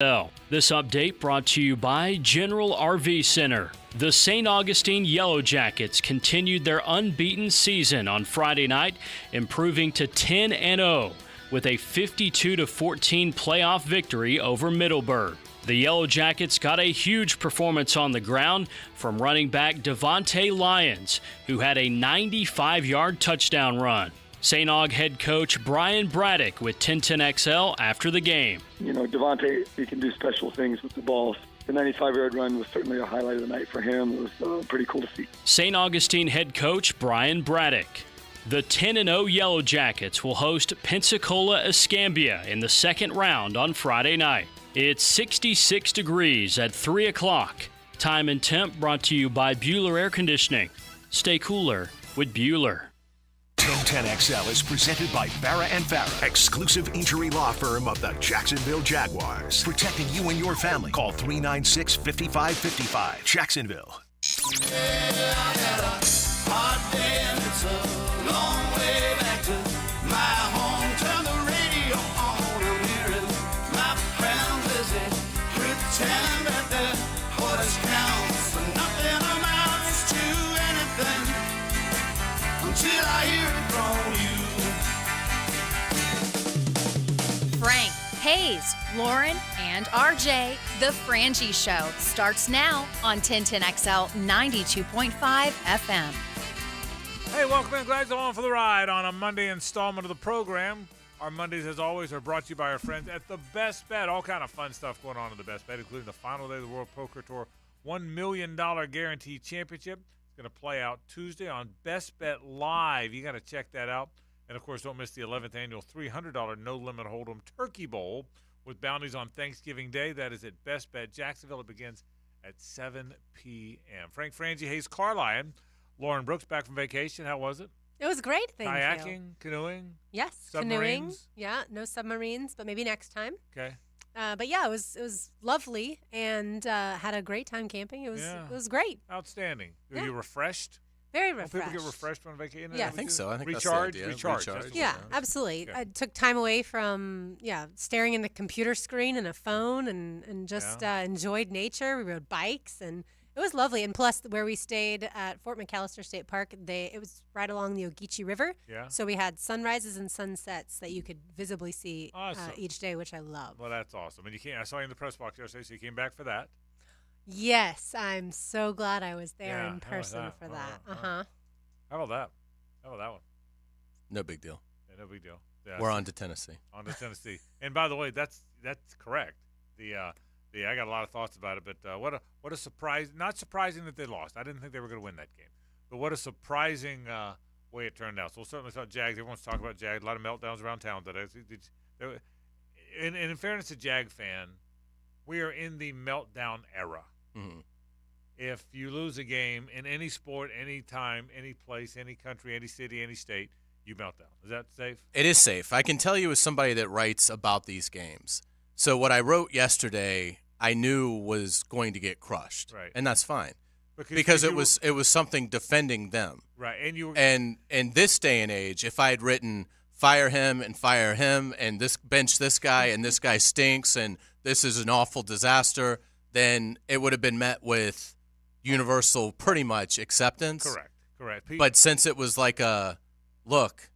This update brought to you by General RV Center. The St. Augustine Yellow Jackets continued their unbeaten season on Friday night, improving to 10-0 with a 52-14 playoff victory over Middleburg. The Yellow Jackets got a huge performance on the ground from running back Devontae Lyons, who had a 95-yard touchdown run. St. Aug head coach Brian Braddock with 1010XL after the game. You know, Devontae, he can do special things with the ball. The 95-yard run was certainly a highlight of the night for him. It was pretty cool to see. St. Augustine head coach Brian Braddock. The 10-0 Yellow Jackets will host Pensacola Escambia in the second round on Friday night. It's 66 degrees at 3 o'clock. Time and temp brought to you by Bueller Air Conditioning. Stay cooler with Bueller. 1010XL is presented by Farah & Farah, exclusive injury law firm of the Jacksonville Jaguars. Protecting you and your family. Call 396-5555. Jacksonville. Frank, Hayes, Lauren, and RJ, The Frangie Show starts now on 1010XL 92.5 FM. Hey, welcome in. Glad you're along for the ride on a Monday installment of the program. Our Mondays, as always, are brought to you by our friends at The Best Bet. All kind of fun stuff going on in The Best Bet, including the final day of the World Poker Tour $1 million Guaranteed Championship. It's going to play out Tuesday on Best Bet Live. You got to check that out. And, of course, don't miss the 11th annual $300 no-limit hold'em Turkey Bowl with bounties on Thanksgiving Day. That is at Best Bet Jacksonville. It begins at 7 p.m. Frank, Frangie, Hayes, Carlyon, Lauren Brooks back from vacation. How was it? It was great, thank you. Kayaking, canoeing? Yes, submarines? Canoeing. Yeah, no submarines, but maybe next time. Okay. But yeah, it was lovely and had a great time camping. It was great. Outstanding. Yeah. Are you refreshed? Very Don't refreshed. people get refreshed on vacation? Yeah. I think so. I think recharge, that's the idea. recharge. Recharge. Yeah, absolutely. Okay. I took time away from staring in the computer screen and a phone and just enjoyed nature. We rode bikes and it was lovely. And plus, where we stayed at Fort McAllister State Park, it was right along the Ogeechee River. Yeah. So we had sunrises and sunsets that you could visibly see Awesome. each day, which I love. Well, that's awesome. And I saw you in the press box yesterday, so you came back for that. Yes, I'm so glad I was there Yeah, in how was person that? for that. How about that? How about that one? No big deal. Yeah, no big deal. Yeah, We're on to Tennessee. On to Tennessee. And by the way, that's correct. I got a lot of thoughts about it, but what a surprise! Not surprising that they lost. I didn't think they were going to win that game, but what a surprising way it turned out. So we'll certainly talk Jags. Everyone's talking about Jags. A lot of meltdowns around town today. And in fairness to Jag fan, we are in the meltdown era. Mm-hmm. If you lose a game in any sport, any time, any place, any country, any city, any state, you melt down. Is that safe? It is safe. I can tell you as somebody that writes about these games. So what I wrote yesterday, I knew was going to get crushed. Right. And that's fine. Because it was something defending them. Right. And you were, And in this day and age, if I had written fire him and this bench this guy and this guy stinks and this is an awful disaster, then it would have been met with universal pretty much acceptance. Correct. But since it was like look,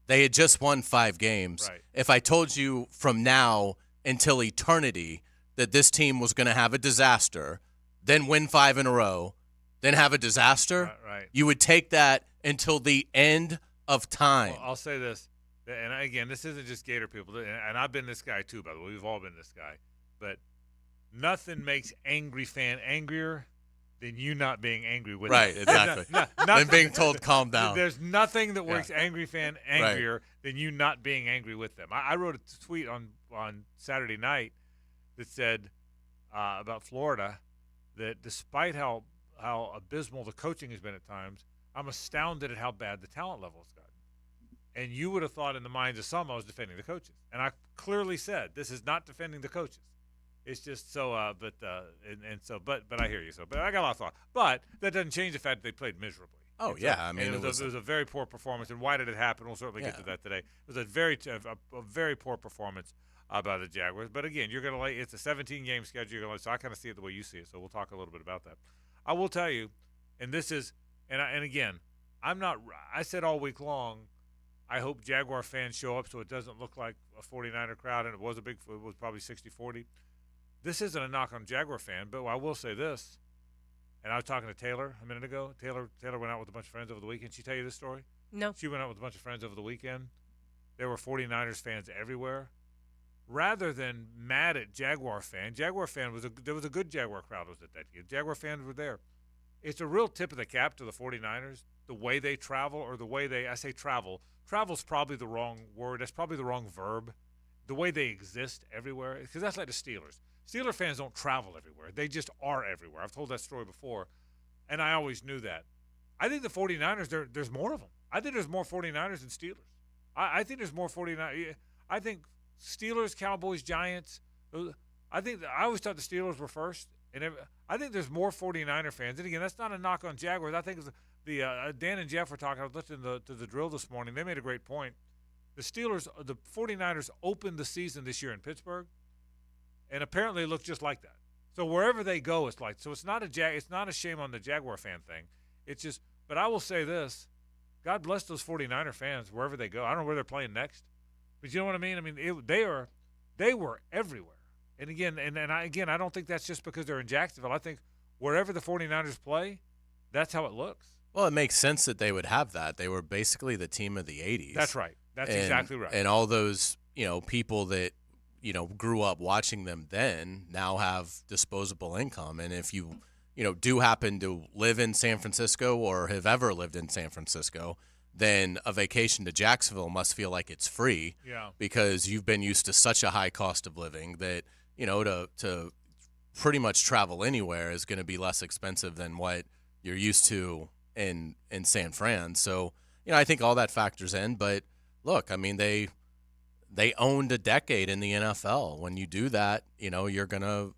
they had just won 5 games. Right. If I told you from now until eternity that this team was going to have a disaster, then win 5 in a row, then have a disaster, right. you would take that until the end of time. Well, I'll say this, and again, this isn't just Gator people, and I've been this guy too, by the way. We've all been this guy. But nothing makes angry fan angrier than you not being angry with Right, them. exactly. Nothing, Than being told calm down. There's nothing that makes angry fan angrier Right. than you not being angry with them. I wrote a tweet on Saturday night that said about Florida that despite how abysmal the coaching has been at times, I'm astounded at how bad the talent level has gotten. And you would have thought in the minds of some I was defending the coaches. And I clearly said this is not defending the coaches. It's just so, but I hear you. But I got a lot of thought. But that doesn't change the fact that they played miserably. Oh, yeah. I mean, it was a very poor performance. And why did it happen? We'll certainly get to that today. It was a very poor performance. by the Jaguars. But again, you're going to lay. It's a 17-game schedule. You're going to, so I kind of see it the way you see it. So we'll talk a little bit about that. I will tell you, and this is, and again, I'm not. I said all week long, I hope Jaguar fans show up so it doesn't look like a 49er crowd, and it was probably 60-40. This isn't a knock on Jaguar fan, but I will say this. And I was talking to Taylor a minute ago. Taylor went out with a bunch of friends over the weekend. She tell you this story? No. She went out with a bunch of friends over the weekend. There were 49ers fans everywhere. Rather than mad at Jaguar fan there was a good Jaguar crowd was at that game. Jaguar fans were there. It's a real tip of the cap to the 49ers, the way they travel or the way I say travel. Travel's probably the wrong word. That's probably the wrong verb. The way they exist everywhere, because that's like the Steelers. Steeler fans don't travel everywhere. They just are everywhere. I've told that story before, and I always knew that. I think the 49ers, there's more of them. I think there's more 49ers than Steelers. I think there's more 49ers. I think Steelers, Cowboys, Giants. I always thought the Steelers were first. And I think there's more 49er fans. And, again, that's not a knock on Jaguars. I think Dan and Jeff were talking. I was listening to the drill this morning. They made a great point. The 49ers opened the season this year in Pittsburgh, and apparently it looked just like that. So wherever they go, it's like. So it's not a shame on the Jaguar fan thing. It's just. But I will say this: God bless those 49er fans wherever they go. I don't know where they're playing next, but you know what I mean. I mean, they were everywhere. And again, I don't think that's just because they're in Jacksonville. I think wherever the 49ers play, that's how it looks. Well, it makes sense that they would have that. They were basically the team of the 80s. That's right. That's exactly right. And all those, people that, grew up watching them then now have disposable income. And if you, do happen to live in San Francisco or have ever lived in San Francisco, then a vacation to Jacksonville must feel like it's free. Yeah. Because you've been used to such a high cost of living that, to pretty much travel anywhere is going to be less expensive than what you're used to in San Fran. So, I think all that factors in. But look, I mean, they owned a decade in the NFL. When you do that, you're gonna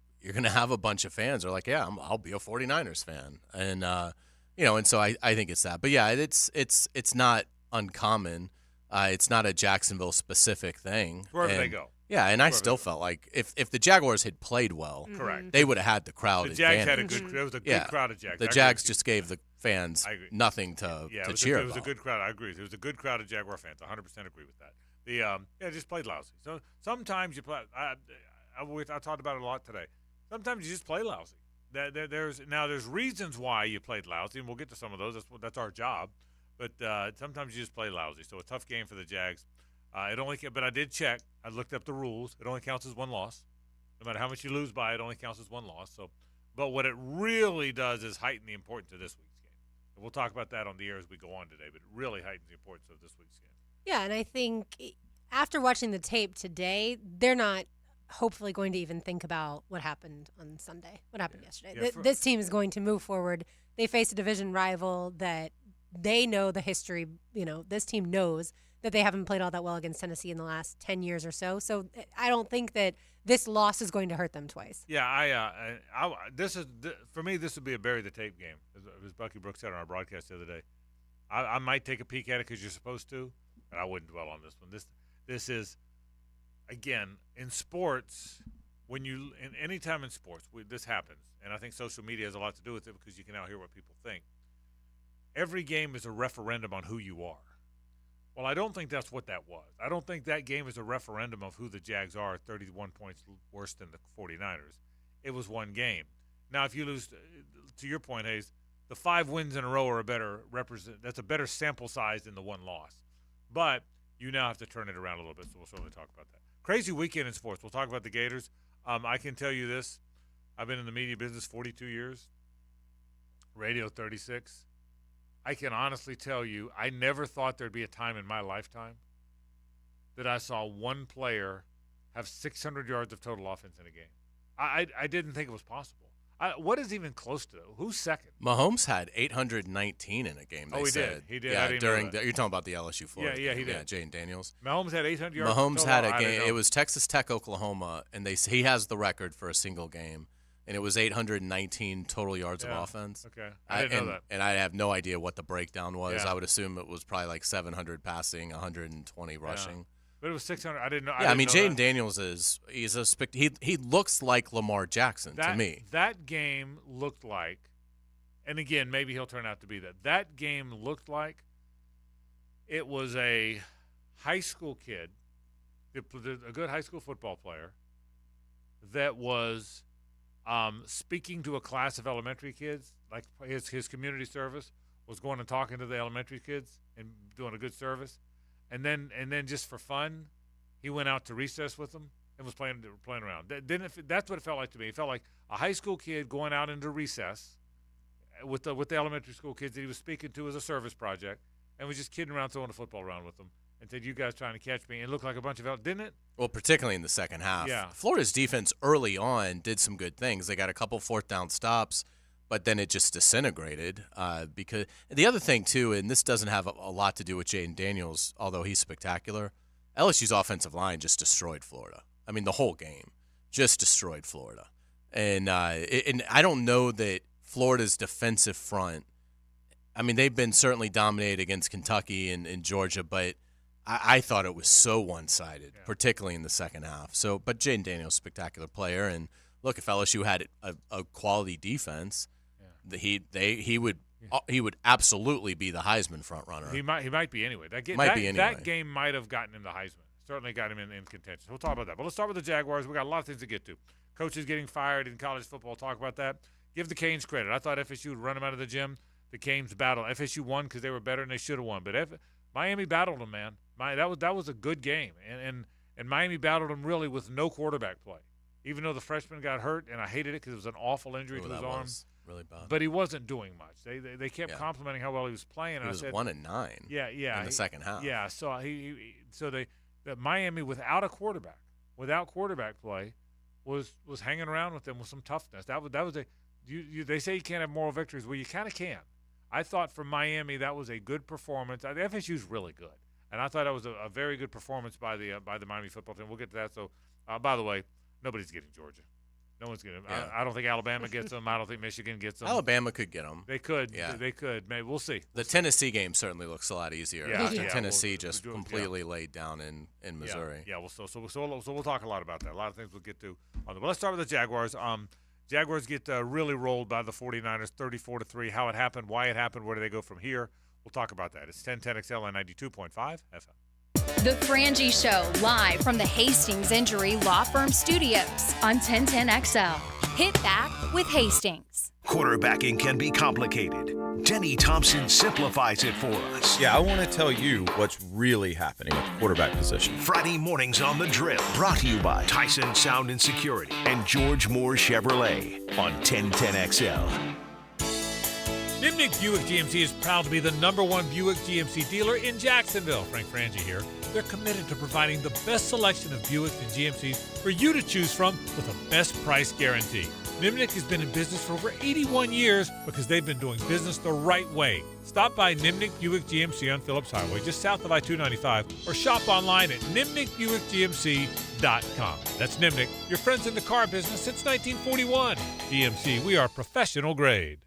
have a bunch of fans who are like, yeah, I'll be a 49ers fan, and and so I think it's that. But yeah, it's not uncommon. It's not a Jacksonville specific thing. Wherever they go. Yeah, and I still felt like if the Jaguars had played well, correct, they would have had the crowd advantage. The Jags advantage. had a good. It was a good crowd of Jags. The Jags just gave the fans nothing to cheer about. It was a good crowd. I agree. It was a good crowd of Jaguar fans. 100% agree with that. Just played lousy. So sometimes you play. I talked about it a lot today. Sometimes you just play lousy. There's reasons why you played lousy, and we'll get to some of those. That's our job. But sometimes you just play lousy. So a tough game for the Jags. But I did check. I looked up the rules. It only counts as one loss. No matter how much you lose by, it only counts as one loss. So, but what it really does is heighten the importance of this week's game. And we'll talk about that on the air as we go on today. But it really heightens the importance of this week's game. Yeah, and I think after watching the tape today, they're not hopefully going to even think about what happened on Sunday, what happened yesterday. Yeah, this team is going to move forward. They face a division rival that they know the history. This team knows that they haven't played all that well against Tennessee in the last 10 years or so. So I don't think that this loss is going to hurt them twice. Yeah, for me, this would be a bury the tape game, as Bucky Brooks said on our broadcast the other day. I might take a peek at it because you're supposed to, but I wouldn't dwell on this one. This is, again, in sports, any time in sports, this happens, and I think social media has a lot to do with it because you can now hear what people think. Every game is a referendum on who you are. Well, I don't think that's what that was. I don't think that game is a referendum of who the Jags are, 31 points worse than the 49ers. It was one game. Now, if you lose, to your point, Hayes, the 5 wins in a row are that's a better sample size than the one loss. But you now have to turn it around a little bit, so we'll certainly talk about that. Crazy weekend in sports. We'll talk about the Gators. I can tell you this. I've been in the media business 42 years, radio 36. I can honestly tell you, I never thought there'd be a time in my lifetime that I saw one player have 600 yards of total offense in a game. I didn't think it was possible. What is even close to? Who's second? Mahomes had 819 in a game. They said. He did. Yeah, you're talking about the LSU Florida. Yeah, he did. Yeah, Jane Daniels. Mahomes had 800 yards. Mahomes had a game. It was Texas Tech, Oklahoma, and he has the record for a single game. And it was 819 total yards of offense. Okay. I didn't know that. And I have no idea what the breakdown was. Yeah. I would assume it was probably like 700 passing, 120 rushing. But it was 600. I didn't know. Yeah, I mean, Jaden Daniels he looks like Lamar Jackson to me. That game looked like, and again, maybe he'll turn out to be that. That game looked like it was a high school kid, a good high school football player, that was speaking to a class of elementary kids, like his community service was going and talking to the elementary kids and doing a good service, and then just for fun, he went out to recess with them and was playing around. That's what it felt like to me. It felt like a high school kid going out into recess with the elementary school kids that he was speaking to as a service project, and was just kidding around, throwing a football around with them. And said, "You guys trying to catch me?" And it looked like a bunch of didn't it? Well, particularly in the second half. Yeah. Florida's defense early on did some good things. They got a couple fourth down stops, but then it just disintegrated. Because the other thing too, and this doesn't have a lot to do with Jaden Daniels, although he's spectacular. LSU's offensive line just destroyed Florida. I mean, the whole game just destroyed Florida. And I don't know that Florida's defensive front. I mean, they've been certainly dominated against Kentucky and Georgia, but I thought it was so one-sided, particularly in the second half. So, but Jaden Daniels, spectacular player, and look, if LSU had a quality defense, he would absolutely be the Heisman front runner. He might be anyway. That game might have gotten him the Heisman. Certainly got him in contention. We'll talk about that. But let's start with the Jaguars. We got a lot of things to get to. Coaches getting fired in college football. We'll talk about that. Give the Canes credit. I thought FSU would run them out of the gym. The Canes battled. FSU won because they were better and they should have won. But Miami battled them, man. That was a good game, and Miami battled them really with no quarterback play, even though the freshman got hurt, and I hated it because it was an awful injury to his arm. Was really bad. But he wasn't doing much. They kept complimenting how well he was playing. He was 1-9. Yeah. In the second half. Yeah. So Miami without quarterback play, was hanging around with them with some toughness. That was they say you can't have moral victories. Well, you kind of can. I thought for Miami that was a good performance. The FSU's really good. And I thought that was a very good performance by the Miami football team. We'll get to that. So, by the way, nobody's getting Georgia. No one's getting them. Yeah. I don't think Alabama gets them. I don't think Michigan gets them. Alabama could get them. They could. Yeah. They could. Maybe we'll see. The Tennessee game certainly looks a lot easier. Yeah. Tennessee just completely laid down in Missouri. Yeah. So we'll talk a lot about that. A lot of things we'll get to. But let's start with the Jaguars. Jaguars get really rolled by the 49ers, 34-3. How it happened, why it happened, where do they go from here? We'll talk about that. It's 1010XL and 92.5 FM. The Frangie Show, live from the Hastings Injury Law Firm Studios on 1010XL. Hit back with Hastings. Quarterbacking can be complicated. Denny Thompson simplifies it for us. Yeah, I want to tell you what's really happening at the quarterback position. Friday mornings on The Drill. Brought to you by Tyson Sound and Security and George Moore Chevrolet on 1010XL. Nimnick Buick GMC is proud to be the #1 Buick GMC dealer in Jacksonville. Frank Frangie here. They're committed to providing the best selection of Buicks and GMCs for you to choose from with a best price guarantee. Nimnick has been in business for over 81 years because they've been doing business the right way. Stop by Nimnick Buick GMC on Phillips Highway, just south of I-295, or shop online at nimnickbuickgmc.com. That's Nimnick, your friends in the car business since 1941. GMC, we are professional grade.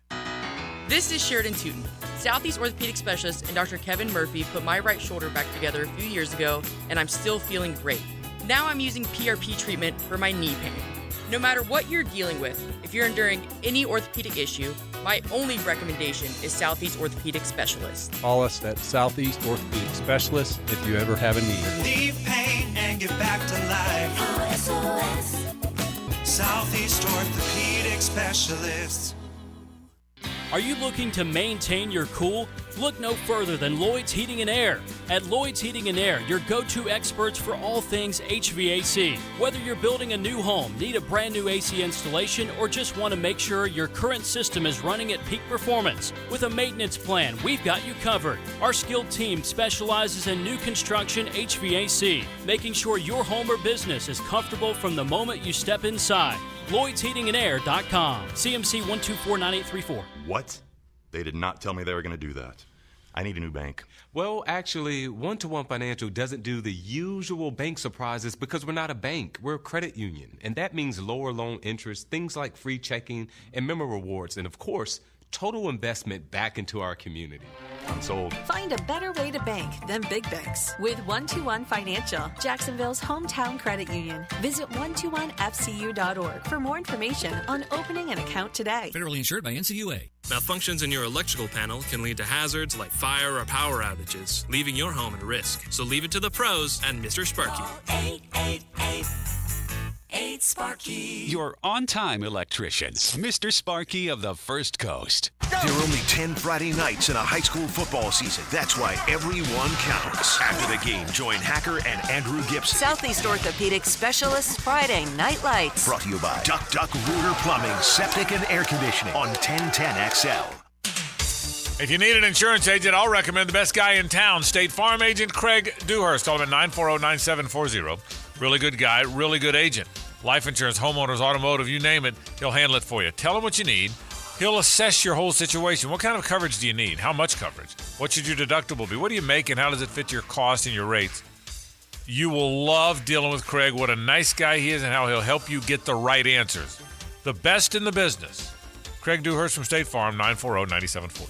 This is Sheridan Tootin, Southeast Orthopedic Specialist, and Dr. Kevin Murphy put my right shoulder back together a few years ago, and I'm still feeling great. Now I'm using PRP treatment for my knee pain. No matter what you're dealing with, if you're enduring any orthopedic issue, my only recommendation is Southeast Orthopedic Specialist. Call us at Southeast Orthopedic Specialist if you ever have a need. Relieve pain and get back to life. SOS. Southeast Orthopedic Specialists. Are you looking to maintain your cool? Look no further than Lloyd's Heating and Air. At Lloyd's Heating and Air, your go-to experts for all things HVAC. Whether you're building a new home, need a brand new AC installation, or just want to make sure your current system is running at peak performance, with a maintenance plan, we've got you covered. Our skilled team specializes in new construction HVAC, making sure your home or business is comfortable from the moment you step inside. LloydsHeatingandAir.com. CMC 1249834. What? They did not tell me they were going to do that. I need a new bank. Well, actually, One-to-One Financial doesn't do the usual bank surprises because we're not a bank. We're a credit union. And that means lower loan interest, things like free checking and member rewards, and of course, total investment back into our community. I'm sold. Find a better way to bank than big banks with 121 Financial, Jacksonville's hometown credit union. Visit 121fcu.org for more information on opening an account today. Federally insured by NCUA. Malfunctions in your electrical panel can lead to hazards like fire or power outages, leaving your home at risk. So leave it to the pros and Mr. Sparky. 8Sparky. Your on-time electrician, Mr. Sparky of the First Coast. There are only 10 Friday nights in a high school football season. That's why everyone counts. After the game, join Hacker and Andrew Gibson. Southeast Orthopedic Specialists Friday Night Lights. Brought to you by Duck Duck Rooter Plumbing, Septic and Air Conditioning on 1010XL. If you need an insurance agent, I'll recommend the best guy in town, State Farm agent Craig Dewhurst. Call him at 940-9740. Really good guy, really good agent. Life insurance, homeowners, automotive, you name it, he'll handle it for you. Tell him what you need. He'll assess your whole situation. What kind of coverage do you need? How much coverage? What should your deductible be? What do you make and how does it fit your cost and your rates? You will love dealing with Craig. What a nice guy he is and how he'll help you get the right answers. The best in the business. Craig Dewhurst from State Farm, 940-9740.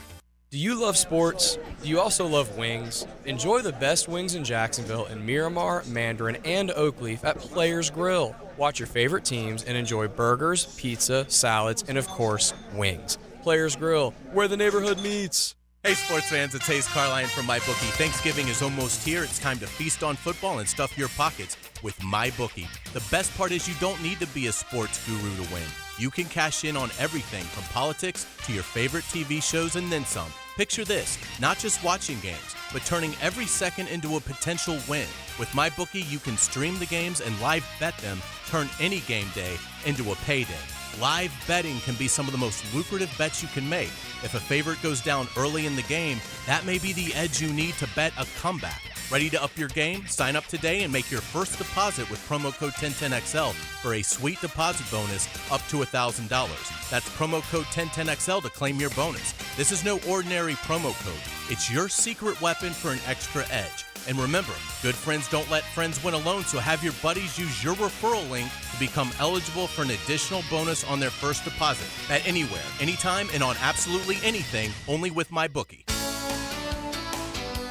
Do you love sports? Do you also love wings? Enjoy the best wings in Jacksonville in Miramar, Mandarin, and Oakleaf at Players Grill. Watch your favorite teams and enjoy burgers, pizza, salads, and of course, wings. Players Grill, where the neighborhood meets. Hey sports fans, it's Hayes Carline from MyBookie. Thanksgiving is almost here. It's time to feast on football and stuff your pockets with MyBookie. The best part is you don't need to be a sports guru to win. You can cash in on everything from politics to your favorite TV shows and then some. Picture this, not just watching games, but turning every second into a potential win. With MyBookie, you can stream the games and live bet them, turn any game day into a payday. Live betting can be some of the most lucrative bets you can make. If a favorite goes down early in the game, that may be the edge you need to bet a comeback. Ready to up your game? Sign up today and make your first deposit with promo code 1010XL for a sweet deposit bonus up to $1,000. That's promo code 1010XL to claim your bonus. This is no ordinary promo code. It's your secret weapon for an extra edge. And remember, good friends don't let friends win alone, so have your buddies use your referral link to become eligible for an additional bonus on their first deposit. Bet anywhere, anytime, and on absolutely anything, only with MyBookie.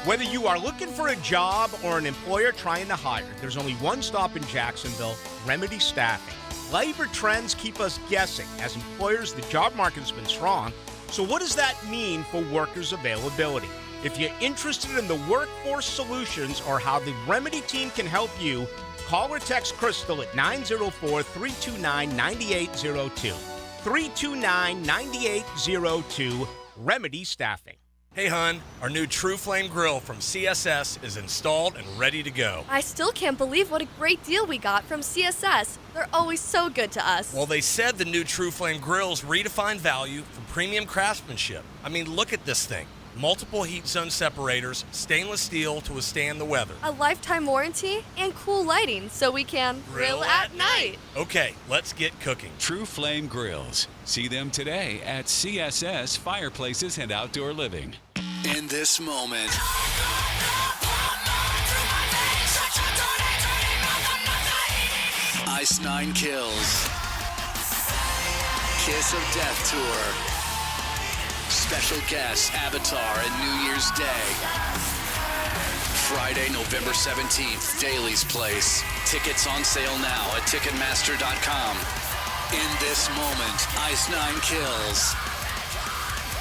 Whether you are looking for a job or an employer trying to hire, there's only one stop in Jacksonville, Remedy Staffing. Labor trends keep us guessing. As employers, the job market's been strong. So what does that mean for workers' availability? If you're interested in the workforce solutions or how the Remedy team can help you, call or text Crystal at 904-329-9802. 329-9802, Remedy Staffing. Hey, hon, our new True Flame Grill from CSS is installed and ready to go. I still can't believe what a great deal we got from CSS. They're always so good to us. Well, they said the new True Flame Grills redefine value from premium craftsmanship. I mean, look at this thing. Multiple heat zone separators, stainless steel to withstand the weather. A lifetime warranty and cool lighting so we can grill at night. Okay, let's get cooking. True Flame Grills. See them today at CSS Fireplaces and Outdoor Living. In this moment, Ice 9 Kills, Kiss of Death Tour, special guests Avatar and New Year's Day. Friday, November 17th, Daly's Place. Tickets on sale now at Ticketmaster.com. In this moment, Ice 9 Kills.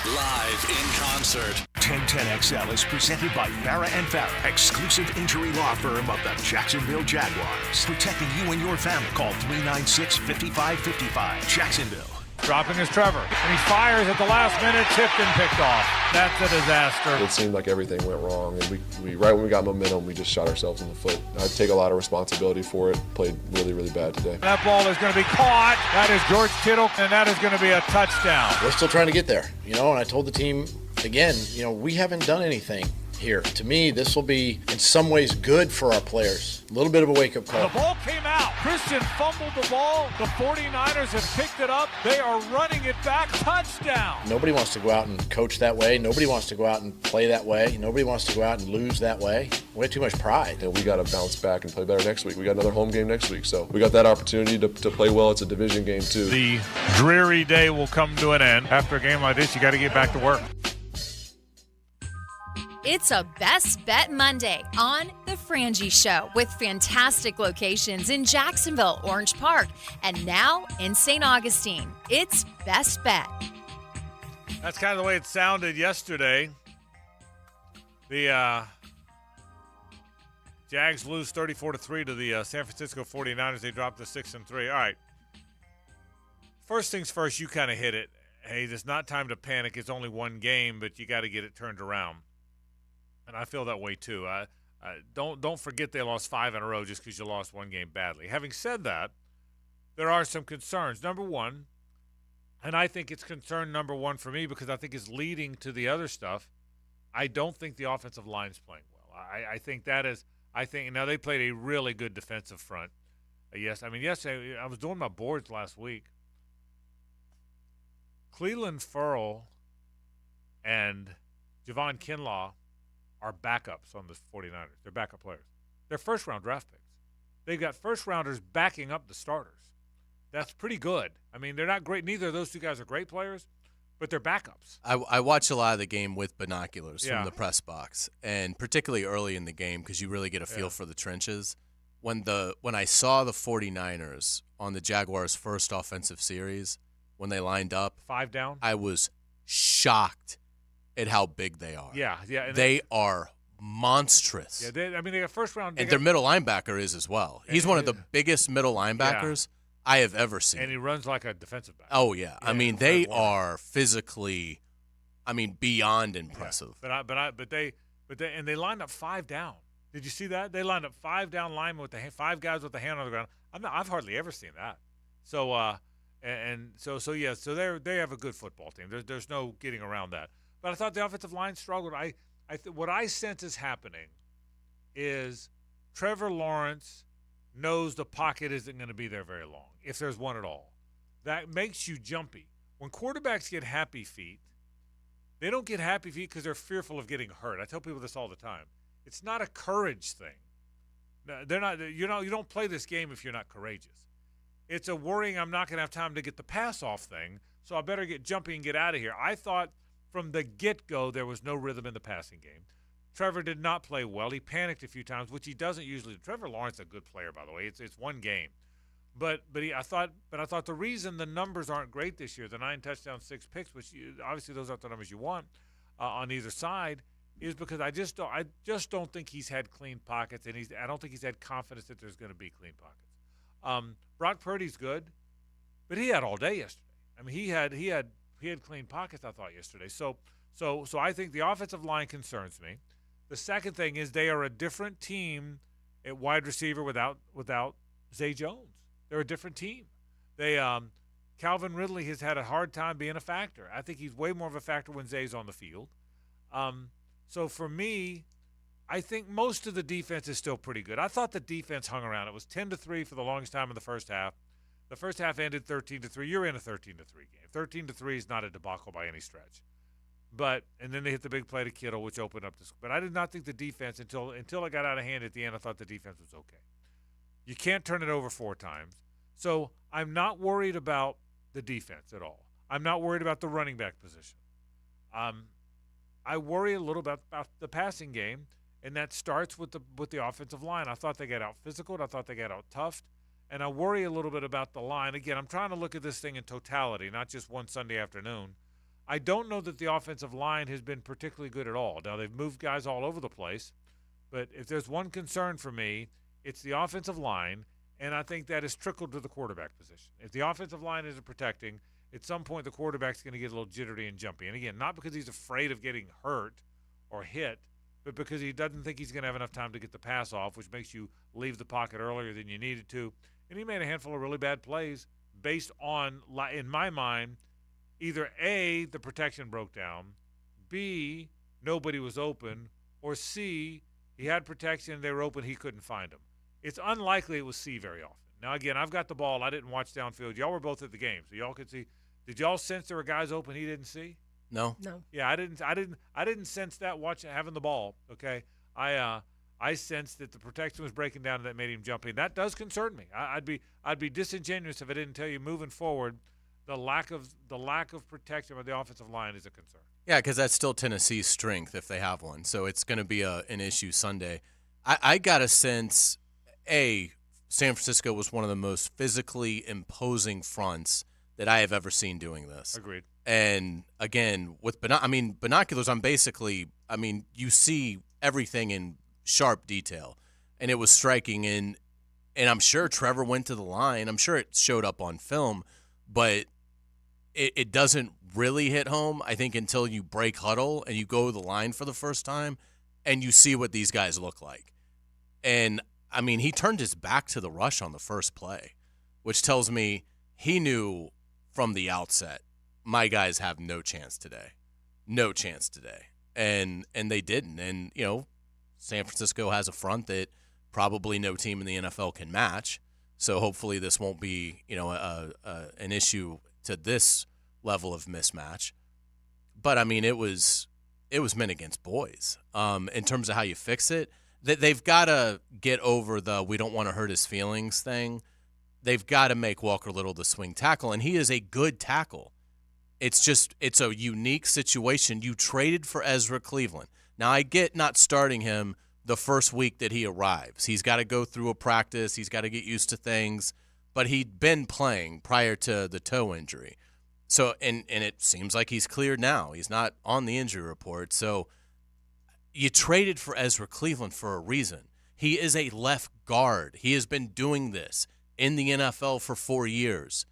Live in concert. 1010XL is presented by Farah and Farah, exclusive injury law firm of the Jacksonville Jaguars. Protecting you and your family. Call 396-5555. Jacksonville. Dropping is Trevor, and he fires at the last minute, tipped and picked off. That's a disaster. It seemed like everything went wrong, and we right when we got momentum, we just shot ourselves in the foot. I take a lot of responsibility for it. Played really, really bad today. That ball is going to be caught. That is George Kittle, and that is going to be a touchdown. We're still trying to get there, and I told the team, again, we haven't done anything here. To me, this will be, in some ways, good for our players. A little bit of a wake-up call. The ball came out. Christian fumbled the ball. The 49ers have picked it up. They are running it back. Touchdown. Nobody wants to go out and coach that way. Nobody wants to go out and play that way. Nobody wants to go out and lose that way. We have too much pride. And we got to bounce back and play better next week. We got another home game next week, so we got that opportunity to play well. It's a division game too. The dreary day will come to an end. After a game like this, you got to get back to work. It's a Best Bet Monday on The Frangie Show with fantastic locations in Jacksonville, Orange Park, and now in St. Augustine. It's Best Bet. That's kind of the way it sounded yesterday. The Jags lose 34-3 to the San Francisco 49ers. They dropped to 6-3. All right. First things first, you kind of hit it. Hey, it's not time to panic. It's only one game, but you got to get it turned around. And I feel that way too. Don't forget they lost 5 in a row just because you lost one game badly. Having said that, there are some concerns. Number one, and I think it's concern number one for me because I think it's leading to the other stuff. I don't think the offensive line's playing well. I think that is. I think now they played a really good defensive front. Yesterday I was doing my boards last week. Cleveland Ferrell and Javon Kinlaw are backups on the 49ers. They're backup players. They're first-round draft picks. They've got first-rounders backing up the starters. That's pretty good. I mean, they're not great. Neither of those two guys are great players, but they're backups. I watch a lot of the game with binoculars from the press box, and particularly early in the game because you really get a feel for the trenches. When I saw the 49ers on the Jaguars' first offensive series, when they lined up, 5 down, I was shocked at how big they are. Yeah. They are monstrous. Yeah, they got first round. And their middle linebacker is as well. He's one of the biggest middle linebackers I have ever seen. And he runs like a defensive back. Oh, yeah. I mean, they are physically, beyond impressive. Yeah. But they lined up 5 down. Did you see that? They lined up 5 down linemen with 5 guys with the hand on the ground. I've hardly ever seen that. So they have a good football team. There's no getting around that. But I thought the offensive line struggled. What I sense is happening is Trevor Lawrence knows the pocket isn't going to be there very long, if there's one at all. That makes you jumpy. When quarterbacks get happy feet, they don't get happy feet because they're fearful of getting hurt. I tell people this all the time. It's not a courage thing. They're not. You don't play this game if you're not courageous. It's a worrying I'm not going to have time to get the pass off thing, so I better get jumpy and get out of here. I thought from the get-go there was no rhythm in the passing game. Trevor did not play well. He panicked a few times, which he doesn't usually. Trevor Lawrence is a good player, by the way. It's one game. But I thought the reason the numbers aren't great this year, the 9 touchdowns, 6 picks, which obviously those aren't the numbers you want on either side, is because I just don't think he's had clean pockets, and I don't think he's had confidence that there's going to be clean pockets. Brock Purdy's good, but he had all day yesterday. I mean, he had clean pockets, I thought, yesterday. So I think the offensive line concerns me. The second thing is they are a different team at wide receiver without Zay Jones. They're a different team. Calvin Ridley has had a hard time being a factor. I think he's way more of a factor when Zay's on the field. So for me, I think most of the defense is still pretty good. I thought the defense hung around. It was 10-3 for the longest time in the first half. The first half ended 13-3. You're in a 13-3 game. 13-3 is not a debacle by any stretch. And then they hit the big play to Kittle, which opened up this. But I did not think the defense, until it got out of hand at the end, I thought the defense was okay. You can't turn it over 4 times. So I'm not worried about the defense at all. I'm not worried about the running back position. I worry a little bit about the passing game, and that starts with the offensive line. I thought they got out physical. I thought they got out toughed. And I worry a little bit about the line. Again, I'm trying to look at this thing in totality, not just one Sunday afternoon. I don't know that the offensive line has been particularly good at all. Now, they've moved guys all over the place. But if there's one concern for me, it's the offensive line, and I think that has trickled to the quarterback position. If the offensive line isn't protecting, at some point the quarterback's going to get a little jittery and jumpy. And, again, not because he's afraid of getting hurt or hit, but because he doesn't think he's going to have enough time to get the pass off, which makes you leave the pocket earlier than you needed to. And he made a handful of really bad plays based on, in my mind, either A, the protection broke down, B, nobody was open, or C, he had protection, they were open, he couldn't find them. It's unlikely it was C very often. Now, again, I've got the ball. I didn't watch downfield. Y'all were both at the game, so y'all could see. Did y'all sense there were guys open he didn't see? No. Yeah, I didn't sense that having the ball. Okay, I sensed that the protection was breaking down and that made him jump in. That does concern me. I'd be disingenuous if I didn't tell you moving forward, the lack of protection of the offensive line is a concern. Yeah, because that's still Tennessee's strength if they have one. So it's going to be an issue Sunday. I got a sense, San Francisco was one of the most physically imposing fronts that I have ever seen doing this. Agreed. And again, with binoculars, you see everything in sharp detail, and it was striking. And I'm sure Trevor went to the line. I'm sure it showed up on film, but it doesn't really hit home, I think, until you break huddle and you go to the line for the first time and you see what these guys look like. And, he turned his back to the rush on the first play, which tells me he knew from the outset, my guys have no chance today. No chance today. And they didn't. And, San Francisco has a front that probably no team in the NFL can match. So hopefully this won't be, an issue to this level of mismatch. But it was men against boys. In terms of how you fix it, they've got to get over the we don't want to hurt his feelings thing. They've got to make Walker Little the swing tackle, and he is a good tackle. It's a unique situation. You traded for Ezra Cleveland. Now, I get not starting him the first week that he arrives. He's got to go through a practice. He's got to get used to things. But he'd been playing prior to the toe injury. So, and it seems like he's cleared now. He's not on the injury report. So you traded for Ezra Cleveland for a reason. He is a left guard. He has been doing this in the NFL for 4 years.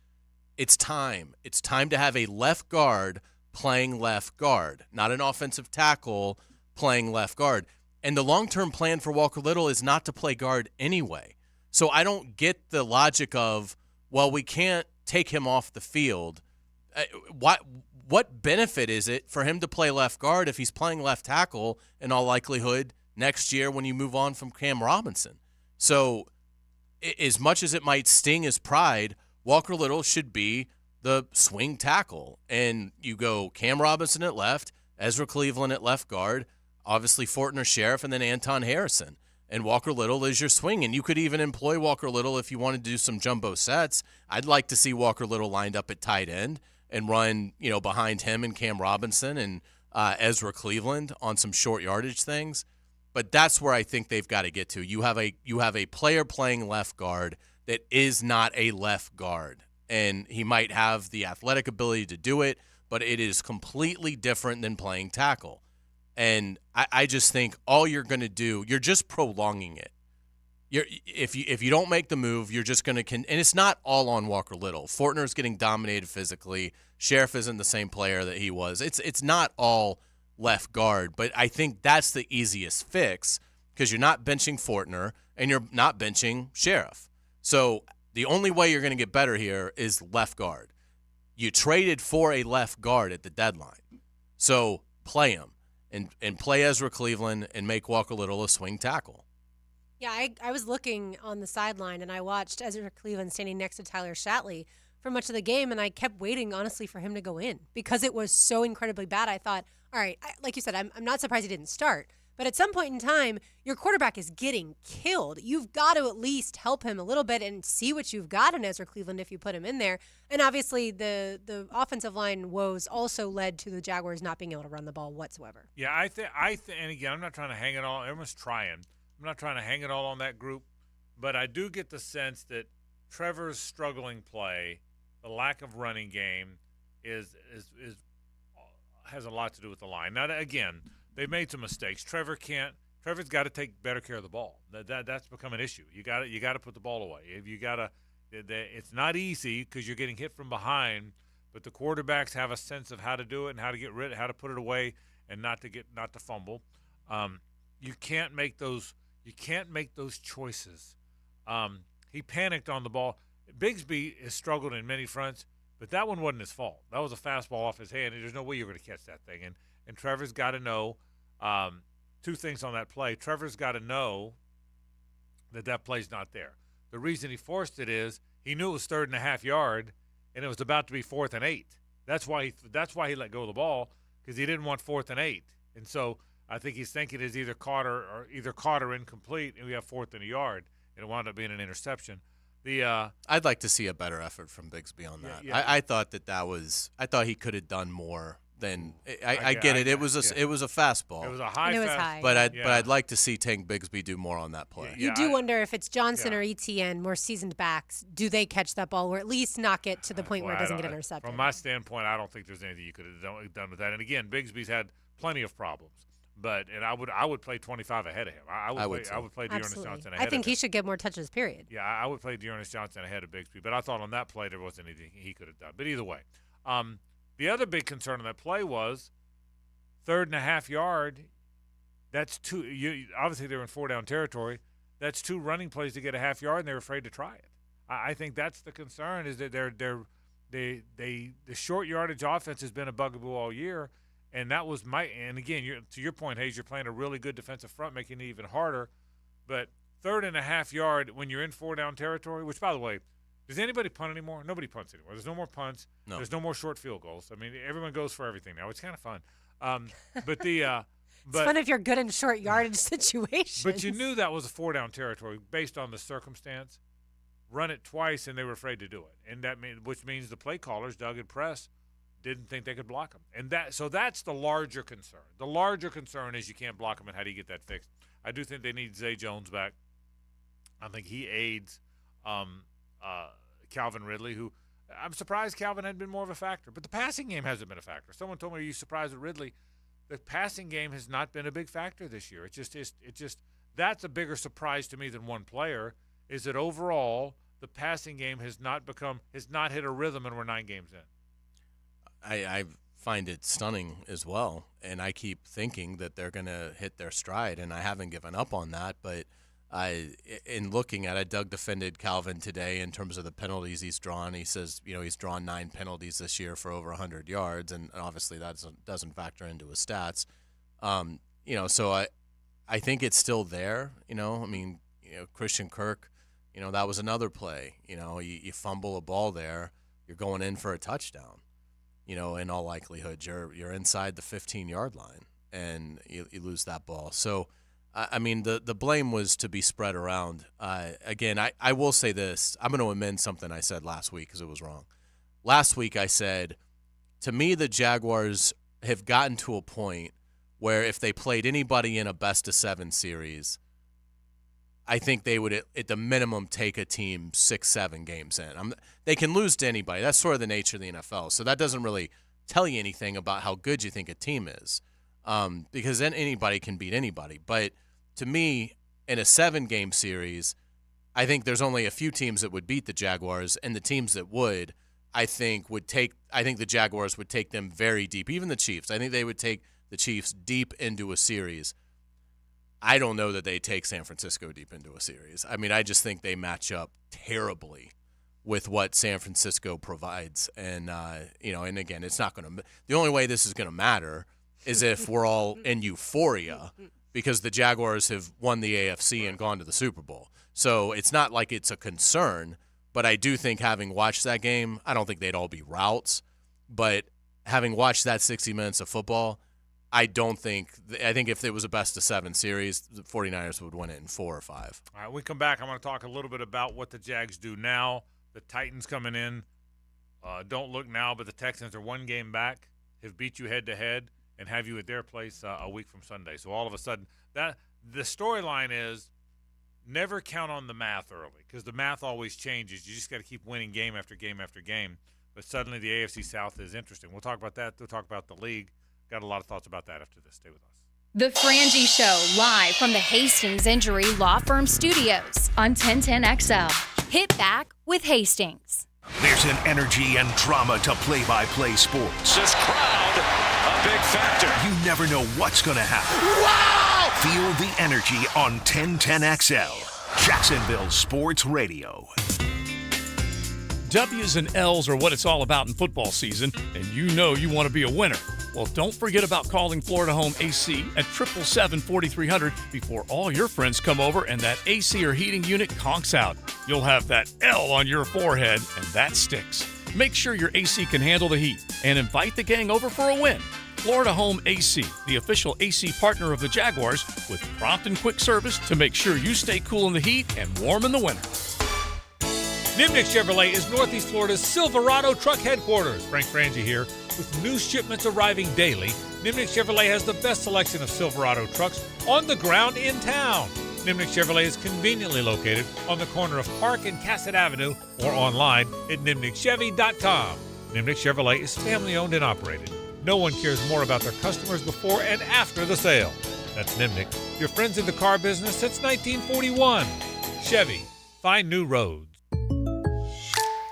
It's time. It's time to have a left guard playing left guard, not an offensive tackle playing left guard. And the long-term plan for Walker Little is not to play guard anyway. So I don't get the logic of, well, we can't take him off the field. What benefit is it for him to play left guard if he's playing left tackle in all likelihood next year when you move on from Cam Robinson? So as much as it might sting his pride, Walker Little should be the swing tackle. And you go Cam Robinson at left, Ezra Cleveland at left guard, obviously Fortner Sheriff, and then Anton Harrison. And Walker Little is your swing. And you could even employ Walker Little if you wanted to do some jumbo sets. I'd like to see Walker Little lined up at tight end and run, behind him and Cam Robinson and Ezra Cleveland on some short yardage things. But that's where I think they've got to get to. You have a player playing left guard that is not a left guard. And he might have the athletic ability to do it, but it is completely different than playing tackle. And I just think all you're going to do, you're just prolonging it. If you don't make the move, you're just going to – and it's not all on Walker Little. Fortner's getting dominated physically. Sheriff isn't the same player that he was. It's not all left guard, but I think that's the easiest fix because you're not benching Fortner and you're not benching Sheriff. So the only way you're going to get better here is left guard. You traded for a left guard at the deadline. So play him and play Ezra Cleveland and make Walker Little a swing tackle. Yeah, I was looking on the sideline, and I watched Ezra Cleveland standing next to Tyler Shatley for much of the game, and I kept waiting, honestly, for him to go in because it was so incredibly bad. I thought, all right, like you said, I'm not surprised he didn't start. But at some point in time, your quarterback is getting killed. You've got to at least help him a little bit and see what you've got in Ezra Cleveland if you put him in there. And obviously, the offensive line woes also led to the Jaguars not being able to run the ball whatsoever. Yeah, I think, and again, I'm not trying to hang it all. Everyone's trying. I'm not trying to hang it all on that group, but I do get the sense that Trevor's struggling play, the lack of running game, has a lot to do with the line. Now, again, they made some mistakes. Trevor's got to take better care of the ball. That's become an issue. You got to put the ball away. It's not easy because you're getting hit from behind, but the quarterbacks have a sense of how to do it and how to put it away and not to fumble. You can't make those choices. He panicked on the ball. Bigsby has struggled in many fronts, but that one wasn't his fault. That was a fastball off his hand, and there's no way you're going to catch that thing. And Trevor's got to know two things on that play. Trevor's got to know that play's not there. The reason he forced it is he knew it was 3rd and a half yard, and it was about to be 4th and 8. That's why he let go of the ball, because he didn't want 4th and 8. And so I think he's thinking it's either caught or incomplete, and we have 4th and a yard, and it wound up being an interception. I'd like to see a better effort from Bigsby on that. Yeah. I thought I thought he could have done more than I get it. It was a fastball. It was a high fastball. But I'd like to see Tank Bigsby do more on that play. You do wonder if it's Johnson or ETN, more seasoned backs, do they catch that ball or at least knock it to the point where it doesn't get intercepted? From my standpoint, I don't think there's anything you could have done with that. And again, Bigsby's had plenty of problems. And I would play 25 ahead of him. I would play Dearness Johnson ahead of him. I think he should get more touches, period. Yeah, I would play Dearness Johnson ahead of Bigsby. But I thought on that play there wasn't anything he could have done. But either way, the other big concern on that play was 3rd and a half yard. That's two. Obviously, they were in 4-down territory. That's 2 running plays to get a half yard, and they were afraid to try it. I think that's the concern, is that the short yardage offense has been a bugaboo all year. And that was and again, to your point, Hayes, you're playing a really good defensive front, making it even harder. But 3rd and a half yard when you're in 4-down territory, which, by the way, does anybody punt anymore? Nobody punts anymore. There's no more punts. No. There's no more short field goals. I mean, everyone goes for everything now. It's kind of fun. It's fun if you're good in short yardage situations. But you knew that was a 4-down territory based on the circumstance. Run it twice, and they were afraid to do it, and which means the play callers, Doug and Press, didn't think they could block him. And that's the larger concern. The larger concern is you can't block him, and how do you get that fixed? I do think they need Zay Jones back. I think he aids Calvin Ridley, who I'm surprised Calvin hadn't been more of a factor. But the passing game hasn't been a factor. Someone told me, are you surprised with Ridley? The passing game has not been a big factor this year. It just that's a bigger surprise to me than one player, is that overall the passing game has not hit a rhythm, and we're 9 games in. I find it stunning as well, and I keep thinking that they're going to hit their stride, and I haven't given up on that. But in looking at it, Doug defended Calvin today in terms of the penalties he's drawn. He says, he's drawn 9 penalties this year for over 100 yards, and obviously that doesn't factor into his stats. So I think it's still there. Christian Kirk, that was another play. You fumble a ball there, you're going in for a touchdown. In all likelihood, you're inside the 15-yard line, and you lose that ball. So, the blame was to be spread around. Again, I will say this. I'm going to amend something I said last week because it was wrong. Last week I said, to me, the Jaguars have gotten to a point where if they played anybody in a best-of-7 series, I think they would, at the minimum, take a team 6-7 games in. They can lose to anybody. That's sort of the nature of the NFL. So that doesn't really tell you anything about how good you think a team is, because then anybody can beat anybody. But to me, in a 7-game series, I think there's only a few teams that would beat the Jaguars, and the teams that would, I think the Jaguars would take them very deep. Even the Chiefs. I think they would take the Chiefs deep into a series. I don't know that they take San Francisco deep into a series. I just think they match up terribly with what San Francisco provides. And, and again, it's not going to – the only way this is going to matter is if we're all in euphoria because the Jaguars have won the AFC and gone to the Super Bowl. So it's not like it's a concern, but I do think having watched that game, I don't think they'd all be routes, but having watched that 60 minutes of football – I think if it was a best-of-7 series, the 49ers would win it in 4 or 5. All right, when we come back, I want to talk a little bit about what the Jags do now. The Titans coming in. Don't look now, but the Texans are 1 game back, have beat you head-to-head, and have you at their place a week from Sunday. So all of a sudden, the storyline is never count on the math early because the math always changes. You just got to keep winning game after game after game. But suddenly the AFC South is interesting. We'll talk about that. We'll talk about the league. Got a lot of thoughts about that after this. Stay with us. The Frangie Show, live from the Hastings Injury Law Firm Studios on 1010XL. Hit back with Hastings. There's an energy and drama to play-by-play sports. This crowd, a big factor. You never know what's going to happen. Wow! Feel the energy on 1010XL, Jacksonville Sports Radio. W's and L's are what it's all about in football season, and you want to be a winner. Well, don't forget about calling Florida Home AC at 777-4300 before all your friends come over and that AC or heating unit conks out. You'll have that L on your forehead, and that stinks. Make sure your AC can handle the heat and invite the gang over for a win. Florida Home AC, the official AC partner of the Jaguars, with prompt and quick service to make sure you stay cool in the heat and warm in the winter. Nimnick Chevrolet is Northeast Florida's Silverado truck headquarters. Frank Frangie here. With new shipments arriving daily, Nimnick Chevrolet has the best selection of Silverado trucks on the ground in town. Nimnick Chevrolet is conveniently located on the corner of Park and Cassett Avenue or online at nimnickchevy.com. Nimnick Chevrolet is family-owned and operated. No one cares more about their customers before and after the sale. That's Nimnick, your friends in the car business since 1941. Chevy, find new roads.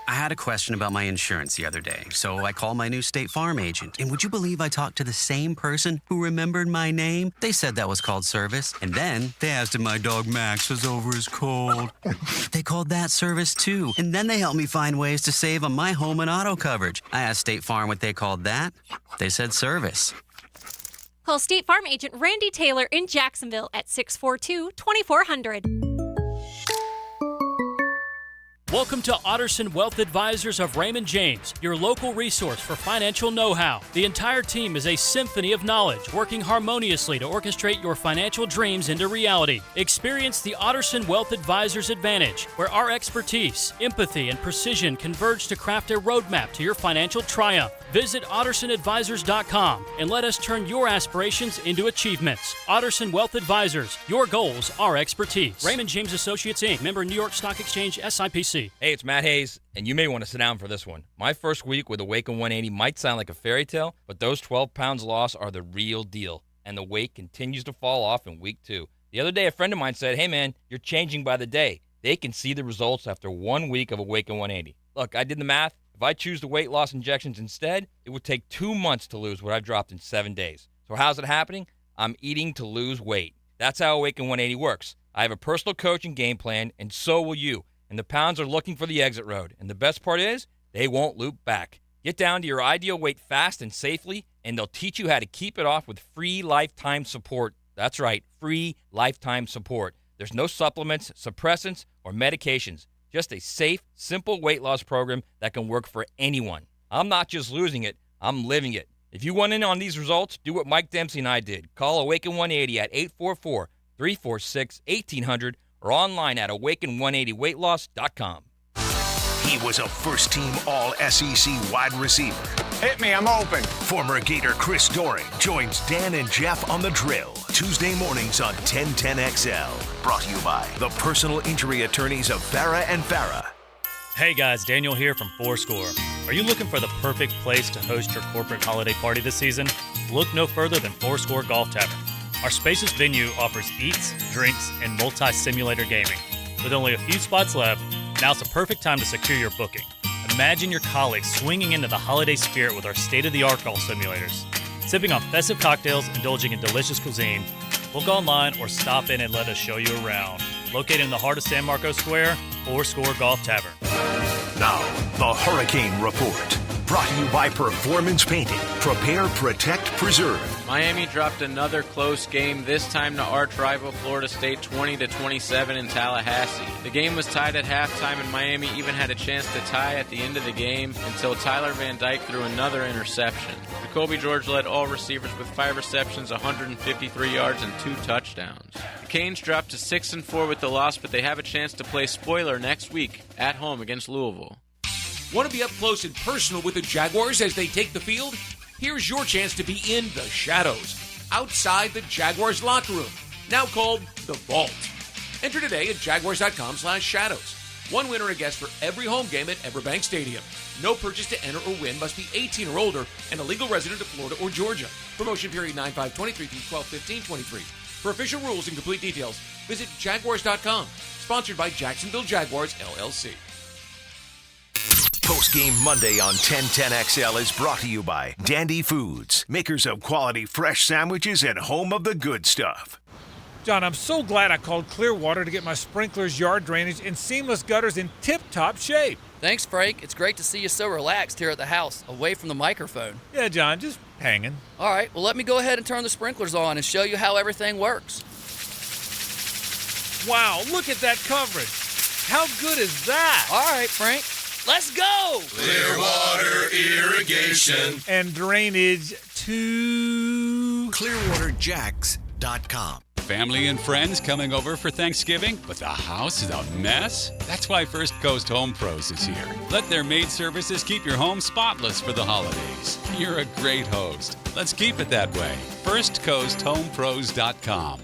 I had a question about my insurance the other day, so I called my new State Farm agent. And would you believe I talked to the same person who remembered my name? They said that was called service. And then they asked if my dog Max was over his cold. They called that service too. And then they helped me find ways to save on my home and auto coverage. I asked State Farm what they called that. They said service. Call State Farm agent Randy Taylor in Jacksonville at 642-2400. Welcome to Otterson Wealth Advisors of Raymond James, your local resource for financial know-how. The entire team is a symphony of knowledge, working harmoniously to orchestrate your financial dreams into reality. Experience the Otterson Wealth Advisors Advantage, where our expertise, empathy, and precision converge to craft a roadmap to your financial triumph. Visit OttersonAdvisors.com and let us turn your aspirations into achievements. Otterson Wealth Advisors, your goals, our expertise. Raymond James Associates, Inc., member New York Stock Exchange, SIPC. Hey, it's Matt Hayes, and you may want to sit down for this one. My first week with Awaken 180 might sound like a fairy tale, but those 12 pounds lost are the real deal, and the weight continues to fall off in week 2. The other day, a friend of mine said, hey, man, you're changing by the day. They can see the results after 1 week of Awaken 180. Look, I did the math. If I choose the weight loss injections instead, it would take 2 months to lose what I've dropped in 7 days. So how's it happening? I'm eating to lose weight. That's how Awaken 180 works. I have a personal coach and game plan, and so will you. And the pounds are looking for the exit road. And the best part is, they won't loop back. Get down to your ideal weight fast and safely, and they'll teach you how to keep it off with free lifetime support. That's right, free lifetime support. There's no supplements, suppressants, or medications. Just a safe, simple weight loss program that can work for anyone. I'm not just losing it, I'm living it. If you want in on these results, do what Mike Dempsey and I did. Call Awaken 180 at 844-346-1800 or online at awaken180weightloss.com. He was a first-team All-SEC wide receiver. Hit me, I'm open. Former Gator Chris Doring joins Dan and Jeff on The Drill, Tuesday mornings on 1010XL. Brought to you by the personal injury attorneys of Farah and Farah. Hey guys, Daniel here from Fourscore. Are you looking for the perfect place to host your corporate holiday party this season? Look no further than Fourscore Golf Tavern. Our spacious venue offers eats, drinks, and multi-simulator gaming. With only a few spots left, now's the perfect time to secure your booking. Imagine your colleagues swinging into the holiday spirit with our state-of-the-art golf simulators. Sipping on festive cocktails, indulging in delicious cuisine. Book online or stop in and let us show you around. Located in the heart of San Marcos Square, Fourscore Golf Tavern. Now, the Hurricane Report. Brought to you by Performance Painting. Prepare, protect, preserve. Miami dropped another close game, this time to arch rival Florida State 20-27 in Tallahassee. The game was tied at halftime, and Miami even had a chance to tie at the end of the game until Tyler Van Dyke threw another interception. Jacoby George led all receivers with 5 receptions, 153 yards, and 2 touchdowns. The Canes dropped to 6-4 with the loss, but they have a chance to play spoiler next week at home against Louisville. Want to be up close and personal with the Jaguars as they take the field? Here's your chance to be in the shadows, outside the Jaguars locker room, now called the Vault. Enter today at jaguars.com/shadows. One winner a guest for every home game at Everbank Stadium. No purchase to enter or win, must be 18 or older and a legal resident of Florida or Georgia. Promotion period 9/5/23 through 12/15/23. For official rules and complete details, visit jaguars.com. Sponsored by Jacksonville Jaguars, LLC. Post-game Monday on 1010XL is brought to you by Dandy Foods, makers of quality fresh sandwiches and home of the good stuff. John, I'm so glad I called Clearwater to get my sprinklers, yard drainage, and seamless gutters in tip-top shape. Thanks, Frank. It's great to see you so relaxed here at the house, away from the microphone. Yeah, John, just hanging. All right, well, let me go ahead and turn the sprinklers on and show you how everything works. Wow, look at that coverage. How good is that? All right, Frank, let's go. Clearwater Irrigation And drainage to ClearwaterJacks.com. Family and friends coming over for Thanksgiving, but the house is a mess? That's why First Coast Home Pros is here. Let their maid services keep your home spotless for the holidays. You're a great host. Let's keep it that way. FirstCoastHomePros.com.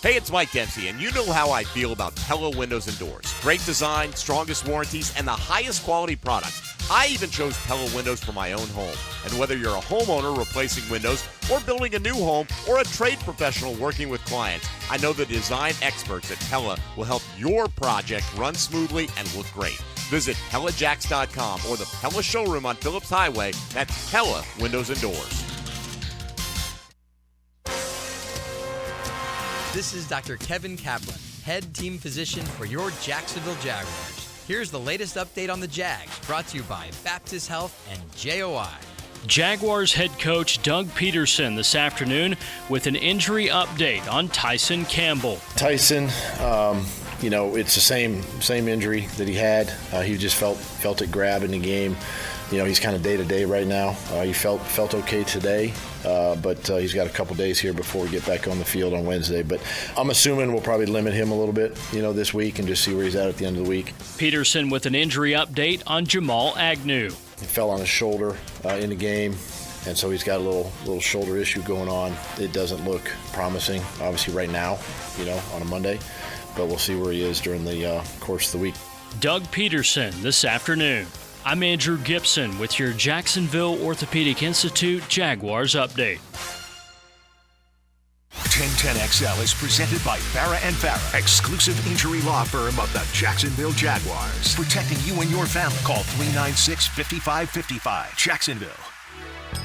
Hey, it's Mike Dempsey, and you know how I feel about Pella Windows and Doors. Great design, strongest warranties, and the highest quality product. I even chose Pella Windows for my own home. And whether you're a homeowner replacing windows or building a new home or a trade professional working with clients, I know the design experts at Pella will help your project run smoothly and look great. Visit PellaJacks.com or the Pella showroom on Phillips Highway. That's Pella Windows and Doors. This is Dr. Kevin Kaplan, head team physician for your Jacksonville Jaguars. Here's the latest update on the Jags, brought to you by Baptist Health and JOI. Jaguars head coach Doug Peterson this afternoon with an injury update on Tyson Campbell. Tyson, it's the same injury that he had. He just felt it grab in the game. He's kind of day-to-day right now. He felt okay today, but he's got a couple days here before we get back on the field on Wednesday. But I'm assuming we'll probably limit him a little bit, this week and just see where he's at the end of the week. Peterson with an injury update on Jamal Agnew. He fell on his shoulder in the game, and so he's got a little shoulder issue going on. It doesn't look promising, obviously, right now, on a Monday. But we'll see where he is during the course of the week. Doug Peterson this afternoon. I'm Andrew Gibson with your Jacksonville Orthopedic Institute Jaguars update. 1010XL is presented by Farah & Farah, exclusive injury law firm of the Jacksonville Jaguars. Protecting you and your family. Call 396-5555. Jacksonville.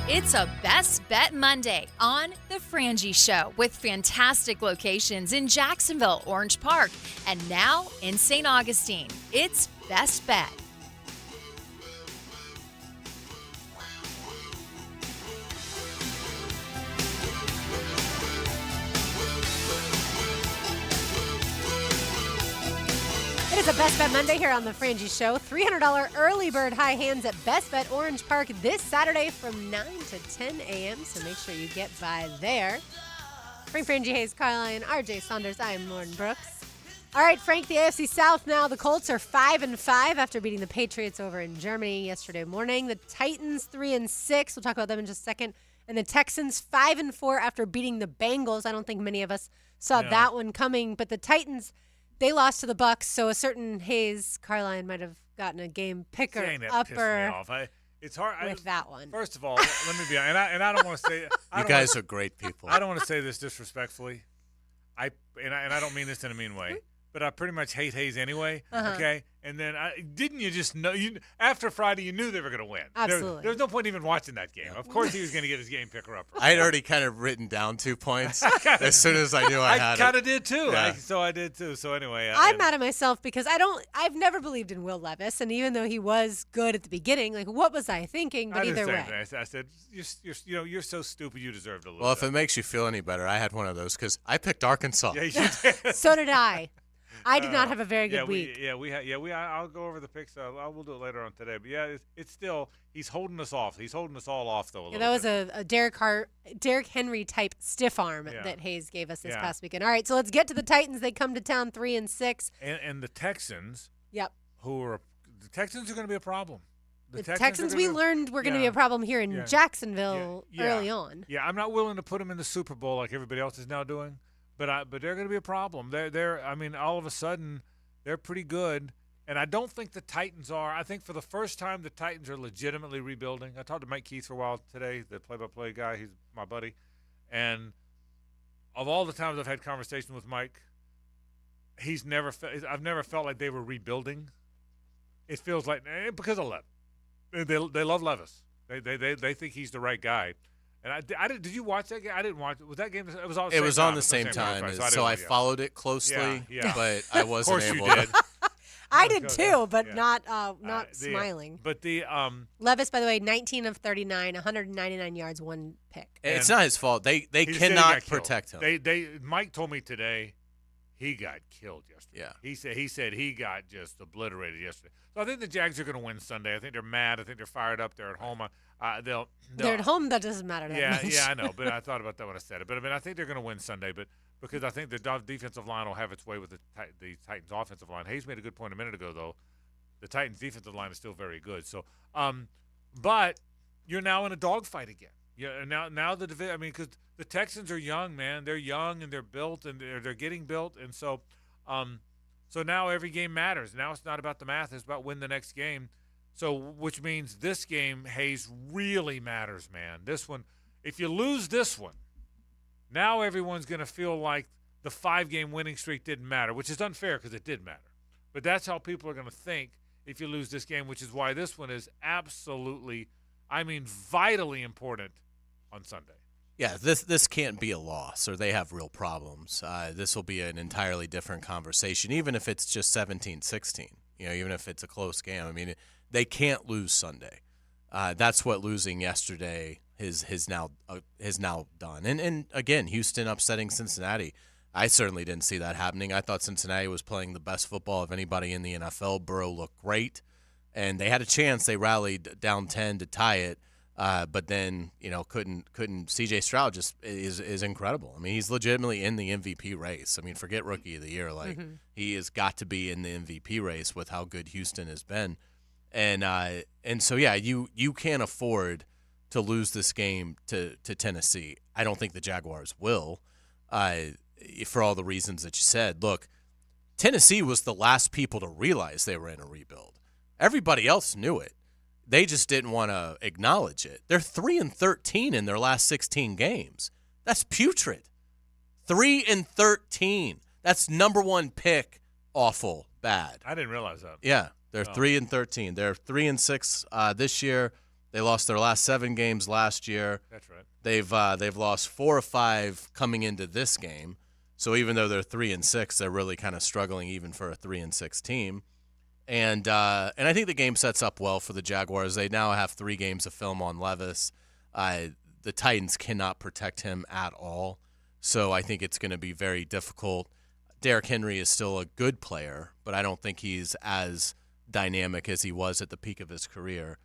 It's a Best Bet Monday on The Frangie Show with fantastic locations in Jacksonville, Orange Park, and now in St. Augustine. It's Best Bet. It is a Best Bet Monday here on The Frangie Show. $300 early bird high hands at Best Bet Orange Park this Saturday from 9 to 10 a.m., so make sure you get by there. Frank Frangie, Hayes, Carline, RJ Saunders, I am Lauren Brooks. All right, Frank, the AFC South now. The Colts are 5-5 after beating the Patriots over in Germany yesterday morning. The Titans 3-6. We'll talk about them in just a second. And the Texans 5-4 after beating the Bengals. I don't think many of us saw that one coming, but the Titans, they lost to the Bucks, so a certain Hayes Carline might have gotten a game picker upper. It's hard with that one. First of all, let me be honest, and I don't want to say you guys are great people. I don't want to say this disrespectfully. I don't mean this in a mean way, but I pretty much hate Hayes anyway. Okay, and then didn't you just know? After Friday, you knew they were going to win. Absolutely. There was no point even watching that game. Of course, he was going to get his game picker upper. I had already kind of written down 2 points as soon as I knew I had it. I kind of did too. Yeah. I did too. So anyway, I'm mad at myself because I've never believed in Will Levis, and even though he was good at the beginning, what was I thinking? But either way, I said, you're so stupid. You deserved a little. Well, if it makes you feel any better, I had one of those because I picked Arkansas. Yeah, you did. So did I. I did not have a very good week. I'll go over the picks. We'll do it later on today. But yeah, it's still he's holding us off. He's holding us all off though. That was a Derrick Henry type stiff arm that Hayes gave us this past weekend. All right, so let's get to the Titans. They come to town 3-6. And the Texans. Yep. The Texans are going to be a problem. The Texans we learned were going to be a problem here in Jacksonville early on. Yeah, I'm not willing to put them in the Super Bowl like everybody else is now doing. But they're going to be a problem. All of a sudden, they're pretty good. And I don't think the Titans are. I think for the first time, the Titans are legitimately rebuilding. I talked to Mike Keith for a while today, the play-by-play guy. He's my buddy. And of all the times I've had conversations with Mike, I've never felt like they were rebuilding. It feels like because of Levis. They love Levis. They think he's the right guy. And I did. Did you watch that game? I didn't watch it. Was that game? It was on. It was on the same time, so I followed it closely. Yeah. But I wasn't able. Of course you did. I did too, but not smiling. But the Levis, by the way, 19 of 39, 199 yards, 1 pick. It's not his fault. They he said he cannot got killed. protect him. Mike told me today he got killed yesterday. Yeah. He said he got just obliterated yesterday. So I think the Jags are going to win Sunday. I think they're mad. I think they're fired up. They're at home. They're at home. That doesn't matter that much. Yeah, I know. But I thought about that when I said it. But I mean, I think they're going to win Sunday. But because I think the defensive line will have its way with the Titans' offensive line. Hayes made a good point a minute ago, though. The Titans' defensive line is still very good. So, but you're now in a dogfight again. Yeah, now the division. I mean, because the Texans are young, man. They're young and they're built and they're getting built, and so now every game matters. Now it's not about the math; it's about win the next game. So, which means this game, Hayes, really matters, man. This one, if you lose this one, now everyone's going to feel like the 5-game winning streak didn't matter, which is unfair because it did matter. But that's how people are going to think if you lose this game, which is why this one is absolutely, vitally important on Sunday. Yeah, this can't be a loss, or they have real problems. This will be an entirely different conversation, even if it's just 17-16. Even if it's a close game. I mean, they can't lose Sunday. That's what losing yesterday has now done. And again, Houston upsetting Cincinnati. I certainly didn't see that happening. I thought Cincinnati was playing the best football of anybody in the NFL. Burrow looked great, and they had a chance. They rallied down 10 to tie it, but then couldn't. C.J. Stroud just is incredible. I mean, he's legitimately in the MVP race. I mean, forget Rookie of the Year. He has got to be in the MVP race with how good Houston has been, and so yeah, you can't afford to lose this game to Tennessee. I don't think the Jaguars will. For all the reasons that you said. Look, Tennessee was the last people to realize they were in a rebuild. Everybody else knew it. They just didn't want to acknowledge it. They're 3-13 in their last 16 games. That's putrid. 3-13. That's number one pick. Awful bad. I didn't realize that. Yeah, they're 3-13. They're 3-6 this year. They lost their last 7 games last year. That's right. They've lost 4 or 5 coming into this game. So even though they're 3-6, they're really kind of struggling even for a 3-6 team. And I think the game sets up well for the Jaguars. They now have 3 games of film on Levis. The Titans cannot protect him at all. So I think it's going to be very difficult. Derrick Henry is still a good player, but I don't think he's as dynamic as he was at the peak of his career.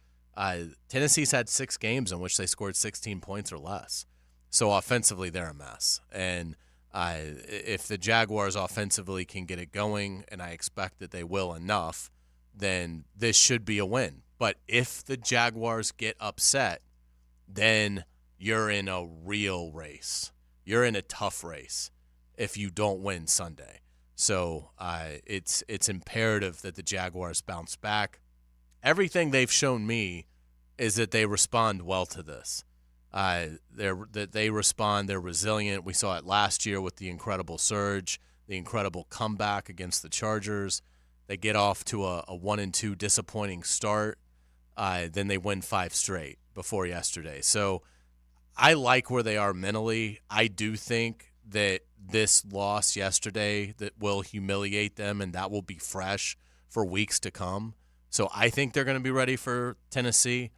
Tennessee's had 6 games in which they scored 16 points or less. So offensively, they're a mess. And if the Jaguars offensively can get it going, and I expect that they will enough, then this should be a win. But if the Jaguars get upset, then you're in a real race. You're in a tough race if you don't win Sunday. So it's imperative that the Jaguars bounce back. Everything they've shown me is that they respond well to this. They respond. They're resilient. We saw it last year with the incredible surge, the incredible comeback against the Chargers. They get off to a 1-2 disappointing start. Then they win 5 straight before yesterday. So I like where they are mentally. I do think that this loss yesterday that will humiliate them, and that will be fresh for weeks to come. So I think they're going to be ready for Tennessee.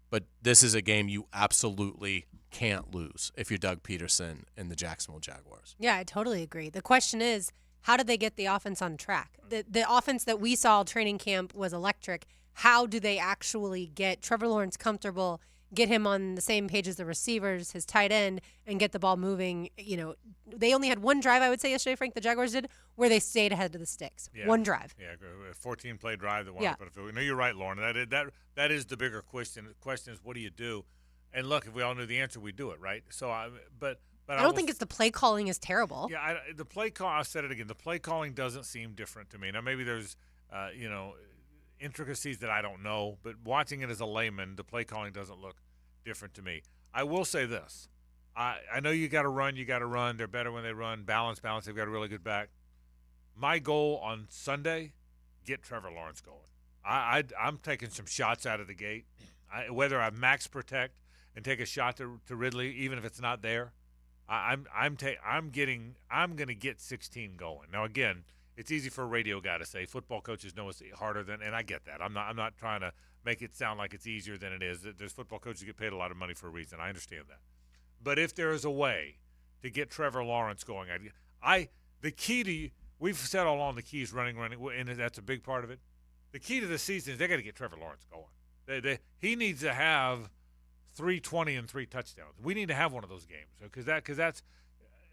But this is a game you absolutely can't lose if you're Doug Peterson and the Jacksonville Jaguars. Yeah, I totally agree. The question is, how did they get the offense on track? The offense that we saw training camp was electric. How do they actually get Trevor Lawrence comfortable, get him on the same page as the receivers, his tight end, and get the ball moving? They only had one drive, I would say, yesterday, Frank, the Jaguars did, where they stayed ahead of the sticks. Yeah. One drive. Yeah, a 14-play drive that wound up on a field. No, you're right, Lauren. That is the bigger question. The question is, what do you do? And look, if we all knew the answer, we'd do it, right? So, I don't think it's the play calling is terrible. Yeah, the play call. I said it again. The play calling doesn't seem different to me. Now, maybe there's, intricacies that I don't know, but watching it as a layman, the play calling doesn't look different to me. I will say this. I know you got to run. They're better when they run. Balance. They've got a really good back. My goal on Sunday, get Trevor Lawrence going. I'm taking some shots out of the gate. Whether I max protect, and take a shot to Ridley, even if it's not there, I'm going to get 16 going. Now again, it's easy for a radio guy to say. Football coaches know it's harder than, and I get that. I'm not trying to make it sound like it's easier than it is. There's football coaches who get paid a lot of money for a reason. I understand that. But if there is a way to get Trevor Lawrence going, the key to, we've said all along, the key is running, and that's a big part of it. The key to the season is they got to get Trevor Lawrence going. He needs to have 320 and 3 touchdowns. We need to have one of those games because that's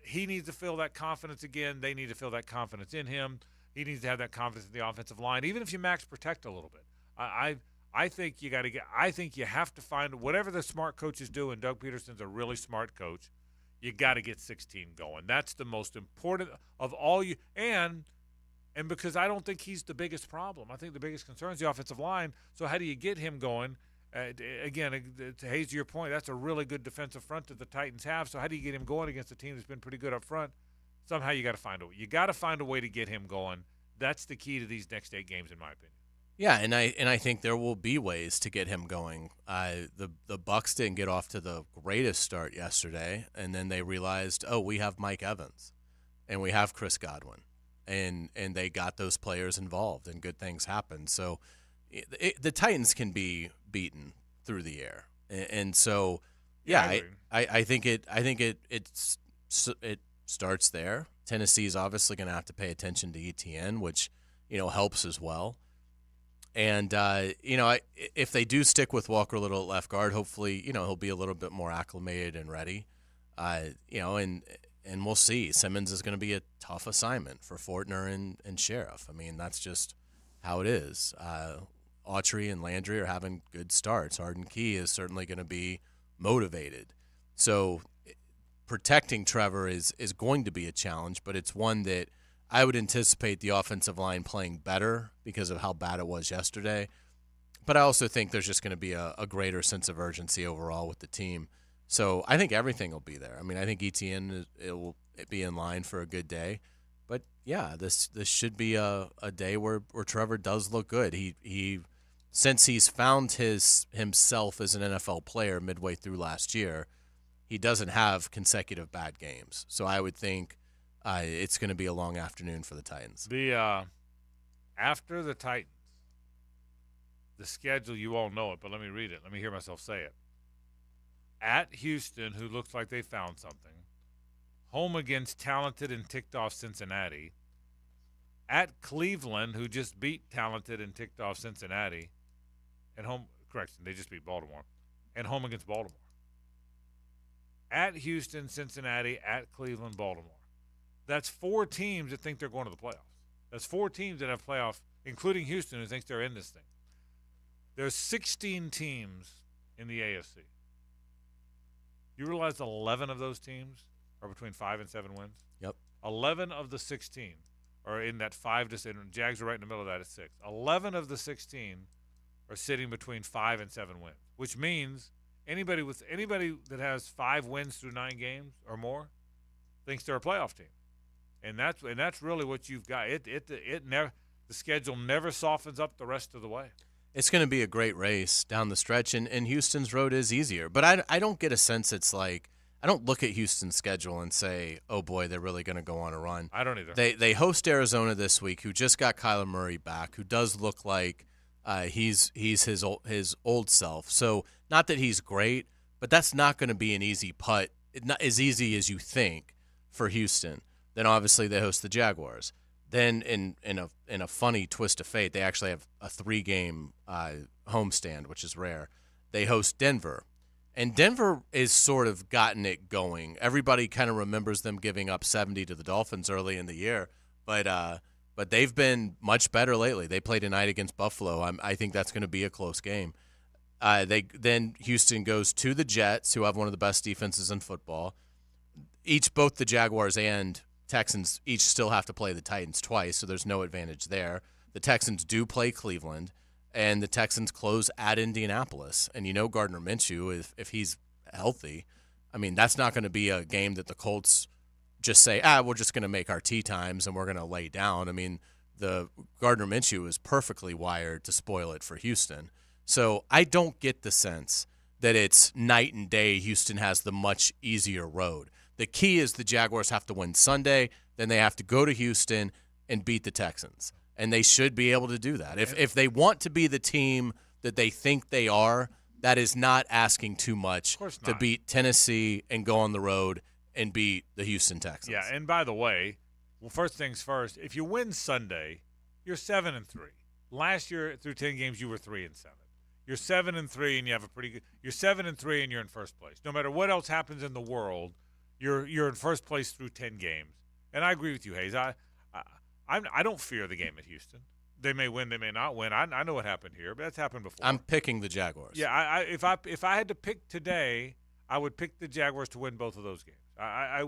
he needs to feel that confidence again. They need to feel that confidence in him. He needs to have that confidence in the offensive line, even if you max protect a little bit. I think you got to get. I think you have to find whatever the smart coaches do, and Doug Peterson's a really smart coach. You got to get 16 going. That's the most important of all you and because I don't think he's the biggest problem. I think the biggest concern is the offensive line. So how do you get him going? Again, to Hayes, to your point, that's a really good defensive front that the Titans have. So how do you get him going against a team that's been pretty good up front? Somehow you got to find a way to get him going. That's the key to these next 8 games, in my opinion. Yeah, and I think there will be ways to get him going. The Bucs didn't get off to the greatest start yesterday, and then they realized, we have Mike Evans, and we have Chris Godwin, and they got those players involved, and good things happened. So the Titans can be beaten through the air, and so I think it starts there. Tennessee's obviously going to have to pay attention to ETN, which helps as well. And if they do stick with Walker Little at left guard, hopefully he'll be a little bit more acclimated and ready. And we'll see. Simmons is going to be a tough assignment for Fortner and Sheriff. I mean, that's just how it is. Autry and Landry are having good starts. Arden Key is certainly going to be motivated. So protecting Trevor is going to be a challenge, but it's one that I would anticipate the offensive line playing better because of how bad it was yesterday. But I also think there's just going to be a greater sense of urgency overall with the team. So I think everything will be there. I mean, I think ETN it will be in line for a good day. But, yeah, this should be a day where Trevor does look good. He since he's found himself as an NFL player midway through last year, he doesn't have consecutive bad games. So I would think it's going to be a long afternoon for the Titans. After the Titans, the schedule, you all know it, but let me read it. Let me hear myself say it. At Houston, who looks like they found something. Home against talented and ticked-off Cincinnati. At Cleveland, who just beat talented and ticked-off Cincinnati. And they just beat Baltimore. And home against Baltimore. At Houston, Cincinnati, at Cleveland, Baltimore. That's 4 teams that think they're going to the playoffs. That's 4 teams that have playoff, including Houston, who thinks they're in this thing. There's 16 teams in the AFC. You realize 11 of those teams are between 5 and 7 wins? Yep. 11 of the 16 are in that 5 to 7. Jags are right in the middle of that at 6. 11 of the 16 are sitting between 5 and 7 wins, which means anybody that has 5 wins through 9 games or more thinks they're a playoff team. And that's really what you've got. The schedule never softens up the rest of the way. It's going to be a great race down the stretch, and Houston's road is easier. But I don't get a sense it's like – I don't look at Houston's schedule and say, oh, boy, they're really going to go on a run. I don't either. They host Arizona this week, who just got Kyler Murray back, who does look like he's his old self. So not that he's great, but that's not going to be an easy putt, not as easy as you think for Houston. Then obviously they host the Jaguars. Then in a funny twist of fate, they actually have a 3-game homestand, which is rare. They host Denver. And Denver is sort of gotten it going. Everybody kind of remembers them giving up 70 to the Dolphins early in the year, but they've been much better lately. They play tonight against Buffalo. I think that's going to be a close game. Then Houston goes to the Jets, who have one of the best defenses in football. Both the Jaguars and Texans each still have to play the Titans twice, so there's no advantage there. The Texans do play Cleveland, and the Texans close at Indianapolis. And Gardner Minshew, if he's healthy, I mean, that's not going to be a game that the Colts just say, we're just going to make our tee times and we're going to lay down. I mean, the Gardner Minshew is perfectly wired to spoil it for Houston. So I don't get the sense that it's night and day. Houston has the much easier road. The key is the Jaguars have to win Sunday, then they have to go to Houston and beat the Texans. And they should be able to do that. If they want to be the team that they think they are, that is not asking too much to beat Tennessee and go on the road and beat the Houston Texans. Yeah, and by the way, well, first things first, if you win Sunday, you're 7-3. Last year through 10 games, you were 3-7. You're 7-3, and you have a pretty good. You're 7-3, and you're in first place. No matter what else happens in the world, you're in first place through 10 games. And I agree with you, Hayes. I don't fear the game at Houston. They may win, they may not win. I know what happened here, but that's happened before. I'm picking the Jaguars. Yeah, if I had to pick today, I would pick the Jaguars to win both of those games. I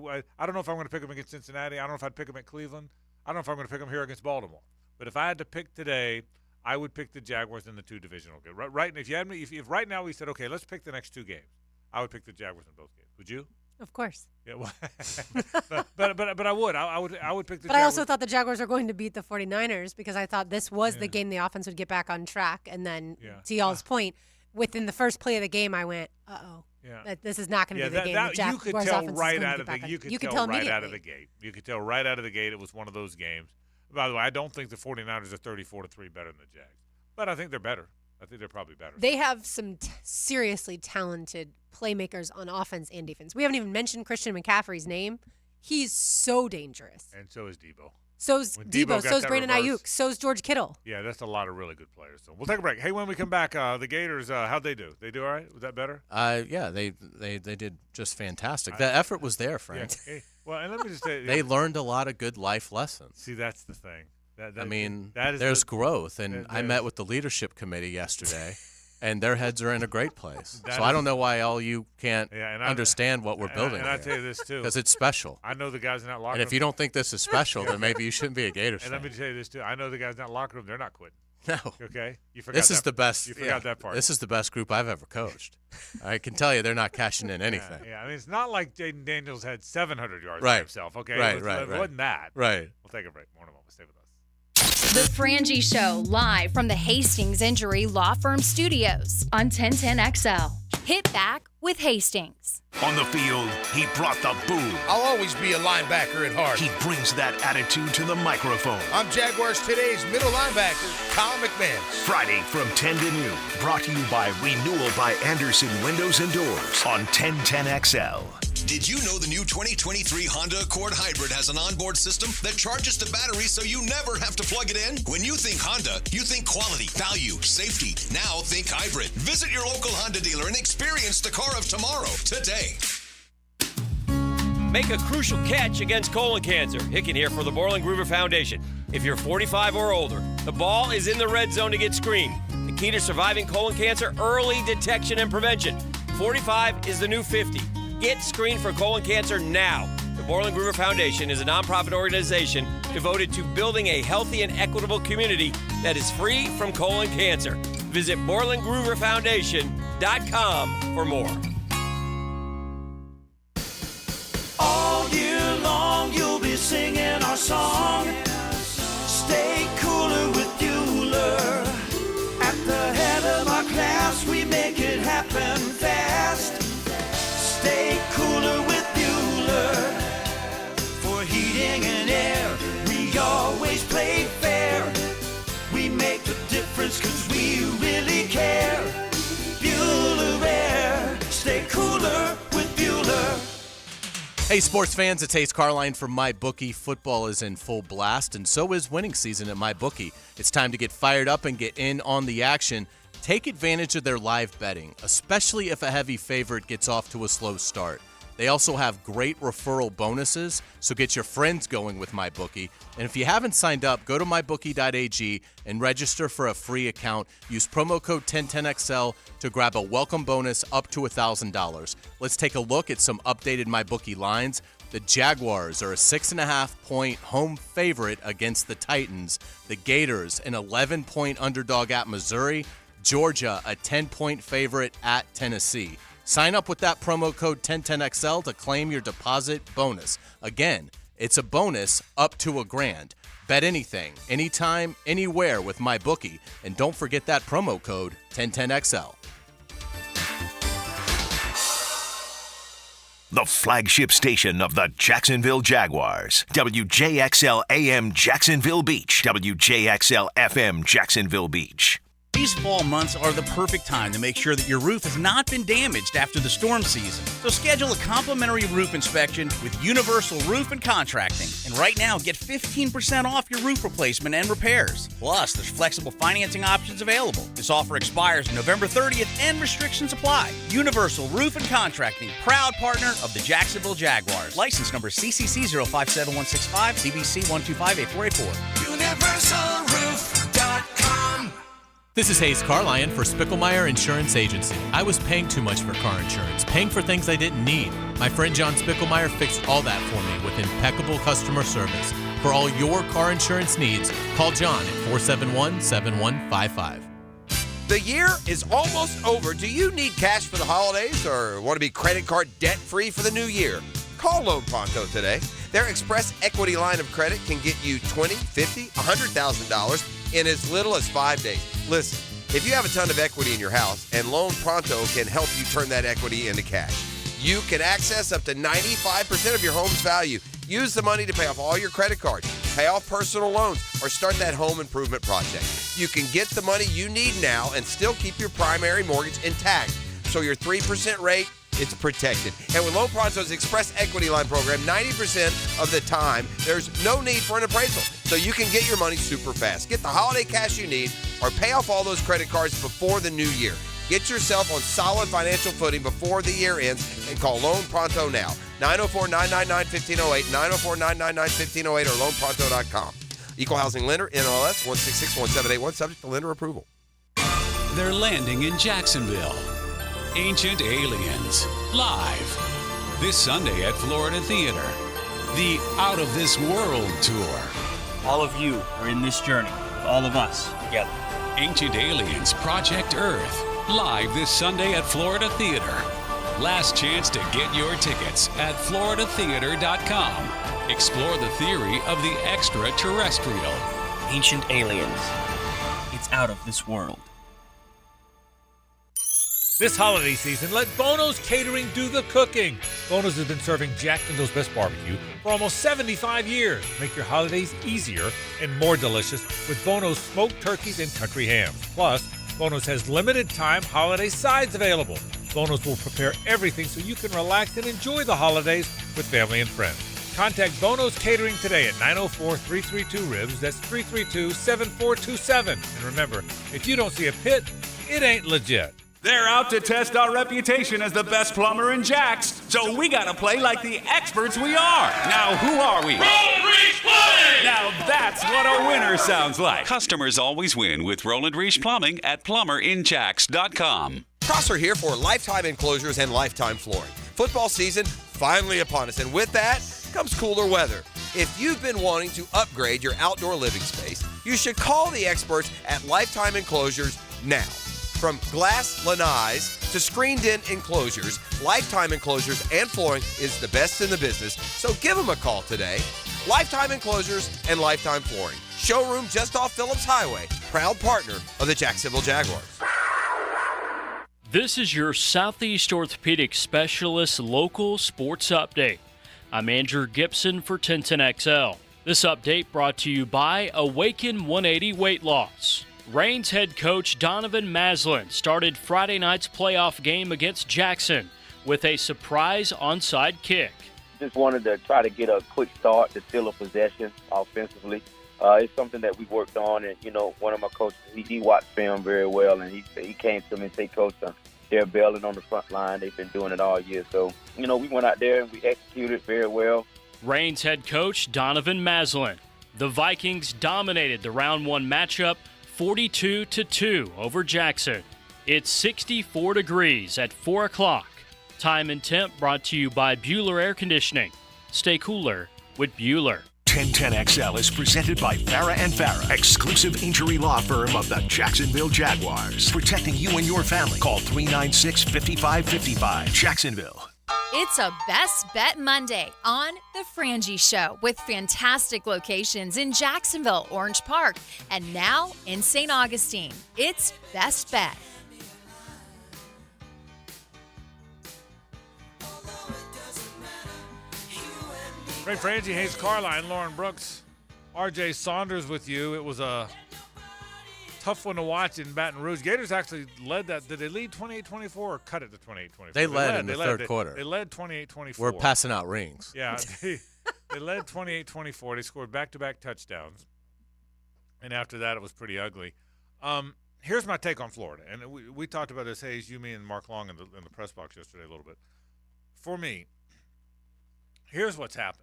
don't know if I'm going to pick them against Cincinnati. I don't know if I'd pick them at Cleveland. I don't know if I'm going to pick them here against Baltimore. But if I had to pick today, I would pick the Jaguars in the two divisional games. Right, if right now we said, okay, let's pick the next two games, I would pick the Jaguars in both games. Would you? Of course. Yeah, well, but I would. I would pick the. But Jaguars. I also thought the Jaguars were going to beat the 49ers because I thought this was the game the offense would get back on track. And then, to y'all's point, within the first play of the game, I went, "Uh-oh, this is not going to be the game." The Jaguars you could tell offense right is out of get the. back You on. could You could tell tell right out of the immediately. gate. You could tell right out of the gate it was one of those games. By the way, I don't think the 49ers are 34-3 better than the Jags, but I think they're better. I think they're probably better. They have some seriously talented playmakers on offense and defense. We haven't even mentioned Christian McCaffrey's name. He's so dangerous. And so is Debo. So's When Debo. got So's that Brandon reverse- Ayuk. So's George Kittle. Yeah, that's a lot of really good players. So we'll take a break. Hey, when we come back, the Gators, how'd they do? They do all right? Was that better? Yeah, they did just fantastic. The effort was there, Frank. Yeah. Hey, well, and let me just say, They learned a lot of good life lessons. See, that's the thing. There's growth, and I met with the leadership committee yesterday, and their heads are in a great place. So I don't know why all you can't understand what we're building. And I tell you this too, because it's special. I know the guys in that locker room. And if you don't think this is special, then maybe you shouldn't be a Gators And fan. let me tell you this too, I know the guys in that locker room. They're not quitting. No. Okay. You forgot This is that- the best. You forgot that part. This is the best group I've ever coached. I can tell you, they're not cashing in anything. Yeah, I mean, it's not like Jaden Daniels had 700 yards by Right. himself. Okay. Right, It right. wasn't that. Right. We'll take a break. More in a moment. Stay with us. The Frangie Show, live from the Hastings Injury Law Firm Studios on 1010XL. Hit back with Hastings. On the field, he brought the boom. I'll always be a linebacker at heart. He brings that attitude to the microphone. I'm Jaguars Today's middle linebacker, Kyle McManus. Friday from 10 to noon. Brought to you by Renewal by Anderson Windows and Doors on 1010XL. Did you know the new 2023 Honda Accord Hybrid has an onboard system that charges the battery so you never have to plug it in? When you think Honda, you think quality, value, safety. Now think hybrid. Visit your local Honda dealer and experience the car of tomorrow today. Make a crucial catch against colon cancer. Hicken here for the Borland Gruber Foundation. If you're 45 or older, the ball is in the red zone to get screened. The key to surviving colon cancer, early detection and prevention. 45 is the new 50. Get screened for colon cancer now. The Borland Gruber Foundation is a nonprofit organization devoted to building a healthy and equitable community that is free from colon cancer. Visit BorlandGruberFoundation.com for more. All year long you'll be singing our song. Stay cooler with Bueller. At the head of our class we make it happen fast. Stay cooler with Bueller. For heating and air we always play fair. We make the difference cause we really care. Bueller Air. Stay cooler with Bueller. Hey, sports fans, it's Hayes Carline from MyBookie. Football is in full blast, and so is winning season at MyBookie. It's time to get fired up and get in on the action. Take advantage of their live betting, especially if a heavy favorite gets off to a slow start. They also have great referral bonuses, so get your friends going with MyBookie. And if you haven't signed up, go to mybookie.ag and register for a free account. Use promo code 1010XL to grab a welcome bonus up to $1,000. Let's take a look at some updated MyBookie lines. The Jaguars are a 6.5-point home favorite against the Titans. The Gators, an 11-point underdog at Missouri. Georgia, a 10-point favorite at Tennessee. Sign up with that promo code 1010XL to claim your deposit bonus. Again, it's a bonus up to $1,000. Bet anything, anytime, anywhere with MyBookie. And don't forget that promo code 1010XL. the flagship station of the Jacksonville Jaguars. WJXL AM Jacksonville Beach. WJXL FM Jacksonville Beach. These fall months are the perfect time to make sure that your roof has not been damaged after the storm season. So schedule a complimentary roof inspection with Universal Roof and Contracting. And right now, get 15% off your roof replacement and repairs. Plus, there's flexible financing options available. This offer expires November 30th and restrictions apply. Universal Roof and Contracting, proud partner of the Jacksonville Jaguars. License number CCC 057165, CBC 1258484. UniversalRoof.com. This is Hayes Carlion for Spicklemeyer Insurance Agency. I was paying too much for car insurance, paying for things I didn't need. My friend John Spicklemeyer fixed all that for me with impeccable customer service. For all your car insurance needs, call John at 471-7155. The year is almost over. Do you need cash for the holidays or want to be credit card debt-free for the new year? Call Loan Pronto today. Their Express Equity line of credit can get you $20,000, $50,000, $100,000 in as little as 5 days. Listen, if you have a ton of equity in your house and Loan Pronto can help you turn that equity into cash, you can access up to 95% of your home's value. Use the money to pay off all your credit cards, pay off personal loans, or start that home improvement project. You can get the money you need now and still keep your primary mortgage intact. So your 3% rate, it's protected. And with Loan Pronto's Express Equity Line program, 90% of the time, there's no need for an appraisal. So you can get your money super fast. Get the holiday cash you need or pay off all those credit cards before the new year. Get yourself on solid financial footing before the year ends and call Loan Pronto now. 904-999-1508, 904-999-1508 or loanpronto.com. Equal Housing Lender, NLS 1661781, subject to lender approval. They're landing in Jacksonville. Ancient Aliens, live. This Sunday at Florida Theater. The Out of This World Tour. All of you are in this journey with all of us together. Ancient Aliens, Project Earth. Live this Sunday at Florida Theater. Last chance to get your tickets at floridatheater.com. Explore the theory of the extraterrestrial. Ancient Aliens. It's out of this world. This holiday season, let Bono's Catering do the cooking. Bono's has been serving Jacksonville's best barbecue for almost 75 years. Make your holidays easier and more delicious with Bono's smoked turkeys and country hams. Plus, Bono's has limited time holiday sides available. Bono's will prepare everything so you can relax and enjoy the holidays with family and friends. Contact Bono's Catering today at 904-332-RIBS. That's 332-7427. And remember, if you don't see a pit, it ain't legit. They're out to test our reputation as the best plumber in Jacks, so we gotta play like the experts we are. Now, who are we? Roland Reach Plumbing! Now that's what a winner sounds like. Customers always win with Roland Reach Plumbing at plumberinjacks.com. Prosser here for Lifetime Enclosures and Lifetime Flooring. Football season finally upon us, and with that comes cooler weather. If you've been wanting to upgrade your outdoor living space, you should call the experts at Lifetime Enclosures now. From glass lanais to screened-in enclosures, Lifetime Enclosures and Flooring is the best in the business, so give them a call today. Lifetime Enclosures and Lifetime Flooring. Showroom just off Phillips Highway. Proud partner of the Jacksonville Jaguars. This is your Southeast Orthopedic Specialist local sports update. I'm Andrew Gibson for 1010XL. This update brought to you by Awaken 180 Weight Loss. Reigns head coach Donovan Maslin started Friday night's playoff game against Jackson with a surprise onside kick. Just wanted to try to get a quick start to steal a possession offensively. It's something that we worked on, and, one of my coaches, he watched film very well, and he came to me and said, Coach, they're bailing on the front line. They've been doing it all year. So, we went out there and we executed very well. Reigns head coach Donovan Maslin. The Vikings dominated the round one matchup 42-2 over Jackson. It's 64 degrees at 4 o'clock. Time and temp brought to you by Bueller Air Conditioning. Stay cooler with Bueller. 1010XL is presented by Farah & Farah, exclusive injury law firm of the Jacksonville Jaguars. Protecting you and your family. Call 396-5555. Jacksonville. It's a Best Bet Monday on The Frangie Show with fantastic locations in Jacksonville, Orange Park, and now in St. Augustine. It's Best Bet. Ray Frangie, Hayes Carline, Lauren Brooks, R.J. Saunders with you. It was a tough one to watch in Baton Rouge. Gators actually led that. Did they lead 28-24 or cut it to 28-24? They led in the third quarter. They led 28-24. We're passing out rings. Yeah, they led 28-24. They scored back-to-back touchdowns. And after that, it was pretty ugly. Here's my take on Florida. And we talked about this, Hayes, you, me, and Mark Long in the press box yesterday a little bit. For me, here's what's happened.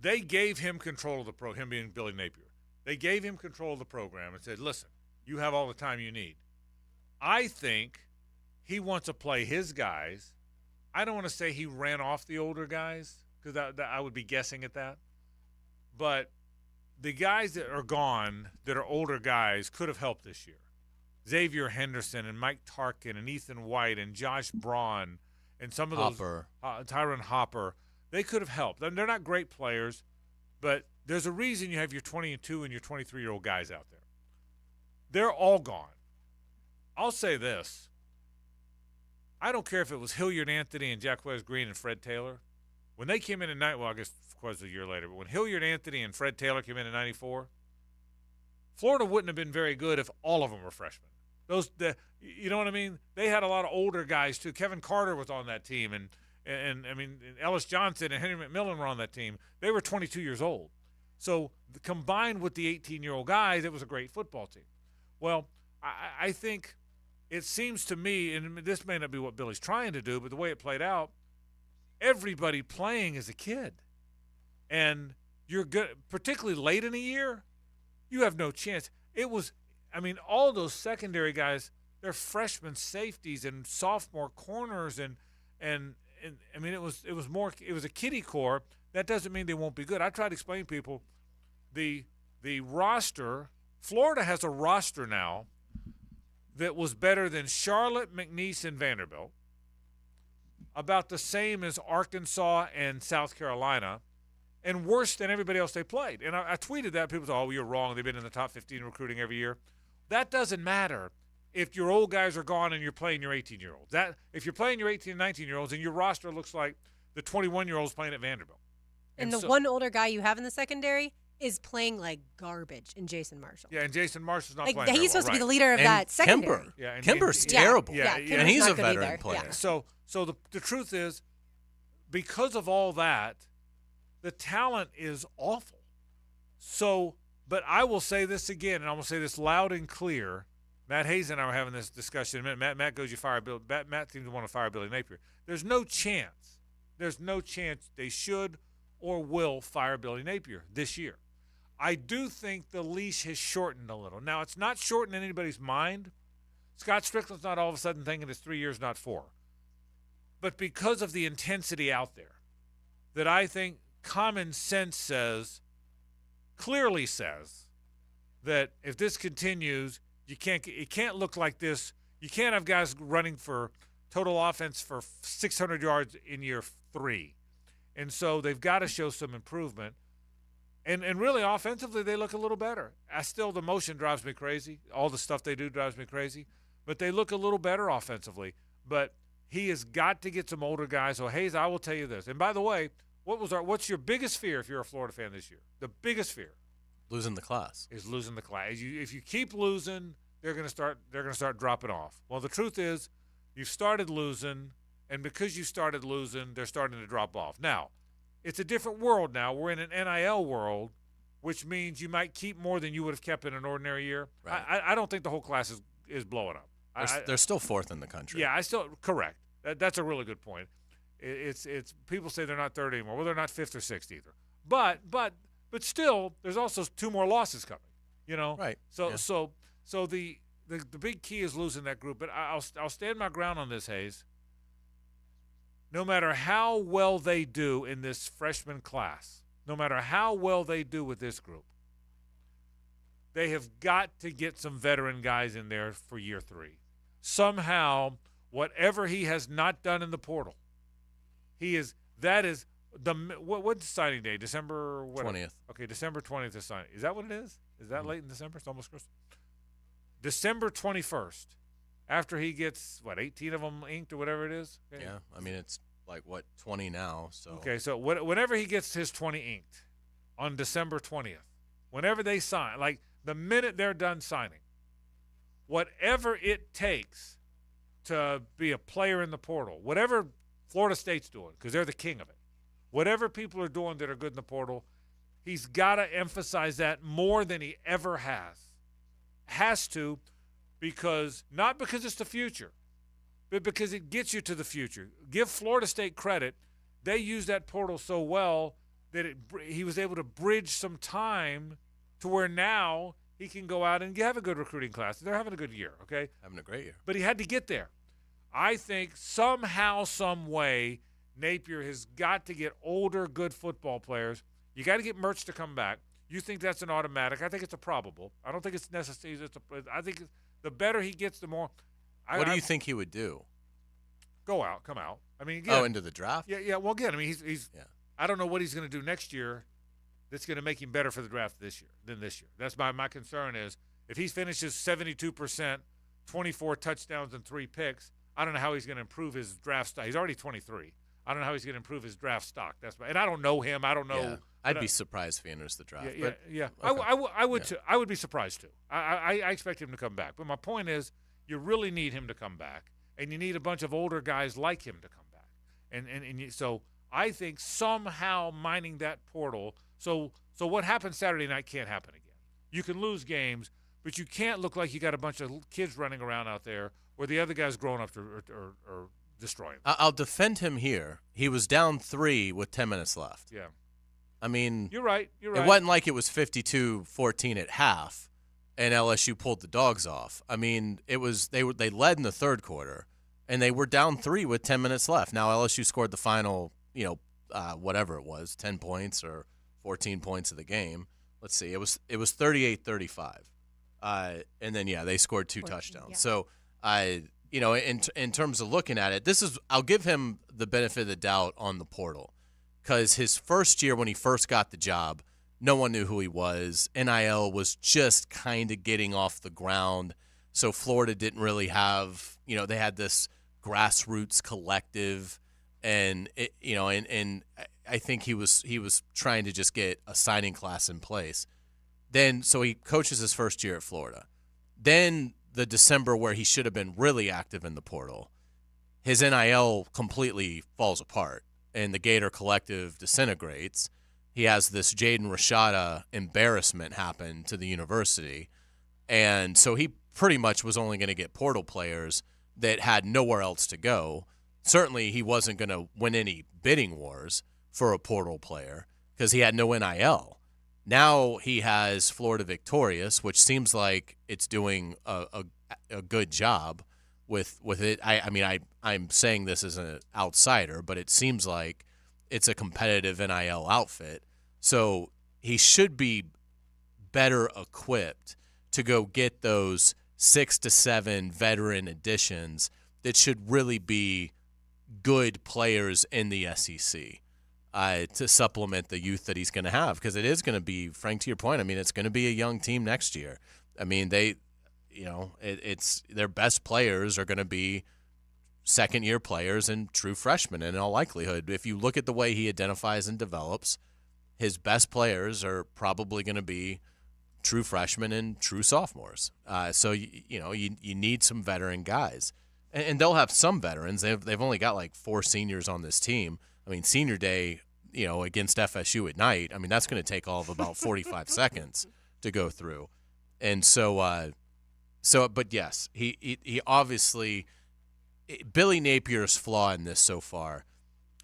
They gave him control of the program, him being Billy Napier. They gave him control of the program and said, listen, you have all the time you need. I think he wants to play his guys. I don't want to say he ran off the older guys because I would be guessing at that. But the guys that are gone that are older guys could have helped this year. Xavier Henderson and Mike Tarkin and Ethan White and Josh Braun and some of those Tyron Hopper, they could have helped. They're not great players, but there's a reason you have your 22 and your 23-year-old guys out there. They're all gone. I'll say this. I don't care if it was Hilliard Anthony and Jacquez Green and Fred Taylor. When they came in at night, well, I guess of course a year later, but when Hilliard Anthony and Fred Taylor came in 94, Florida wouldn't have been very good if all of them were freshmen. You know what I mean? They had a lot of older guys too. Kevin Carter was on that team, and I mean Ellis Johnson and Henry McMillan were on that team. They were 22 years old. So combined with the 18-year-old guys, it was a great football team. Well, I think it seems to me, and this may not be what Billy's trying to do, but the way it played out, everybody playing is a kid. And you're good, particularly late in the year, you have no chance. It was, I mean, all those secondary guys, they're freshman safeties and sophomore corners, and I mean, it was a kiddie core. That doesn't mean they won't be good. I try to explain to people the roster. Florida has a roster now that was better than Charlotte, McNeese, and Vanderbilt, about the same as Arkansas and South Carolina, and worse than everybody else they played. And I tweeted that. People say, oh, you're wrong. They've been in the top 15 recruiting every year. That doesn't matter if your old guys are gone and you're playing your 18-year-olds. If you're playing your 18 and 19-year-olds and your roster looks like the 21-year-olds playing at Vanderbilt. And the one older guy you have in the secondary is playing like garbage in Jason Marshall. Yeah, and Jason Marshall's not playing He's very well, supposed to be the leader of that secondary. Kimber. Yeah, Kimber's terrible. Yeah, and he's a veteran player. Yeah. So the truth is, because of all that, the talent is awful. So, but I will say this again, and I'm going to say this loud and clear. Matt Hayes and I were having this discussion. Matt goes, you fire Bill. Matt seems to want to fire Billy Napier. There's no chance. There's no chance they should or will fire Billy Napier this year. I do think the leash has shortened a little. Now, it's not shortened in anybody's mind. Scott Strickland's not all of a sudden thinking it's 3 years, not 4. But because of the intensity out there, that I think common sense clearly says that if this continues, it can't look like this. You can't have guys running for total offense for 600 yards in year 3. And so they've got to show some improvement. And really, offensively, they look a little better. The motion drives me crazy. All the stuff they do drives me crazy. But they look a little better offensively. But he has got to get some older guys. So, Hayes, I will tell you this. And by the way, what's your biggest fear if you're a Florida fan this year? The biggest fear? Losing the class. Is losing the class. If you keep losing, they're going to start dropping off. Well, the truth is, you've started losing, and because you started losing, they're starting to drop off. Now, it's a different world now. We're in an NIL world, which means you might keep more than you would have kept in an ordinary year. Right. I don't think the whole class is blowing up. They're still 4th in the country. Yeah, correct. That's a really good point. It's people say they're not 3rd anymore. Well, they're not 5th or 6th either. But still, there's also 2 more losses coming. You know. Right. So the big key is losing that group. But I'll stand my ground on this, Hayes. No matter how well they do in this freshman class, no matter how well they do with this group, they have got to get some veteran guys in there for year 3. Somehow, whatever he has not done in the portal, what's the signing day? December what? 20th. Okay, December 20th is signing. Is that what it is? Is that late in December? It's almost Christmas. December 21st. After he gets, 18 of them inked or whatever it is? Okay. Yeah, I mean, it's like, 20 now. So Okay, so whenever he gets his 20 inked on December 20th, whenever they sign, like the minute they're done signing, whatever it takes to be a player in the portal, whatever Florida State's doing, because they're the king of it, whatever people are doing that are good in the portal, he's got to emphasize that more than he ever has. Has to, not because it's the future, but because it gets you to the future. Give Florida State credit. They use that portal so well that he was able to bridge some time to where now he can go out and have a good recruiting class. They're having a good year, okay? Having a great year. But he had to get there. I think somehow, some way, Napier has got to get older, good football players. You got to get Mertz to come back. You think that's an automatic. I think it's a probable. I don't think it's necessary. I think the better he gets, the more. What do you think he would do? Go out, come out. I mean, again, into the draft? Yeah. Well, again, I mean, he's. Yeah. I don't know what he's going to do next year that's going to make him better for the draft this year than this year. That's my concern is if he finishes 72%, 24 touchdowns and 3 picks, I don't know how he's going to improve his draft stock. He's already 23. I don't know how he's going to improve his draft stock. And I don't know him. I don't know. Yeah. I'd be surprised if he enters the draft. Yeah. Okay. I would too. I would be surprised too. I expect him to come back. But my point is, you really need him to come back, and you need a bunch of older guys like him to come back. So I think somehow mining that portal. So what happened Saturday night can't happen again. You can lose games, but you can't look like you got a bunch of kids running around out there where the other guy's grown up or destroying. I'll defend him here. He was down 3 with 10 minutes left. Yeah. I mean, you're right. It wasn't like it was 52-14 at half, and LSU pulled the dogs off. I mean, it was they led in the third quarter, and they were down 3 with 10 minutes left. Now LSU scored the final, whatever it was, 10 points or 14 points of the game. Let's see, it was 38-35, and then they scored 2 touchdowns. Yeah. So in terms of looking at it, I'll give him the benefit of the doubt on the portal. Because his first year when he first got the job, no one knew who he was. NIL was just kind of getting off the ground. So Florida didn't really have, they had this grassroots collective. And, and I think he was trying to just get a signing class in place. Then, so he coaches his first year at Florida. Then the December where he should have been really active in the portal, his NIL completely falls apart. And the Gator Collective disintegrates. He has this Jaden Rashada embarrassment happen to the university. And so he pretty much was only going to get portal players that had nowhere else to go. Certainly he wasn't going to win any bidding wars for a portal player because he had no NIL. Now he has Florida Victorious, which seems like it's doing a good job with it. I'm saying this as an outsider, but it seems like it's a competitive NIL outfit. So he should be better equipped to go get those 6 to 7 veteran additions that should really be good players in the SEC to supplement the youth that he's going to have. Because it is going to be, Frank, to your point, it's going to be a young team next year. It's their best players are going to be second-year players and true freshmen in all likelihood. If you look at the way he identifies and develops, his best players are probably going to be true freshmen and true sophomores. So you need some veteran guys, and they'll have some veterans. They've only got like 4 seniors on this team. Senior day, against FSU at night. That's going to take all of about 45 seconds to go through, and but yes, he obviously, Billy Napier's flaw in this so far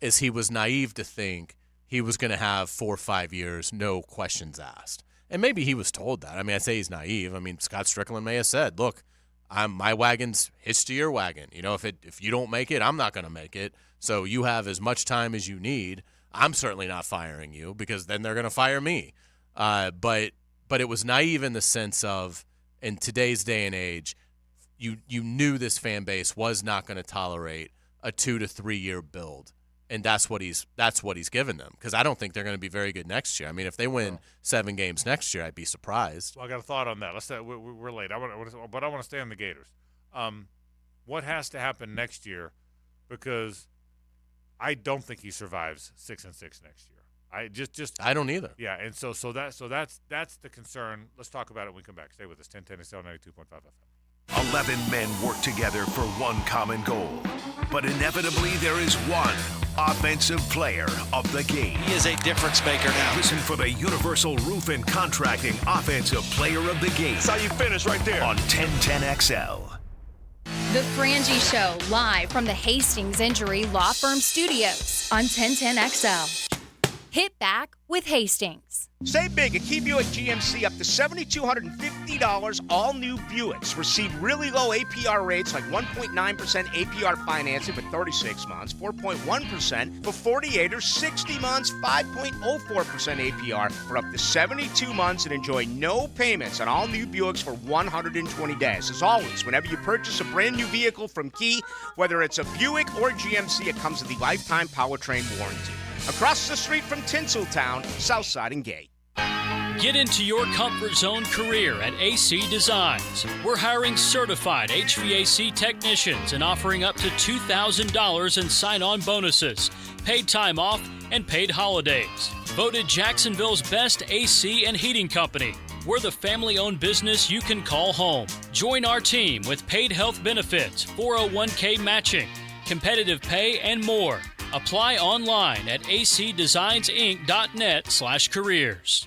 is he was naive to think he was going to have 4 or 5 years, no questions asked. And maybe he was told that. I say he's naive. Scott Strickland may have said, look, my wagon's hitched to your wagon. If you don't make it, I'm not going to make it. So you have as much time as you need. I'm certainly not firing you because then they're going to fire me. But it was naive in the sense of, in today's day and age, you knew this fan base was not going to tolerate a 2 to 3 year build, and that's what he's given them. Because I don't think they're going to be very good next year. If they win 7 games next year, I'd be surprised. Well, I got a thought on that. Let's say we're late. But I want to stay on the Gators. What has to happen next year? Because I don't think he survives 6-6 next year. I don't either. Yeah, and so that's the concern. Let's talk about it when we come back. Stay with us. 1010 XL 92.5 FM. 11 men work together for one common goal. But inevitably, there is one offensive player of the game. He is a difference maker now. Listen for the Universal Roof and Contracting Offensive Player of the Game. That's how you finish right there. On 1010 XL. The Frangie Show, live from the Hastings Injury Law Firm Studios on 1010 XL. Hit back with Hastings. Save big at Key Buick GMC up to $7,250 all new Buicks. Receive really low APR rates like 1.9% APR financing for 36 months, 4.1% for 48 or 60 months, 5.04% APR for up to 72 months, and enjoy no payments on all new Buicks for 120 days. As always, whenever you purchase a brand new vehicle from Key, whether it's a Buick or GMC, it comes with the lifetime powertrain warranty. Across the street from Tinseltown, Southside and Gate. Get into your comfort zone career at AC Designs. We're hiring certified HVAC technicians and offering up to $2,000 in sign-on bonuses, paid time off, and paid holidays. Voted Jacksonville's best AC and heating company. We're the family-owned business you can call home. Join our team with paid health benefits, 401k matching, competitive pay, and more. Apply online at acdesignsinc.net/careers.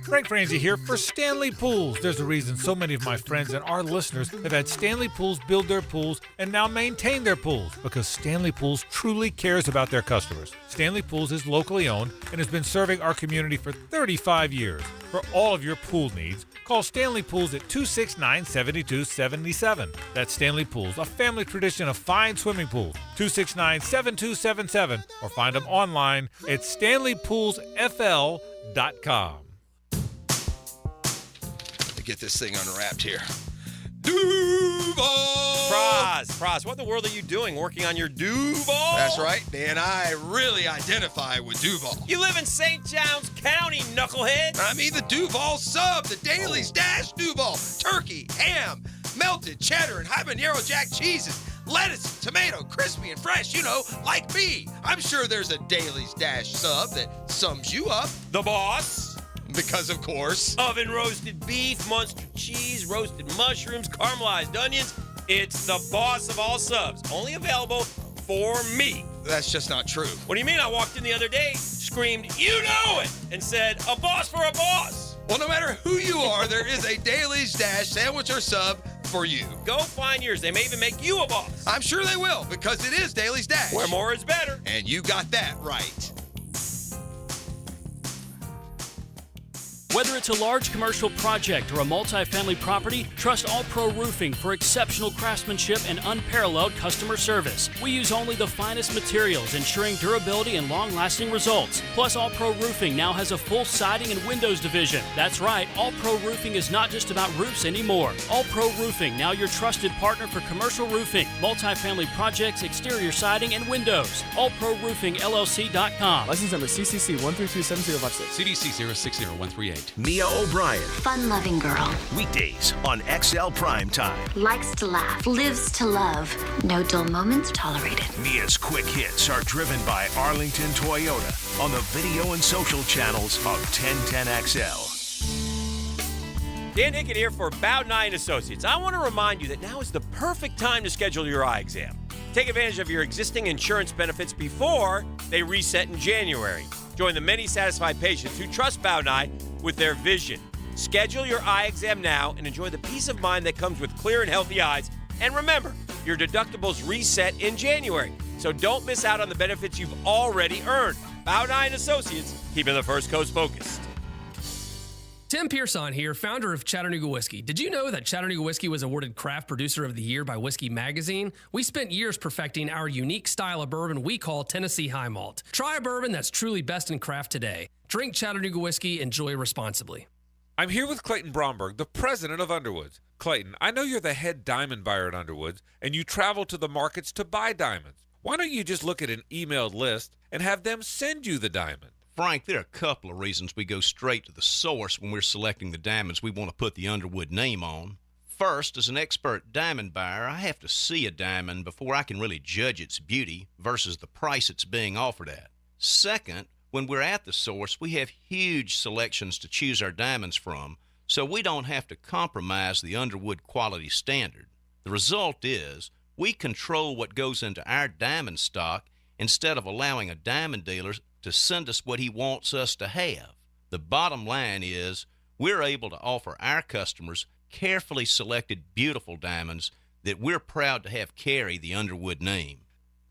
Frank Frangie here for Stanley Pools. There's a reason so many of my friends and our listeners have had Stanley Pools build their pools and now maintain their pools, because Stanley Pools truly cares about their customers. Stanley Pools is locally owned and has been serving our community for 35 years. For all of your pool needs, call Stanley Pools at 269-7277. That's Stanley Pools, a family tradition of fine swimming pools. 269-7277, or find them online at stanleypoolsfl.com. Get this thing unwrapped here. Duval! Praz, what in the world are you doing working on your Duval? That's right, Dan. I really identify with Duval. You live in St. John's County, knucklehead. I mean the Duval sub, the Dailies Dash Duval. Turkey, ham, melted cheddar, and habanero jack cheeses. Lettuce, tomato, crispy and fresh, like me. I'm sure there's a Dailies Dash sub that sums you up. The boss. Because, of course. Oven roasted beef, Munster cheese, roasted mushrooms, caramelized onions. It's the boss of all subs. Only available for me. That's just not true. What do you mean? I walked in the other day, screamed, "You know it!" and said, "A boss for a boss." Well, no matter who you are, there is a Dailies Dash sandwich or sub for you. Go find yours. They may even make you a boss. I'm sure they will, because it is Dailies Dash. Where more is better. And you got that right. Whether it's a large commercial project or a multifamily property, trust All Pro Roofing for exceptional craftsmanship and unparalleled customer service. We use only the finest materials, ensuring durability and long-lasting results. Plus, All Pro Roofing now has a full siding and windows division. That's right, All Pro Roofing is not just about roofs anymore. All Pro Roofing, now your trusted partner for commercial roofing, multifamily projects, exterior siding, and windows. AllProRoofingLLC.com. License number CCC 1327056. CDC 060138. Mia O'Brien. Fun-loving girl. Weekdays on XL Primetime. Likes to laugh. Lives to love. No dull moments tolerated. Mia's quick hits are driven by Arlington Toyota on the video and social channels of 1010XL. Dan Hicken here for Bowden Associates. I want to remind you that now is the perfect time to schedule your eye exam. Take advantage of your existing insurance benefits before they reset in January. Join the many satisfied patients who trust Bowden with their vision. Schedule your eye exam now and enjoy the peace of mind that comes with clear and healthy eyes. And remember, your deductibles reset in January, so don't miss out on the benefits you've already earned. Bowden Associates, keeping the First Coast focused. Tim Pearson here, founder of Chattanooga Whiskey. Did you know that Chattanooga Whiskey was awarded Craft Producer of the Year by Whiskey Magazine? We spent years perfecting our unique style of bourbon we call Tennessee High Malt. Try a bourbon that's truly best in craft today. Drink Chattanooga Whiskey, enjoy responsibly. I'm here with Clayton Bromberg, the president of Underwoods. Clayton, I know you're the head diamond buyer at Underwoods, and you travel to the markets to buy diamonds. Why don't you just look at an emailed list and have them send you the diamond? Frank, there are a couple of reasons we go straight to the source when we're selecting the diamonds we want to put the Underwood name on. First, as an expert diamond buyer, I have to see a diamond before I can really judge its beauty versus the price it's being offered at. Second, when we're at the source, we have huge selections to choose our diamonds from, so we don't have to compromise the Underwood quality standard. The result is we control what goes into our diamond stock instead of allowing a diamond dealer to send us what he wants us to have. The bottom line is we're able to offer our customers carefully selected, beautiful diamonds that we're proud to have carry the Underwood name.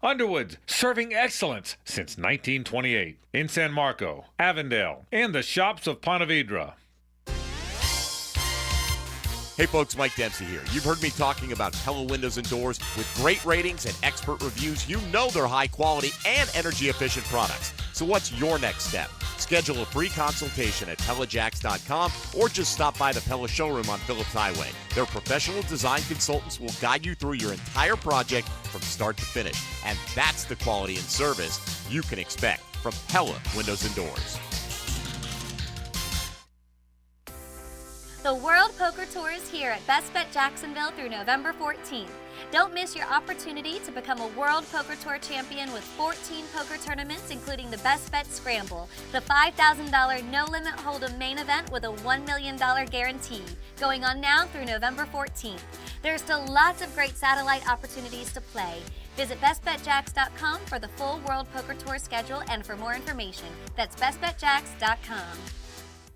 Underwood, serving excellence since 1928 in San Marco, Avondale, and the shops of Ponte Vedra. Hey folks, Mike Dempsey here. You've heard me talking about Pella Windows and Doors. With great ratings and expert reviews, you know they're high quality and energy efficient products. So what's your next step? Schedule a free consultation at PellaJacks.com or just stop by the Pella showroom on Phillips Highway. Their professional design consultants will guide you through your entire project from start to finish. And that's the quality and service you can expect from Pella Windows and Doors. The World Poker Tour is here at Best Bet Jacksonville through November 14th. Don't miss your opportunity to become a World Poker Tour champion with 14 poker tournaments, including the Best Bet Scramble, the $5,000 no-limit hold'em main event with a $1 million guarantee, going on now through November 14th. There are still lots of great satellite opportunities to play. Visit BestBetJacks.com for the full World Poker Tour schedule and for more information. That's BestBetJacks.com.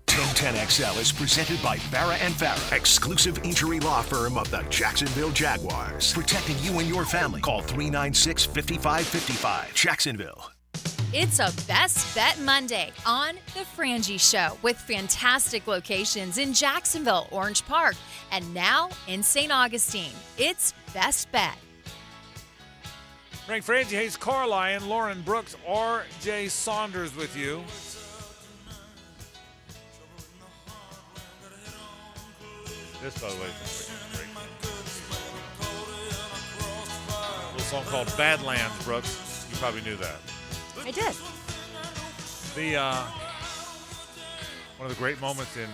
1010XL is presented by Farah & Farah, exclusive injury law firm of the Jacksonville Jaguars. Protecting you and your family. Call 396-5555. Jacksonville. It's a Best Bet Monday on The Frangie Show with fantastic locations in Jacksonville, Orange Park, and now in St. Augustine. It's Best Bet. Frank Frangie, Hayes Carlyon, Lauren Brooks, R.J. Saunders with you. This, by the way, is a great little song called Badlands, Brooks. You probably knew that. I did. One of the great moments in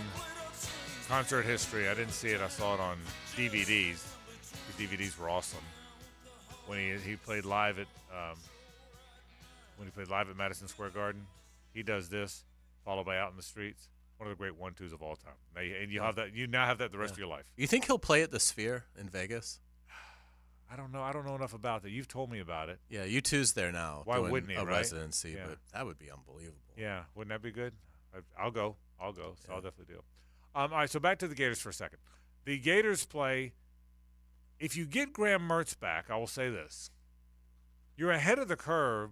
concert history. I didn't see it. I saw it on DVDs. The DVDs were awesome. When he played live at Madison Square Garden, he does this, followed by Out in the Streets. One of the great 1-2s of all time. And you have that. You now have that the rest of your life. You think he'll play at the Sphere in Vegas? I don't know. I don't know enough about that. You've told me about it. Yeah, U2's there now. Why doing wouldn't he? A right? residency, Yeah. but that would be unbelievable. Yeah, wouldn't that be good? I'll go. So I'll definitely do. All right. So back to the Gators for a second. The Gators play. If you get Graham Mertz back, I will say this: you're ahead of the curve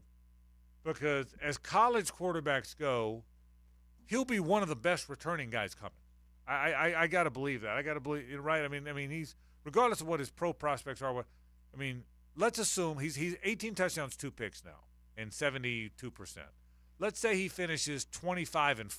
because as college quarterbacks go, he'll be one of the best returning guys coming. I got to believe that. I got to believe you're right. I mean, he's regardless of what his pro prospects are. Let's assume he's 18 touchdowns, 2 picks now, and 72%. Let's say he finishes 25-4,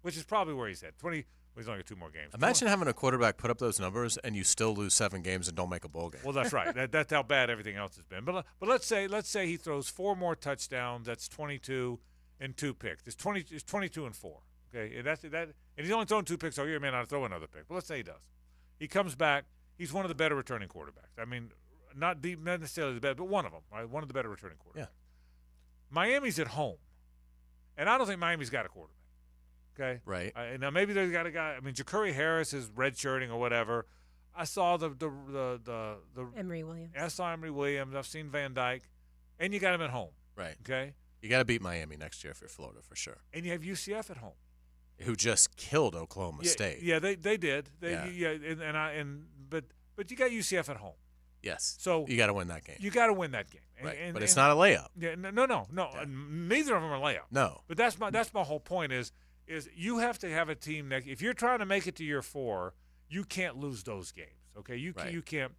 which is probably where he's at. He's only got 2 more games. Imagine having a quarterback put up those numbers and you still lose 7 games and don't make a bowl game. Well, that's right. That's how bad everything else has been. But let's say he throws 4 more touchdowns. That's 22 and 2 picks. It's 22-4. Okay, and and he's only thrown 2 picks all year. He may not throw another pick. But let's say he does. He comes back. He's one of the better returning quarterbacks. I mean, not necessarily the best, but one of them. Right, one of the better returning quarterbacks. Yeah. Miami's at home, and I don't think Miami's got a quarterback. Okay. Right. Now maybe they've got a guy. I mean, Ja'Cory Harris is redshirting or whatever. I saw the Emory Williams. I saw Emory Williams. I've seen Van Dyke, and you got him at home. Right. Okay. You got to beat Miami next year if you're Florida for sure. And you have UCF at home, who just killed Oklahoma State. Yeah, they did. But you got UCF at home. Yes. So you got to win that game. You got to win that game. Right. But it's not a layup. Yeah. No. Yeah. Neither of them are layup. No. But that's my whole point is you have to have a team that if you're trying to make it to year 4, you can't lose those games. Okay. You can't.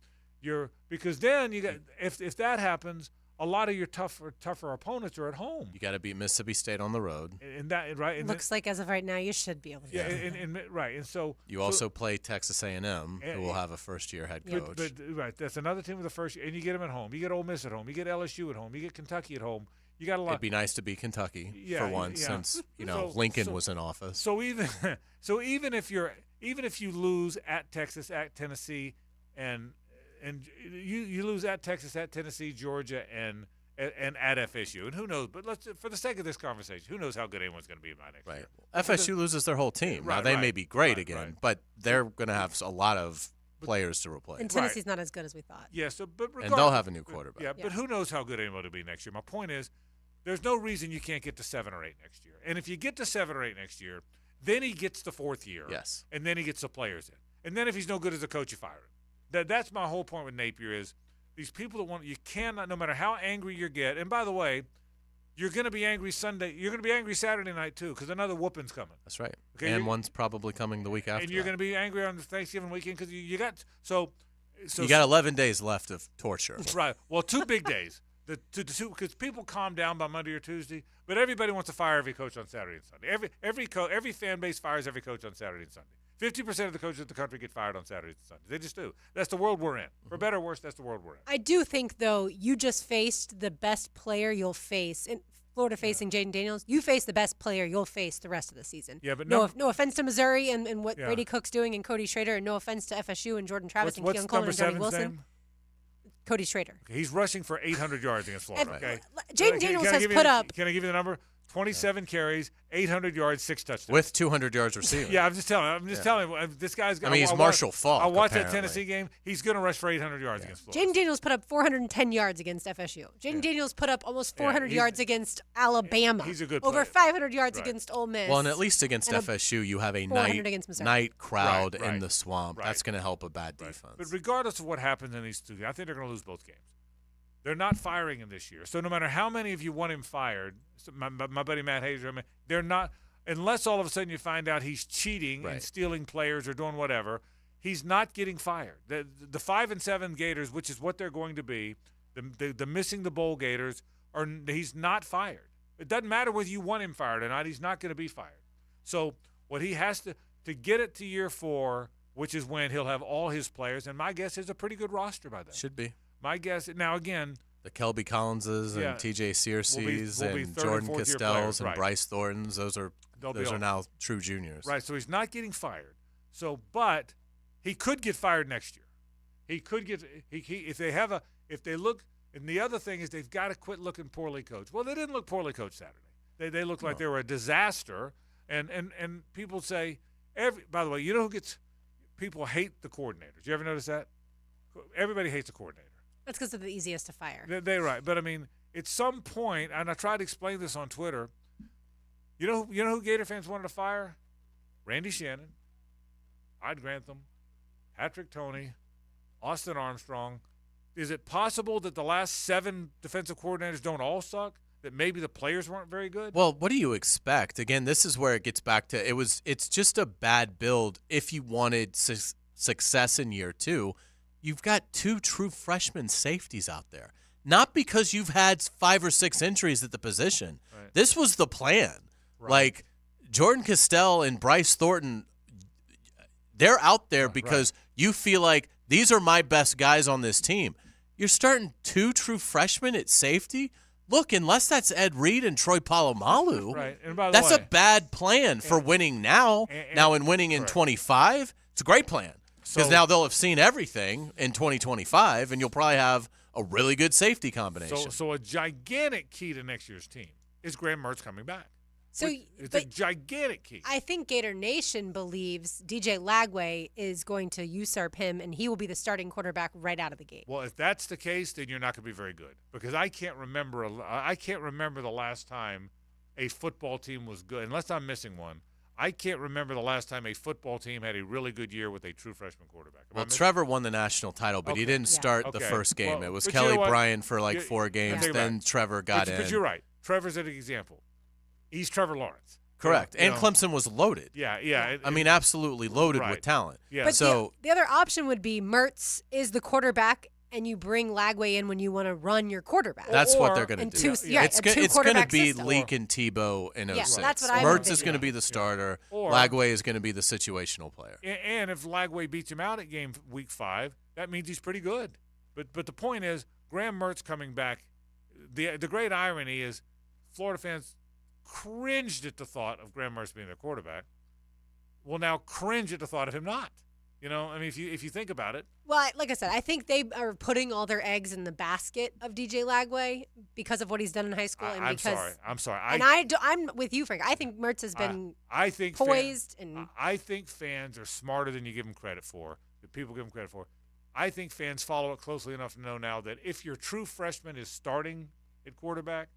Because then you got if that happens. A lot of your tougher opponents are at home. You got to beat Mississippi State on the road. And that right. And looks like as of right now, you should be able to. Yeah, and so you also play Texas A&M, who will have a first-year head coach. But right, that's another team with a first, and you get them at home. You get Ole Miss at home. You get LSU at home. You get Kentucky at home. You got a lot. It'd be nice to beat Kentucky for once, since Lincoln was in office. So even if you're even if you lose at Texas, at Tennessee, and you lose at Texas, at Tennessee, Georgia, and at FSU, and who knows? But for the sake of this conversation, who knows how good anyone's going to be by next year? FSU loses their whole team. Now they may be great again, but they're going to have a lot of players to replace. And Tennessee's not as good as we thought. Yeah, but and they'll have a new quarterback. Yeah, but who knows how good anyone will be next year? My point is, there's no reason you can't get to 7 or 8 next year. And if you get to 7 or 8 next year, then he gets the 4th year. Yes. And then he gets the players in. And then if he's no good as a coach, you fire him. That's my whole point with Napier is these people that want – you cannot – no matter how angry you get – and by the way, you're going to be angry Sunday. You're going to be angry Saturday night too because another whooping's coming. That's right. Okay, and one's probably coming the week after. And you're going to be angry on the Thanksgiving weekend because you got – so you got 11 days left of torture. Right. Well, 2 big days. Because people calm down by Monday or Tuesday, but everybody wants to fire every coach on Saturday and Sunday. Every fan base fires every coach on Saturday and Sunday. 50% of the coaches in the country get fired on Saturdays and Sundays. They just do. That's the world we're in. For better or worse, that's the world we're in. I do think, though, you just faced the best player you'll face. In Florida facing Jaden Daniels, you face the best player you'll face the rest of the season. Yeah, but no offense to Missouri and what Brady Cook's doing and Cody Schrader, and no offense to FSU and Jordan Travis and Keon Coleman and Johnny Wilson. Name? Cody Schrader. Okay, he's rushing for 800 yards against Florida. Okay. Jaden Daniels has put up. Can I give you the number? 27 carries, 800 yards, 6 touchdowns. With 200 yards receiving. Yeah, I'm just telling you. This guy's. I mean, he's Marshall Faulk. I watched apparently. that Tennessee game. He's going to rush for 800 yards against Florida. Jaden Daniels put up 410 yards against FSU. Jaden Daniels put up almost 400 yards against Alabama. He's a good player. Over 500 yards against Ole Miss. Well, and at least against FSU, you have a night crowd in the swamp. Right. That's going to help a bad defense. But regardless of what happens in these 2 games, I think they're going to lose both games. They're not firing him this year. So no matter how many of you want him fired, my buddy Matt Hazer, they're not – unless all of a sudden you find out he's cheating and stealing players or doing whatever, he's not getting fired. The 5 and 7 Gators, which is what they're going to be, the missing the bowl Gators, he's not fired. It doesn't matter whether you want him fired or not. He's not going to be fired. So what he has to get it to year 4, which is when he'll have all his players, and my guess is a pretty good roster by then. Should be. My guess now again, the Kelby Collinses and T.J. Searcy's and Jordan Castells and Bryce Thorntons, those are now true juniors. Right. So he's not getting fired. But he could get fired next year. He could get if they look. And the other thing is they've got to quit looking poorly coached. Well, they didn't look poorly coached Saturday. They looked like they were a disaster. And people say by the way, you know who gets people hate the coordinators. You ever notice that? Everybody hates the coordinator. That's because they're the easiest to fire. They're right. But, I mean, at some point, and I tried to explain this on Twitter, you know who Gator fans wanted to fire? Randy Shannon, Hyde Grantham, Patrick Toney, Austin Armstrong. Is it possible that the last 7 defensive coordinators don't all suck? That maybe the players weren't very good? Well, what do you expect? Again, this is where it gets back to it's just a bad build if you wanted success in year 2. You've got 2 true freshman safeties out there. Not because you've had 5 or 6 injuries at the position. Right. This was the plan. Right. Like, Jordan Castell and Bryce Thornton, they're out there because you feel like these are my best guys on this team. You're starting 2 true freshmen at safety? Look, unless that's Ed Reed and Troy Polamalu, right. And by the that's way, a bad plan for winning now. And winning in 25, it's a great plan. Because now they'll have seen everything in 2025, and you'll probably have a really good safety combination. So a gigantic key to next year's team is Graham Mertz coming back. It's a gigantic key. I think Gator Nation believes DJ Lagway is going to usurp him, and he will be the starting quarterback right out of the gate. Well, if that's the case, then you're not going to be very good. Because I can't remember the last time a football team was good, unless I'm missing one. I can't remember the last time a football team had a really good year with a true freshman quarterback. Well, Trevor won the national title, but he didn't start the first game. Well, it was Kelly Bryant for 4 games, then Trevor got in. But you're right. Trevor's an example. He's Trevor Lawrence. Correct. And Clemson was loaded. Yeah. I mean, absolutely loaded with talent. Yeah. But the other option would be Mertz is the quarterback, and you bring Lagway in when you want to run your quarterback. That's what they're going to do. It's going to be Leak and Tebow in 06. That's what I Mertz is going to be the starter. Lagway is going to be the situational player. And if Lagway beats him out at week 5, that means he's pretty good. But the point is, Graham Mertz coming back, the great irony is Florida fans cringed at the thought of Graham Mertz being their quarterback. will now cringe at the thought of him not. You know, I mean, if you think about it. Well, like I said, I think they are putting all their eggs in the basket of DJ Lagway because of what he's done in high school. I'm sorry. I'm with you, Frank. I think Mertz has been poised. I think fans are smarter than you give them credit for, that people give them credit for. I think fans follow it closely enough to know now that if your true freshman is starting at quarterback,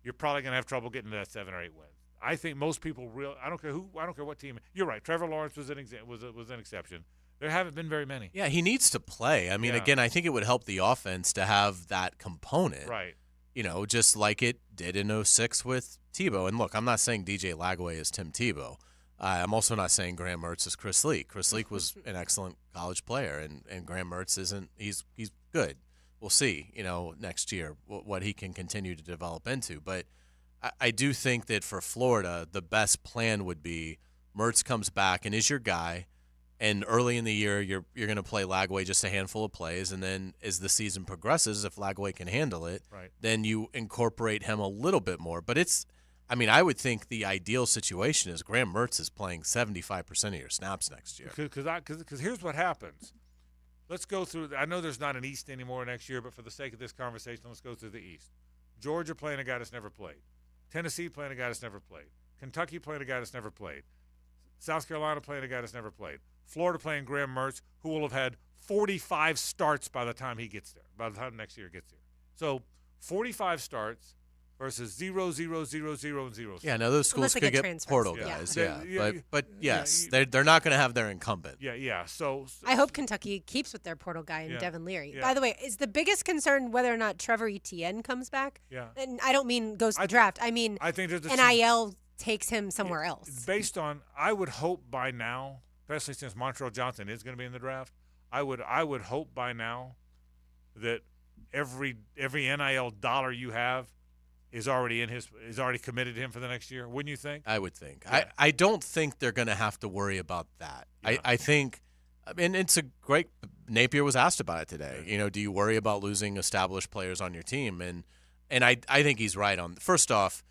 you're probably going to have trouble getting to that 7 or 8 wins. I think most people I don't care what team. You're right. Trevor Lawrence was an exception. There haven't been very many. Yeah, he needs to play. I mean, again, I think it would help the offense to have that component. Right. You know, just like it did in 2006 with Tebow. And look, I'm not saying DJ Lagway is Tim Tebow. I'm also not saying Graham Mertz is Chris Leak. Chris Leak was an excellent college player, and Graham Mertz isn't. He's good. We'll see, next year what he can continue to develop into. But I do think that for Florida, the best plan would be Mertz comes back and is your guy. And early in the year, you're going to play Lagway just a handful of plays, and then as the season progresses, if Lagway can handle it, then you incorporate him a little bit more. But I would think the ideal situation is Graham Mertz is playing 75% of your snaps next year. Because here's what happens. Let's go through. I know there's not an East anymore next year, but for the sake of this conversation, let's go through the East. Georgia playing a guy that's never played. Tennessee playing a guy that's never played. Kentucky playing a guy that's never played. South Carolina playing a guy that's never played. Florida playing Graham Mertz, who will have had 45 starts by the time he gets there, by the time next year gets here. So 45 starts versus 0, 0, 0, 0, and 0. Yeah, now those schools could get portal guys, But yes, they're not going to have their incumbent. Yeah. So I hope Kentucky keeps with their portal guy in Devin Leary. By the way, is the biggest concern whether or not Trevor Etienne comes back? Yeah. And I don't mean goes to the draft. I mean I think there's NIL takes him somewhere else. Based on, I would hope by now, especially since Montreal Johnson is going to be in the draft, I would hope by now that every NIL dollar you have is already committed to him for the next year. Wouldn't you think? I would think. Yeah. I don't think they're going to have to worry about that. Yeah. I think, it's a great. Napier was asked about it today. Do you worry about losing established players on your team? And I think he's right on. First off,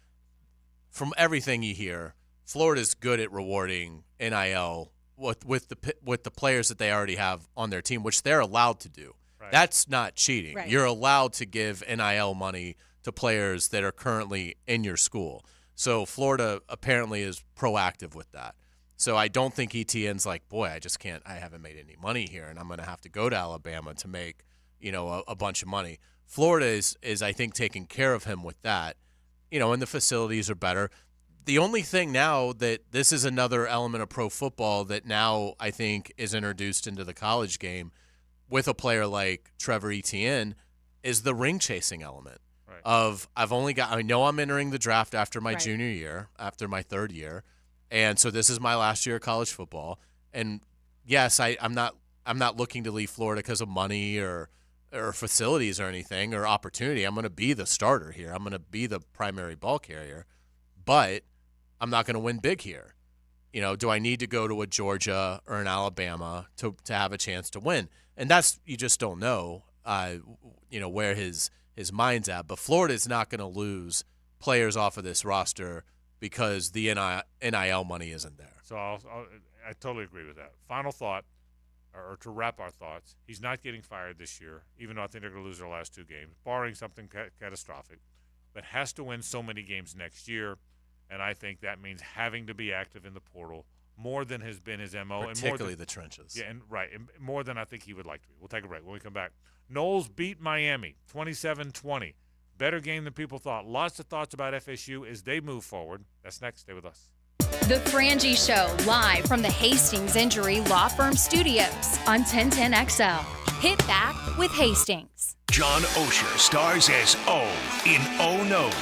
from everything you hear, Florida's good at rewarding NIL with the players that they already have on their team, which they're allowed to do. Right. That's not cheating. Right. You're allowed to give NIL money to players that are currently in your school. So Florida apparently is proactive with that. So I don't think Etienne's like, boy, I haven't made any money here, and I'm going to have to go to Alabama to make, a bunch of money. Florida is I think, taking care of him with that. And the facilities are better. The only thing now that this is another element of pro football that now I think is introduced into the college game with a player like Trevor Etienne is the ring chasing element of I know I'm entering the draft after my junior year, after my third year. And so this is my last year of college football. And yes, I'm not looking to leave Florida because of money or facilities or anything or opportunity. I'm going to be the starter here. I'm going to be the primary ball carrier, but I'm not going to win big here. Do I need to go to a Georgia or an Alabama to have a chance to win? And that's, you just don't know, where his mind's at. But Florida's not going to lose players off of this roster because the NIL money isn't there. So I totally agree with that. Final thought. Or to wrap our thoughts, he's not getting fired this year, even though I think they're going to lose their last 2 games, barring something catastrophic, but has to win so many games next year, and I think that means having to be active in the portal more than has been his MO. Particularly the trenches. Yeah, and more than I think he would like to be. We'll take a break when we come back. Noles beat Miami 27-20. Better game than people thought. Lots of thoughts about FSU as they move forward. That's next. Stay with us. The Frangie Show, live from the Hastings Injury Law Firm Studios on 1010XL. Hit back with Hastings. John Osher stars as O in O Knows.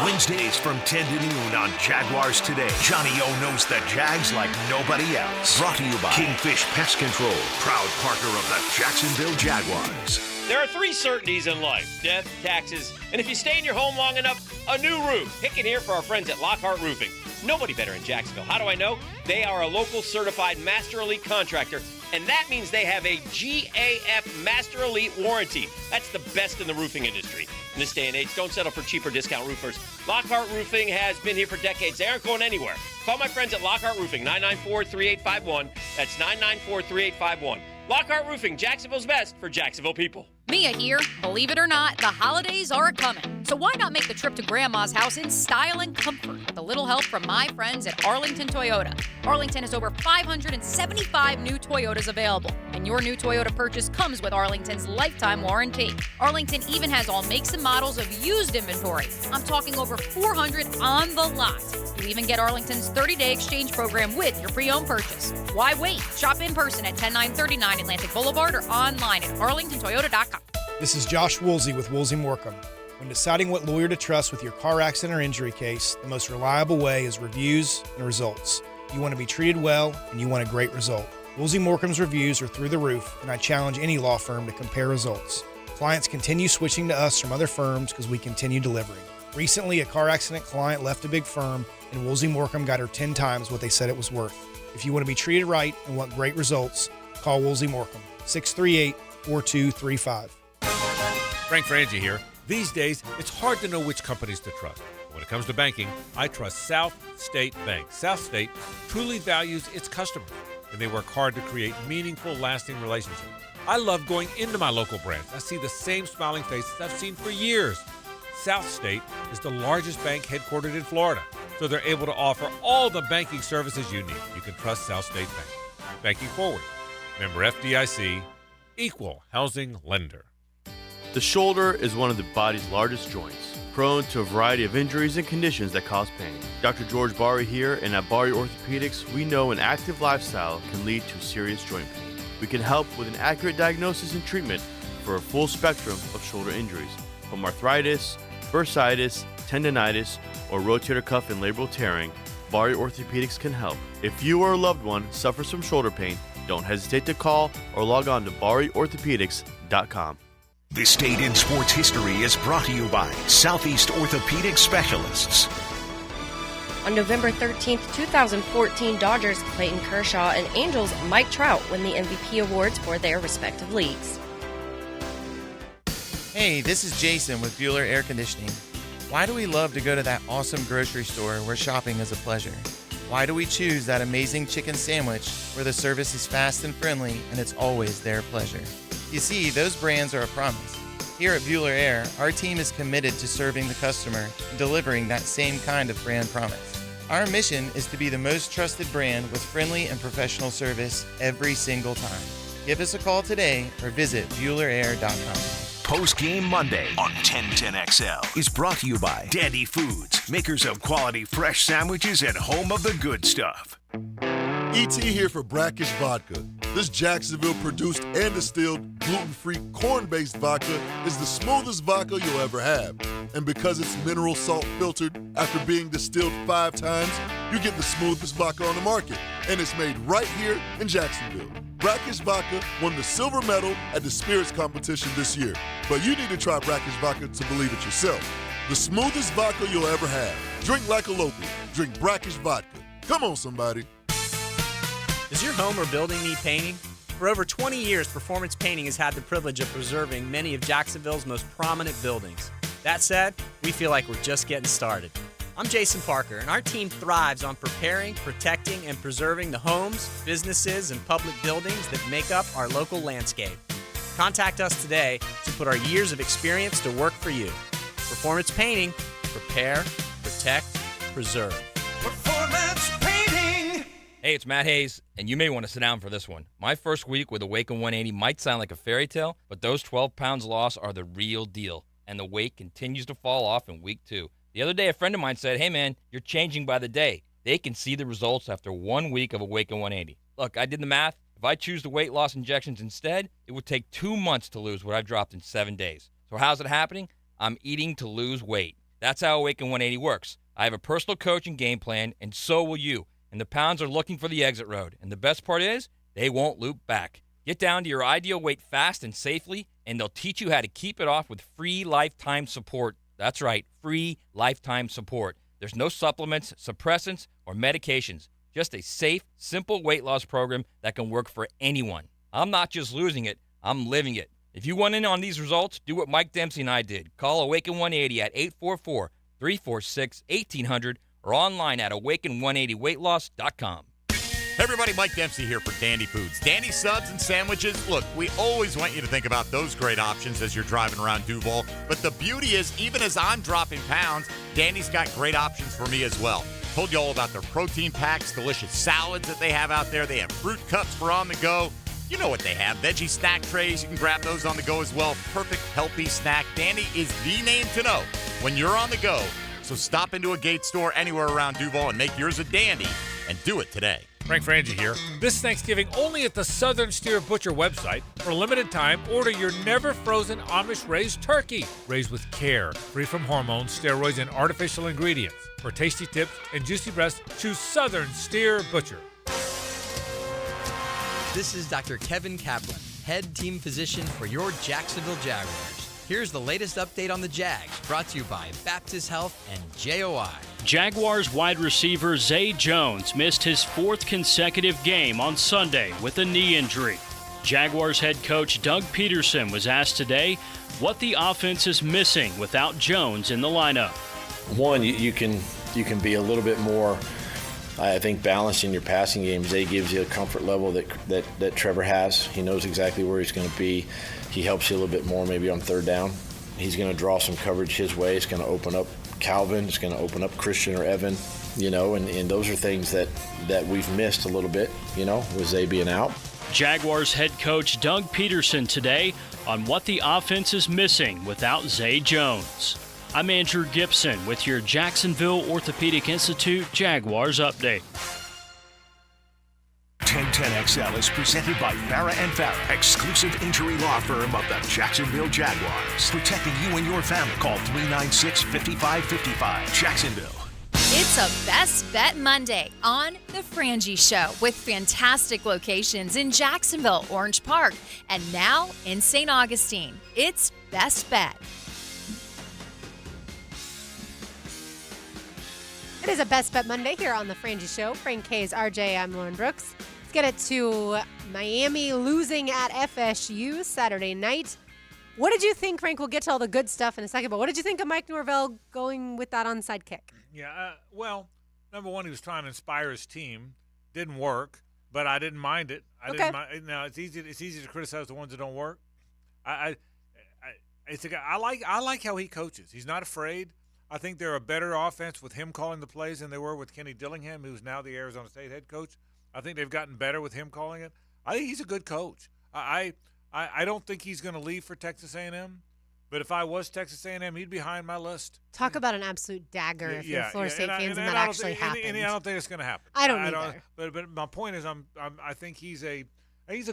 Wednesdays from 10 to noon on Jaguars Today. Johnny O knows the Jags like nobody else. Brought to you by Kingfish Pest Control, proud partner of the Jacksonville Jaguars. There are 3 certainties in life: death, taxes, and if you stay in your home long enough, a new roof. Hick here for our friends at Lockhart Roofing. Nobody better in Jacksonville. How do I know? They are a local certified Master Elite contractor, And that means they have a GAF Master Elite warranty. That's the best in the roofing industry. In this day and age, don't settle for cheaper discount roofers. Lockhart Roofing has been here for decades. They aren't going anywhere. Call my friends at Lockhart Roofing, 994-3851. That's 994-3851. Lockhart Roofing, Jacksonville's best for Jacksonville people. Mia here. Believe it or not, the holidays are coming. So why not make the trip to Grandma's house in style and comfort with a little help from my friends at Arlington Toyota. Arlington has over 575 new Toyotas available, and your new Toyota purchase comes with Arlington's lifetime warranty. Arlington even has all makes and models of used inventory. I'm talking over 400 on the lot. You even get Arlington's 30-day exchange program with your pre-owned purchase. Why wait? Shop in person at 10939 Atlantic Boulevard or online at arlingtontoyota.com. This is Josh Woolsey with Woolsey Morecambe. When deciding what lawyer to trust with your car accident or injury case, the most reliable way is reviews and results. You want to be treated well, and you want a great result. Woolsey Morecambe's reviews are through the roof, and I challenge any law firm to compare results. Clients continue switching to us from other firms because we continue delivering. Recently, a car accident client left a big firm, and Woolsey Morecambe got her 10 times what they said it was worth. If you want to be treated right and want great results, call Woolsey Morecambe, 638-4235. Frank Frangie here. These days, it's hard to know which companies to trust. When it comes to banking, I trust South State Bank. South State truly values its customers, and they work hard to create meaningful, lasting relationships. I love going into my local branch. I see the same smiling faces I've seen for years. South State is the largest bank headquartered in Florida, so they're able to offer all the banking services you need. You can trust South State Bank. Banking forward. Member FDIC, equal housing lender. The shoulder is one of the body's largest joints, prone to a variety of injuries and conditions that cause pain. Dr. George Bari here, and at Bari Orthopedics, we know an active lifestyle can lead to serious joint pain. We can help with an accurate diagnosis and treatment for a full spectrum of shoulder injuries, from arthritis, bursitis, tendonitis, or rotator cuff and labral tearing. Bari Orthopedics can help. If you or a loved one suffers from shoulder pain, don't hesitate to call or log on to bariorthopedics.com. This date in sports history is brought to you by Southeast Orthopedic Specialists. On November 13th, 2014, Dodgers Clayton Kershaw and Angels Mike Trout win the MVP awards for their respective leagues. Hey, this is Jason with Bueller Air Conditioning. Why do we love to go to that awesome grocery store where shopping is a pleasure? Why do we choose that amazing chicken sandwich where the service is fast and friendly and it's always their pleasure? You see, those brands are a promise. Here at Bueller Air, our team is committed to serving the customer and delivering that same kind of brand promise. Our mission is to be the most trusted brand with friendly and professional service every single time. Give us a call today or visit BuellerAir.com. Post-Game Monday on 1010XL is brought to you by Dandy Foods, makers of quality fresh sandwiches and home of the good stuff. E.T. here for Brackish Vodka. This Jacksonville-produced and distilled gluten-free corn-based vodka is the smoothest vodka you'll ever have. And because it's mineral salt filtered after being distilled 5 times, you get the smoothest vodka on the market. And it's made right here in Jacksonville. Brackish Vodka won the silver medal at the Spirits competition this year. But you need to try Brackish Vodka to believe it yourself. The smoothest vodka you'll ever have. Drink like a local. Drink Brackish Vodka. Come on, somebody. Does your home or building need painting? For over 20 years, Performance Painting has had the privilege of preserving many of Jacksonville's most prominent buildings. That said, we feel like we're just getting started. I'm Jason Parker, and our team thrives on preparing, protecting, and preserving the homes, businesses, and public buildings that make up our local landscape. Contact us today to put our years of experience to work for you. Performance Painting, prepare, protect, preserve. Performance Painting! Hey, it's Matt Hayes, and you may want to sit down for this one. My first week with Awaken 180 might sound like a fairy tale, but those 12 pounds lost are the real deal, and the weight continues to fall off in week 2. The other day, a friend of mine said, hey, man, you're changing by the day. They can see the results after 1 week of Awaken 180. Look, I did the math. If I choose the weight loss injections instead, it would take 2 months to lose what I've dropped in 7 days. So how's it happening? I'm eating to lose weight. That's how Awaken 180 works. I have a personal coach and game plan, and so will you. And the pounds are looking for the exit road. And the best part is, they won't loop back. Get down to your ideal weight fast and safely, and they'll teach you how to keep it off with free lifetime support. That's right, free lifetime support. There's no supplements, suppressants, or medications. Just a safe, simple weight loss program that can work for anyone. I'm not just losing it, I'm living it. If you want in on these results, do what Mike Dempsey and I did. Call Awaken 180 at 844-346-1800 or online at awaken180weightloss.com. Hey everybody, Mike Dempsey here for Dandy Foods. Dandy Subs and Sandwiches. Look, we always want you to think about those great options as you're driving around Duval. But the beauty is, even as I'm dropping pounds, Dandy's got great options for me as well. Told you all about their protein packs, delicious salads that they have out there. They have fruit cups for on the go. You know what they have. Veggie snack trays. You can grab those on the go as well. Perfect, healthy snack. Dandy is the name to know when you're on the go. So stop into a Gate store anywhere around Duval and make yours a Dandy, and do it today. Frank Frangie here. This Thanksgiving, only at the Southern Steer Butcher website. For a limited time, order your never-frozen Amish-raised turkey. Raised with care, free from hormones, steroids, and artificial ingredients. For tasty tips and juicy breasts, choose Southern Steer Butcher. This is Dr. Kevin Kaplan, head team physician for your Jacksonville Jaguars. Here's the latest update on the Jags, brought to you by Baptist Health and JOI. Jaguars wide receiver Zay Jones missed his fourth consecutive game on Sunday with a knee injury. Jaguars head coach Doug Peterson was asked today what the offense is missing without Jones in the lineup. One, you can be a little bit more, I think, balanced in your passing game. Zay gives you a comfort level that Trevor has. He knows exactly where he's going to be. He helps you a little bit more maybe on third down. He's going to draw some coverage his way. It's going to open up Calvin. It's going to open up Christian or Evan, and those are things that we've missed a little bit, with Zay being out. Jaguars head coach Doug Peterson today on what the offense is missing without Zay Jones. I'm Andrew Gibson with your Jacksonville Orthopedic Institute Jaguars update. 1010XL is presented by Farah & Farah, exclusive injury law firm of the Jacksonville Jaguars. Protecting you and your family. Call 396-5555. Jacksonville. It's a Best Bet Monday on The Frangie Show with fantastic locations in Jacksonville, Orange Park, and now in St. Augustine. It's Best Bet. It is a Best Bet Monday here on The Frangie Show. Frank K's RJ, I'm Lauren Brooks. Let's get it to Miami losing at FSU Saturday night. What did you think, Frank? We'll get to all the good stuff in a second, but what did you think of Mike Norvell going with that onside kick? Yeah, well, number one, he was trying to inspire his team. Didn't work, but I didn't mind it. Didn't mind. Now it's easy to criticize the ones that don't work. I like how he coaches. He's not afraid. I think they're a better offense with him calling the plays than they were with Kenny Dillingham, who's now the Arizona State head coach. I think they've gotten better with him calling it. I think he's a good coach. I don't think he's going to leave for Texas A&M, but if I was Texas A&M, he'd be high on my list. Talk about an absolute dagger if you're Florida State fans and that actually happened. And I don't think it's going to happen. I don't either. But my point is, I think he's a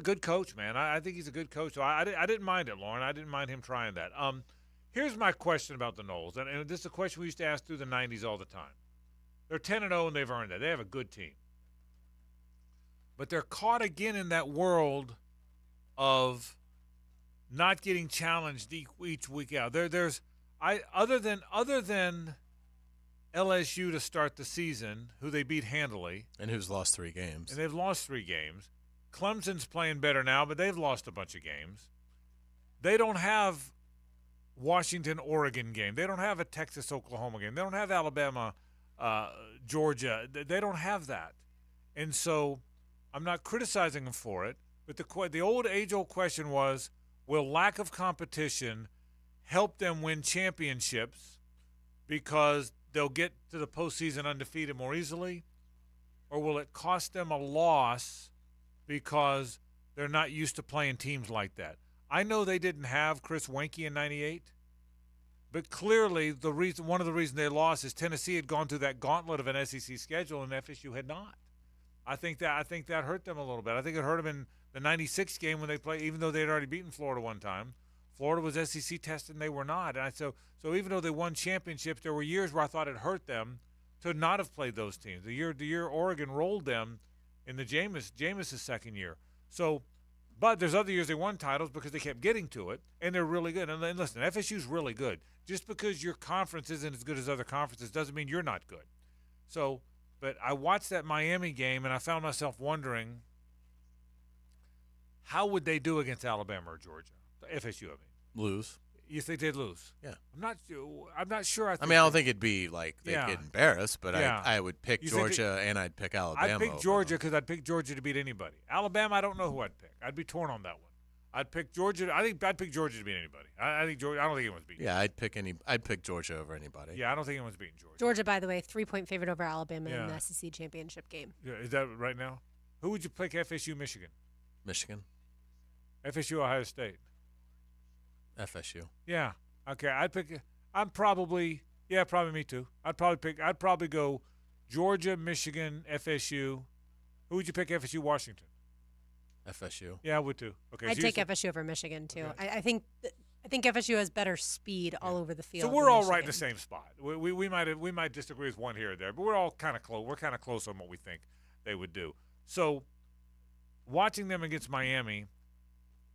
good coach, man. I think he's a good coach. So I didn't mind it, Lauren. I didn't mind him trying that. Here's my question about the Noles, and this is a question we used to ask through the 90s all the time. They're 10-0, and they've earned that. They have a good team. But they're caught again in that world of not getting challenged each week out. Other than LSU to start the season, who they beat handily. And who's lost 3 games. And they've lost 3 games. Clemson's playing better now, but they've lost a bunch of games. They don't have Washington-Oregon game. They don't have a Texas-Oklahoma game. They don't have Alabama-Georgia. They don't have that. And so I'm not criticizing them for it, but the old age-old question was, will lack of competition help them win championships because they'll get to the postseason undefeated more easily, or will it cost them a loss because they're not used to playing teams like that? I know they didn't have Chris Weinke in '98, but clearly one of the reasons they lost is Tennessee had gone through that gauntlet of an SEC schedule and FSU had not. I think that hurt them a little bit. I think it hurt them in the '96 game when they played, even though they had already beaten Florida one time. Florida was SEC tested and they were not. And so even though they won championships, there were years where I thought it hurt them to not have played those teams. The year Oregon rolled them in the Jameis' second year. But there's other years they won titles because they kept getting to it, and they're really good. And listen, FSU's really good. Just because your conference isn't as good as other conferences doesn't mean you're not good. So But I watched that Miami game, and I found myself wondering, how would they do against Alabama or Georgia? FSU, I mean. Lose. You think they'd lose? Yeah. I'm not sure. I mean, I don't think it'd be like they'd Yeah. get embarrassed, but Yeah. I would pick You think Georgia and I'd pick Alabama. I'd pick over Georgia because I'd pick Georgia to beat anybody. Alabama, I don't know who I'd pick. I'd be torn on that one. I'd pick Georgia. I think I'd pick Georgia to beat anybody. I think Georgia. I don't think anyone's beating. Yeah, I'd pick Georgia over anybody. Yeah, I don't think anyone's beating Georgia. Georgia, by the way, 3-point favorite over Alabama in Yeah. the SEC championship game. Yeah, is that right now? Who would you pick? FSU, Michigan. Michigan. FSU, Ohio State. FSU. Yeah. Okay. I'd pick. Probably me too. I'd probably go Georgia, Michigan, FSU. Who would you pick? FSU, Washington. FSU. Yeah, I would too. Okay. I'd so take FSU over Michigan too. Okay. I think FSU has better speed all over the field. So we're than all right in the Michigan. same spot. We might disagree with one here or there, but we're all kind of close. We're kind of close on what we think they would do. So watching them against Miami,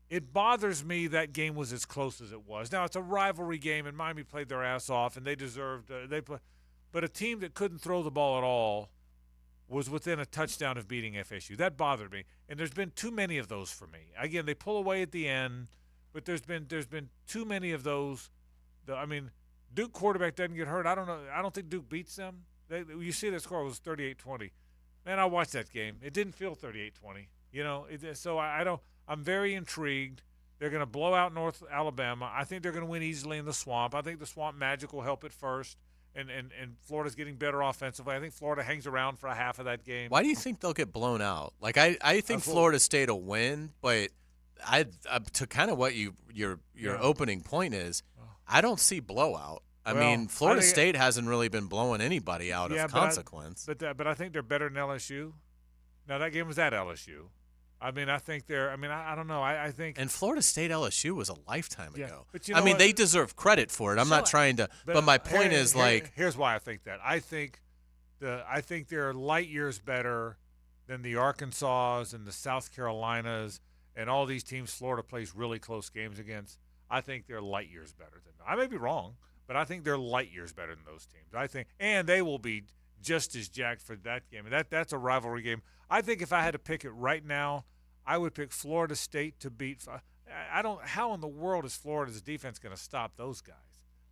it bothers me that game was as close as it was. Now it's a rivalry game, and Miami played their ass off, and they deserved. But a team that couldn't throw the ball at all was within a touchdown of beating FSU. That bothered me, and there's been too many of those for me. Again, they pull away at the end, but there's been too many of those. I mean, Duke quarterback doesn't get hurt. I don't know. I don't think Duke beats them. You see the score was 38-20. Man, I watched that game. It didn't feel 38-20. You know, so I don't. I'm very intrigued. They're going to blow out North Alabama. I think they're going to win easily in the Swamp. I think the Swamp Magic will help at first, and Florida's getting better offensively. I think Florida hangs around for a half of that game. Why do you think they'll get blown out? Like I think Florida State will win, but to kind of what your opening point is, I don't see blowout. I mean, Florida State hasn't really been blowing anybody out of consequence. But I think they're better than LSU. Now that game was at LSU. I mean, I think they're. I mean, I don't know. I think. And Florida State LSU was a lifetime ago. But you know I mean, what? they deserve credit for it. I'm not trying to. But my point is, here's why I think that. I think they're light years better than the Arkansas and the South Carolinas and all these teams Florida plays really close games against. I think they're light years better than them. I may be wrong, but I think they're light years better than those teams. I think, and they will be just as jacked for that game. And that's a rivalry game. I think if I had to pick it right now, I would pick Florida State to beat. How in the world is Florida's defense going to stop those guys?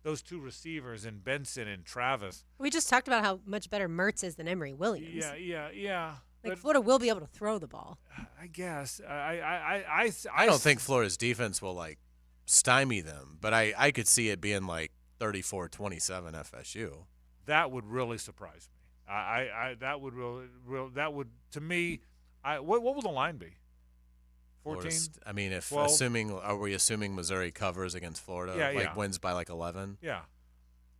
Those two receivers in Benson and Travis. We just talked about how much better Mertz is than Emory Williams. Yeah. Like Florida will be able to throw the ball. I guess. I don't think Florida's defense will stymie them, but I could see it being 34-27 FSU. That would really surprise me. That would to me. What will the line be? 14. I mean, if 12? are we assuming Missouri covers against Florida? Yeah. Wins by 11. Yeah.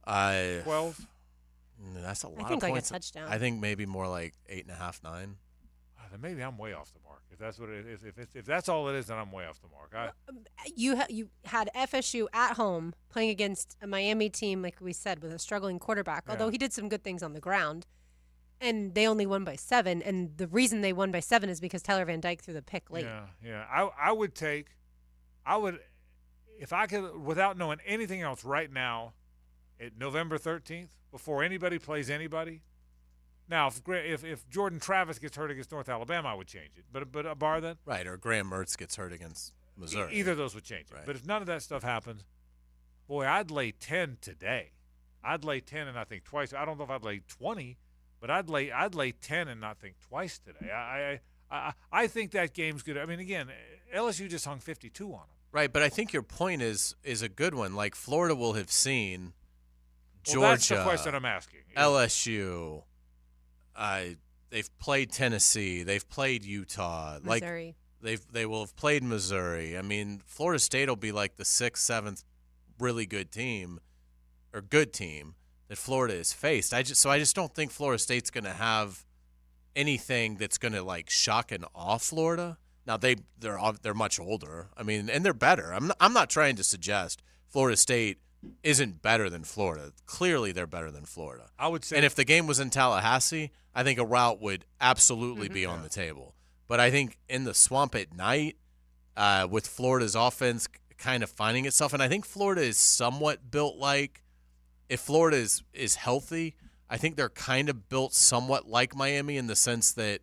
12. That's a lot I think of points. a touchdown. I think maybe more like 8.5, 9. Then maybe I'm way off the mark. If that's what it is, if that's all it is, then I'm way off the mark. You had FSU at home playing against a Miami team, like we said, with a struggling quarterback. Although he did some good things on the ground, and they only won by 7. And the reason they won by 7 is because Tyler Van Dyke threw the pick late. Yeah. I would, if I could, without knowing anything else right now, at November 13th, before anybody plays anybody. Now, if Jordan Travis gets hurt against North Alabama, I would change it. But bar that. Right, or Graham Mertz gets hurt against Missouri. Either of those would change it. Right. But if none of that stuff happens, boy, I'd lay 10 today. I'd lay 10 and not think twice. I don't know if I'd lay 20, but I'd lay 10 and not think twice today. I think that game's good. I mean, again, LSU just hung 52 on them. Right, but I think your point is a good one. Like Florida will have seen Georgia. Well, that's the question I'm asking. LSU. They've played Tennessee. They've played Utah. Missouri. They will have played Missouri. I mean, Florida State will be like the 6th, 7th really good team that Florida has faced. I just don't think Florida State's going to have anything that's going to shock and awe Florida. Now they're much older. I mean, and they're better. I'm not trying to suggest Florida State isn't better than Florida. Clearly, they're better than Florida. I would say. And if the game was in Tallahassee, I think a rout would absolutely be on the table. But I think in the Swamp at night, with Florida's offense kind of finding itself, and I think Florida is somewhat built if Florida is healthy, I think they're kind of built somewhat like Miami in the sense that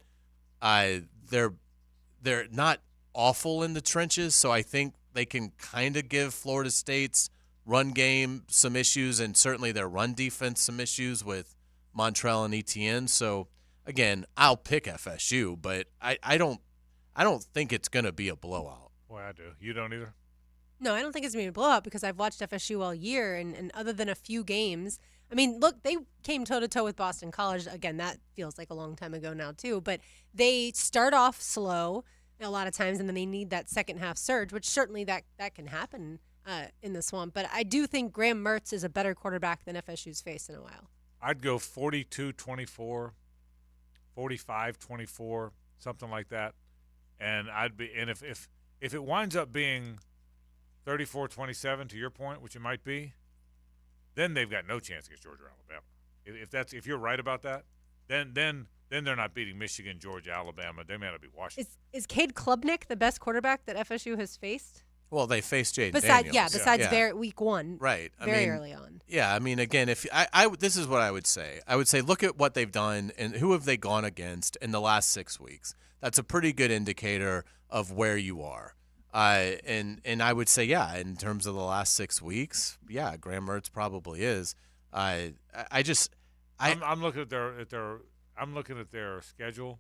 they're not awful in the trenches, so I think they can kind of give Florida State's run game some issues, and certainly their run defense some issues with Montrell and Etienne. So again, I'll pick FSU, but I don't think it's going to be a blowout. Boy, I do. You don't either? No, I don't think it's going to be a blowout because I've watched FSU all year, and other than a few games, I mean, look, they came toe-to-toe with Boston College. Again, that feels like a long time ago now, too. But they start off slow a lot of times, and then they need that second-half surge, which certainly that can happen in the Swamp. But I do think Graham Mertz is a better quarterback than FSU's faced in a while. I'd go 42-24, 45-24, something like that. And if it winds up being 34-27 to your point, which it might be, then they've got no chance against Georgia or Alabama. If you're right about that, then they're not beating Michigan, Georgia, Alabama. They may not be Washington. Is Cade Klubnik the best quarterback that FSU has faced? Well, they faced Jaden Daniels. Daniels. Besides week one. Right. Very early on. Yeah, I mean, again, if this is what I would say. I would say look at what they've done and who have they gone against in the last 6 weeks. That's a pretty good indicator of where you are. And I would say, yeah, in terms of the last 6 weeks, yeah, Graham Mertz probably is. I'm looking at their schedule.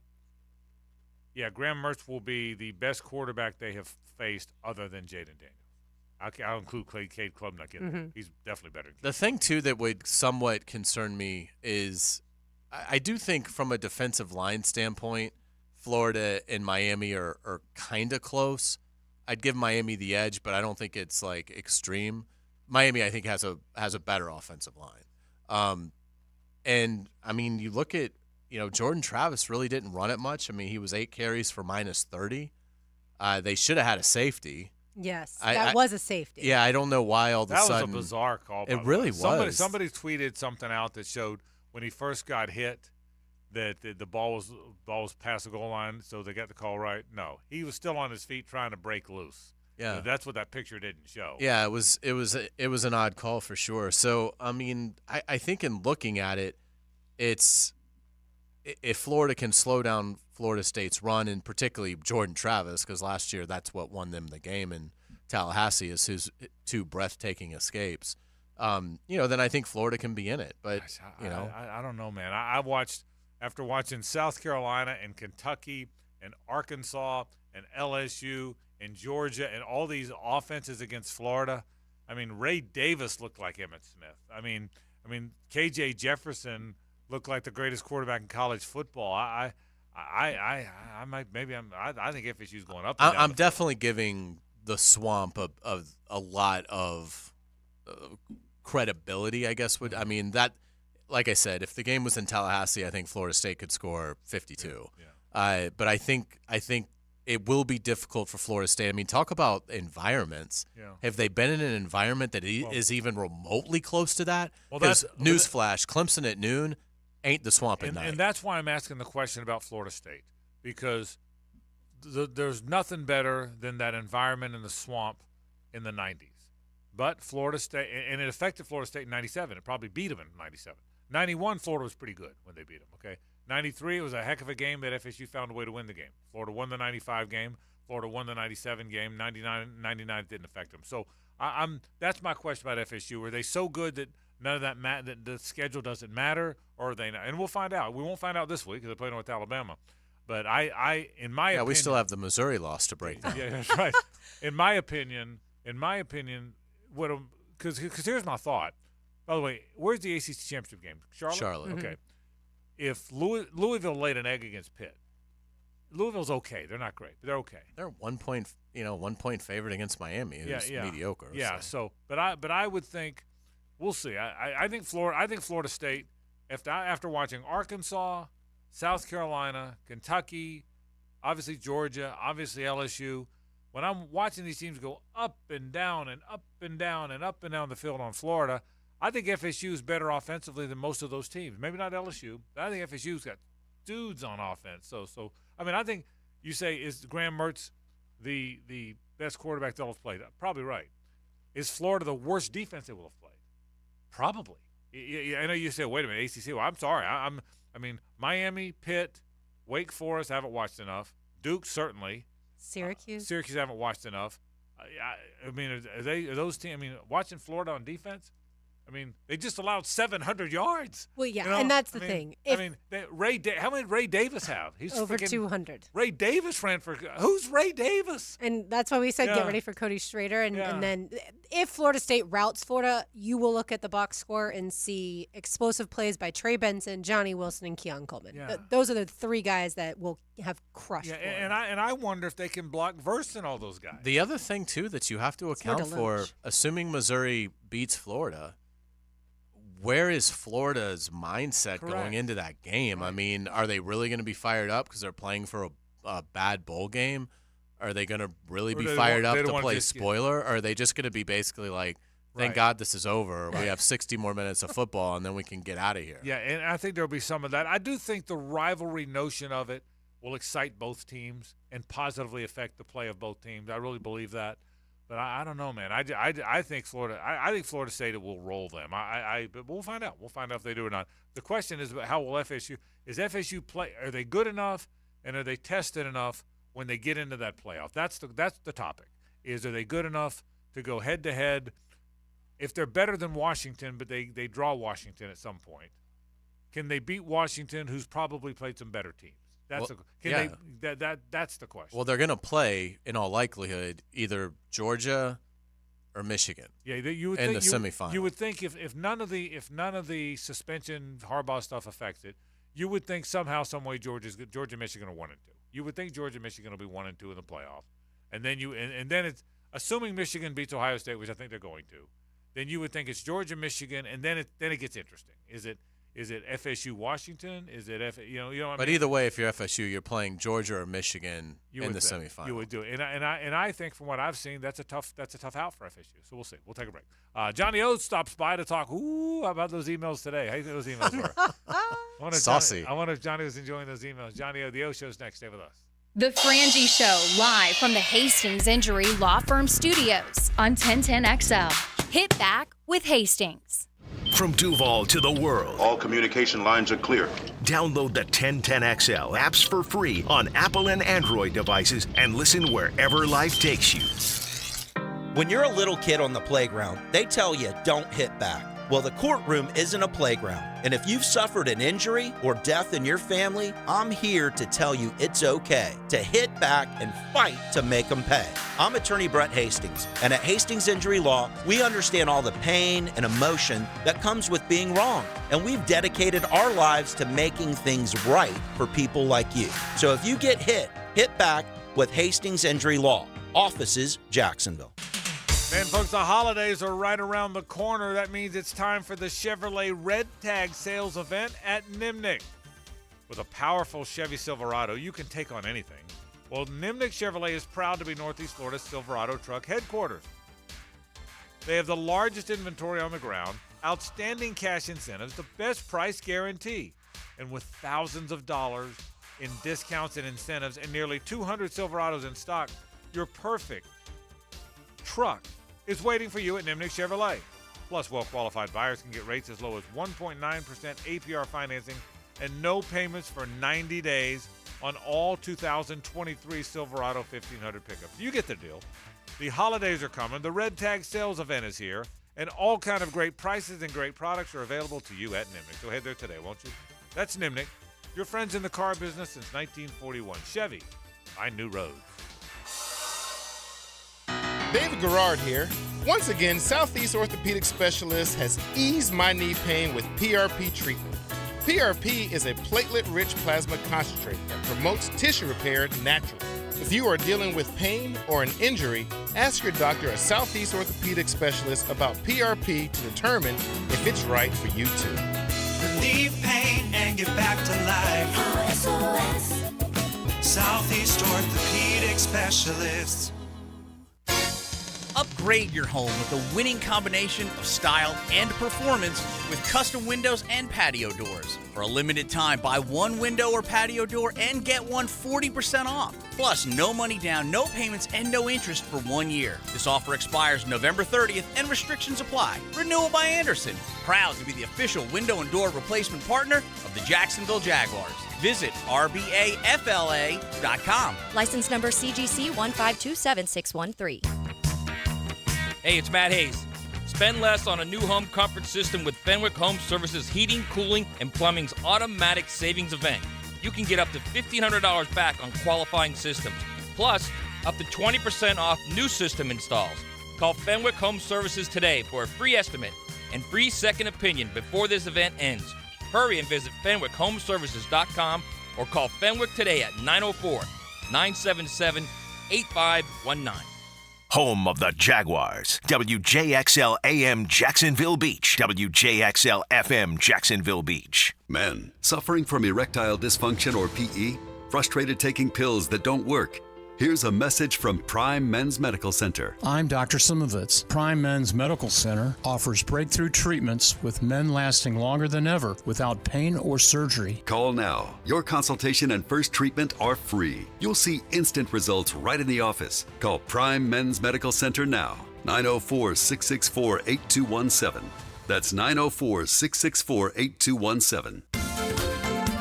Yeah, Graham Mertz will be the best quarterback they have faced other than Jaden Daniels. I'll include Cade Klubnik in there. He's definitely better than Cade. The thing, too, that would somewhat concern me is I do think from a defensive line standpoint, Florida and Miami are kind of close. I'd give Miami the edge, but I don't think it's like extreme. Miami, I think, has a better offensive line. And I mean, you look at, Jordan Travis really didn't run it much. I mean, he was 8 carries for minus 30. They should have had a safety. Yes, that was a safety. Yeah, I don't know why all of a sudden. That was a bizarre call. It really was. Somebody tweeted something out that showed when he first got hit that the ball was past the goal line, so they got the call right. No, he was still on his feet trying to break loose. Yeah, that's what that picture didn't show. Yeah, it was an odd call for sure. So I mean, I think in looking at it, it's if Florida can slow down Florida State's run, and particularly Jordan Travis, because last year that's what won them the game in Tallahassee, is his 2 breathtaking escapes. Then I think Florida can be in it. But I don't know, man. I watched. After watching South Carolina and Kentucky and Arkansas and LSU and Georgia and all these offenses against Florida, I mean, Ray Davis looked like Emmitt Smith. I mean, KJ Jefferson looked like the greatest quarterback in college football. I think FSU's going up. I'm definitely giving the Swamp a lot of credibility, I guess. Like I said, if the game was in Tallahassee, I think Florida State could score 52. Yeah. But I think it will be difficult for Florida State. I mean, talk about environments. Yeah. Have they been in an environment that is even remotely close to that? Because newsflash, Clemson at noon ain't the Swamp at night. And that's why I'm asking the question about Florida State, because there's nothing better than that environment in the Swamp in the 90s. But Florida State, and it affected Florida State in 97. It probably beat them in 97. 91, Florida was pretty good when they beat them, okay? 93, it was a heck of a game that FSU found a way to win the game. Florida won the 95 game. Florida won the 97 game. 99 didn't affect them. So that's my question about FSU. Are they so good that none of that the schedule doesn't matter, or are they not? And we'll find out. We won't find out this week because they're playing North Alabama. But in my opinion, we still have the Missouri loss to break down. Yeah, that's right. In my opinion, because here's my thought. By the way, where's the ACC championship game? Charlotte. Mm-hmm. Okay. If Louisville laid an egg against Pitt, Louisville's okay. They're not great, but they're okay. They're 1 point favorite against Miami. It's mediocre. Yeah. So, but I would think we'll see. I think Florida State after watching Arkansas, South Carolina, Kentucky, obviously Georgia, obviously LSU. When I'm watching these teams go up and down and up and down and up and down the field on Florida, I think FSU is better offensively than most of those teams. Maybe not LSU, but I think FSU's got dudes on offense. So I mean, I think you say, is Graham Mertz the best quarterback they'll have played? Probably right. Is Florida the worst defense they will have played? Probably. I know you said, wait a minute, ACC. Well, I'm sorry. I mean, Miami, Pitt, Wake Forest, I haven't watched enough. Duke, certainly. Syracuse. Syracuse, I haven't watched enough. I mean, are those teams? I mean, watching Florida on defense. I mean, they just allowed 700 yards. Well, yeah, you know? and that's the thing. I mean, how many Ray Davis have? He's over freaking 200. Ray Davis ran for. Who's Ray Davis? And that's why we said get ready for Cody Schrader. And then if Florida State routes Florida, you will look at the box score and see explosive plays by Trey Benson, Johnny Wilson, and Keon Coleman. Yeah. Those are the three guys that will have crushed Yeah, Florida. and I wonder if they can block Verse and all those guys. The other thing, too, that you have to account for, assuming Missouri beats Florida, where is Florida's mindset going into that game? I mean, are they really going to be fired up because they're playing for a bad bowl game? Are they going to really be fired up to play spoiler? Or are they just going to be basically like, thank God this is over. We have 60 more minutes of football, and then we can get out of here. Yeah, and I think there'll be some of that. I do think the rivalry notion of it will excite both teams and positively affect the play of both teams. I really believe that. But I don't know, man. I think Florida. I think Florida State will roll them. But we'll find out. We'll find out if they do or not. The question is, how will FSU? Is FSU play? Are they good enough, and are they tested enough when they get into that playoff? That's the topic. Are they good enough to go head to head? If they're better than Washington, but they draw Washington at some point, can they beat Washington, who's probably played some better teams? That's that's the question. Well, they're going to play, in all likelihood, either Georgia or Michigan. Yeah, you would in think, the semifinal. You would think if none of the suspension Harbaugh stuff affects it, you would think somehow, some way Georgia, Michigan are 1-2. You would think Georgia, Michigan will be 1-2 in the playoff, and then and then it's assuming Michigan beats Ohio State, which I think they're going to. Then you would think it's Georgia, Michigan, and then it gets interesting. Is it FSU, Washington? Is it you know what I mean? But either way, if you're FSU, you're playing Georgia or Michigan in the semifinal. You would do it, and I think from what I've seen, that's a tough out for FSU. So we'll see. We'll take a break. Johnny O stops by to talk. About those emails today. How do you think those emails were? Saucy. I wonder if Johnny was enjoying those emails. Johnny O, the O Show's next. Stay with us. The Frangie Show, live from the Hastings Injury Law Firm Studios on 1010XL. Hit back with Hastings. From Duval to the world, all communication lines are clear. Download the 1010XL apps for free on Apple and Android devices and listen wherever life takes you. When you're a little kid on the playground, they tell you don't hit back. Well, the courtroom isn't a playground. And if you've suffered an injury or death in your family, I'm here to tell you it's okay to hit back and fight to make them pay. I'm attorney Brett Hastings, and at Hastings Injury Law, we understand all the pain and emotion that comes with being wrong. And we've dedicated our lives to making things right for people like you. So if you get hit back with Hastings Injury Law. Offices, Jacksonville. Man, folks, the holidays are right around the corner. That means it's time for the Chevrolet Red Tag sales event at Nimnik. With a powerful Chevy Silverado, you can take on anything. Well, Nimnik Chevrolet is proud to be Northeast Florida's Silverado truck headquarters. They have the largest inventory on the ground, outstanding cash incentives, the best price guarantee, and with thousands of dollars in discounts and incentives and nearly 200 Silverados in stock, your perfect truck is waiting for you at Nimnik Chevrolet. Plus, well-qualified buyers can get rates as low as 1.9% APR financing and no payments for 90 days on all 2023 Silverado 1500 pickups. You get the deal. The holidays are coming. The Red Tag sales event is here, and all kind of great prices and great products are available to you at Nimnik. So head there today, won't you? That's Nimnik, your friends in the car business since 1941. Chevy, find new roads. David Garrard here. Once again, Southeast Orthopedic Specialist has eased my knee pain with PRP treatment. PRP is a platelet-rich plasma concentrate that promotes tissue repair naturally. If you are dealing with pain or an injury, ask your doctor at Southeast Orthopedic Specialist about PRP to determine if it's right for you too. Relieve pain and get back to life. SOS. Southeast Orthopedic Specialists. A Upgrade your home with a winning combination of style and performance with custom windows and patio doors. For a limited time, buy one window or patio door and get one 40% off. Plus, no money down, no payments, and no interest for 1 year. This offer expires November 30th and restrictions apply. Renewal by Anderson. Proud to be the official window and door replacement partner of the Jacksonville Jaguars. Visit rbafla.com. License number CGC 1527613. Hey, it's Matt Hayes. Spend less on a new home comfort system with Fenwick Home Services Heating, Cooling, and Plumbing's automatic savings event. You can get up to $1,500 back on qualifying systems, plus up to 20% off new system installs. Call Fenwick Home Services today for a free estimate and free second opinion before this event ends. Hurry and visit FenwickHomeservices.com or call Fenwick today at 904-977-8519. Home of the Jaguars. WJXL AM Jacksonville Beach. WJXL FM Jacksonville Beach. Men suffering from erectile dysfunction or PE? Frustrated taking pills that don't work? Here's a message from Prime Men's Medical Center. I'm Dr. Simovitz. Prime Men's Medical Center offers breakthrough treatments with men lasting longer than ever without pain or surgery. Call now. Your consultation and first treatment are free. You'll see instant results right in the office. Call Prime Men's Medical Center now. 904-664-8217. That's 904-664-8217.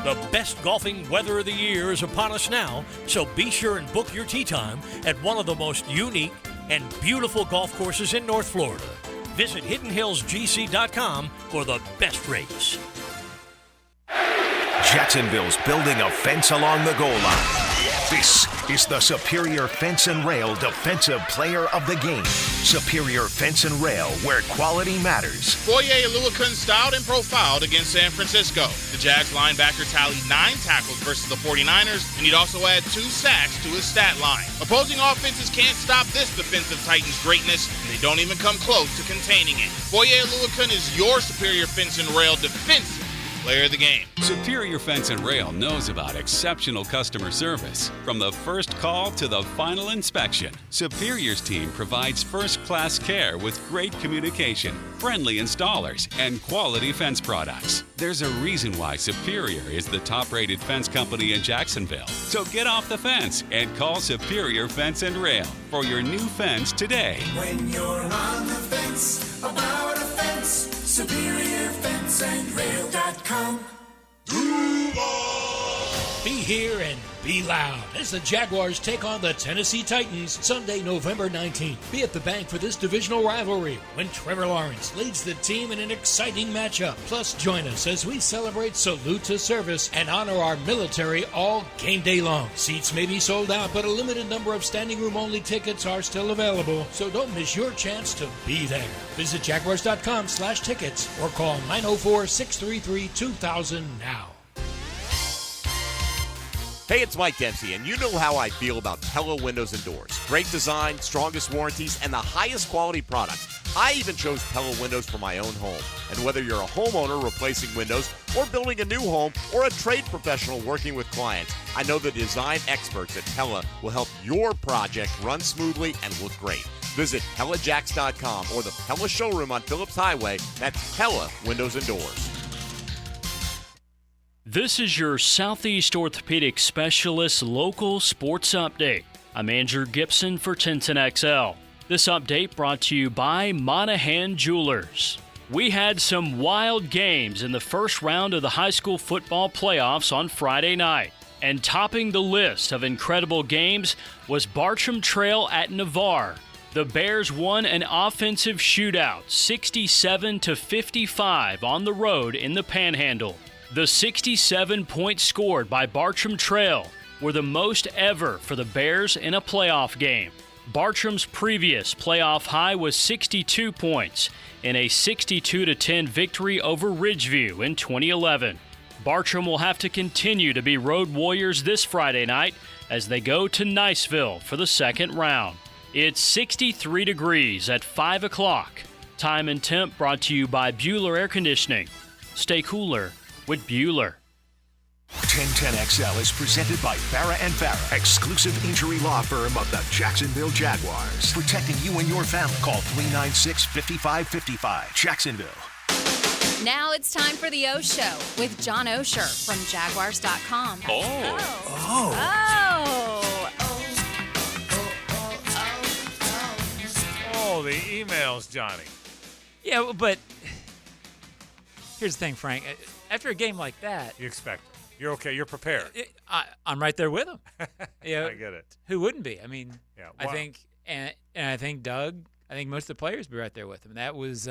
The best golfing weather of the year is upon us now, so be sure and book your tee time at one of the most unique and beautiful golf courses in North Florida. Visit HiddenHillsGC.com for the best rates. Jacksonville's building a fence along the goal line. This is the Superior Fence and Rail Defensive Player of the Game. Superior Fence and Rail, where quality matters. Foye Oluokun styled and profiled against San Francisco. The Jags linebacker tallied 9 tackles versus the 49ers, and he'd also add 2 sacks to his stat line. Opposing offenses can't stop this defensive Titans' greatness, and they don't even come close to containing it. Foye Oluokun is your Superior Fence and Rail defensive player of the game. Superior Fence and Rail knows about exceptional customer service. From the first call to the final inspection, Superior's team provides first-class care with great communication, friendly installers, and quality fence products. There's a reason why Superior is the top-rated fence company in Jacksonville. So get off the fence and call Superior Fence and Rail for your new fence today. When you're on the fence, about a fence, SuperiorFenceandRail.com. Be here and be loud as the Jaguars take on the Tennessee Titans Sunday, November 19th. Be at the bank for this divisional rivalry when Trevor Lawrence leads the team in an exciting matchup. Plus, join us as we celebrate Salute to Service and honor our military all game day long. Seats may be sold out, but a limited number of standing room only tickets are still available, so don't miss your chance to be there. Visit Jaguars.com/tickets or call 904-633-2000 now. Hey, it's Mike Dempsey, and you know how I feel about Pella Windows and Doors. Great design, strongest warranties, and the highest quality product. I even chose Pella Windows for my own home. And whether you're a homeowner replacing windows or building a new home or a trade professional working with clients, I know the design experts at Pella will help your project run smoothly and look great. Visit PellaJacks.com or the Pella showroom on Phillips Highway. That's Pella Windows and Doors. This is your Southeast Orthopedic Specialist local sports update. I'm Andrew Gibson for 1010XL. This update brought to you by Monahan Jewelers. We had some wild games in the first round of the high school football playoffs on Friday night. And topping the list of incredible games was Bartram Trail at Navarre. The Bears won an offensive shootout, 67-55 on the road in the Panhandle. The 67 points scored by Bartram Trail were the most ever for the Bears in a playoff game. Bartram's previous playoff high was 62 points in a 62-10 victory over Ridgeview in 2011. Bartram will have to continue to be road warriors this Friday night as they go to Niceville for the second round. It's 63 degrees at 5 o'clock. Time and temp brought to you by Bueller Air Conditioning. Stay cooler with Bueller. 1010XL is presented by Farah and Farah, exclusive injury law firm of the Jacksonville Jaguars. Protecting you and your family. Call 396-5555. Jacksonville. Now it's time for the O Show with John Osher from Jaguars.com. Oh, the emails, Johnny. Yeah, but here's the thing, Frank. After a game like that, You expect it. You're okay. You're prepared. I'm right there with him. Yeah, I get it. Who wouldn't be? I mean, Yeah, I wow. think, and I think Doug. I think most of the players would be right there with him. That was.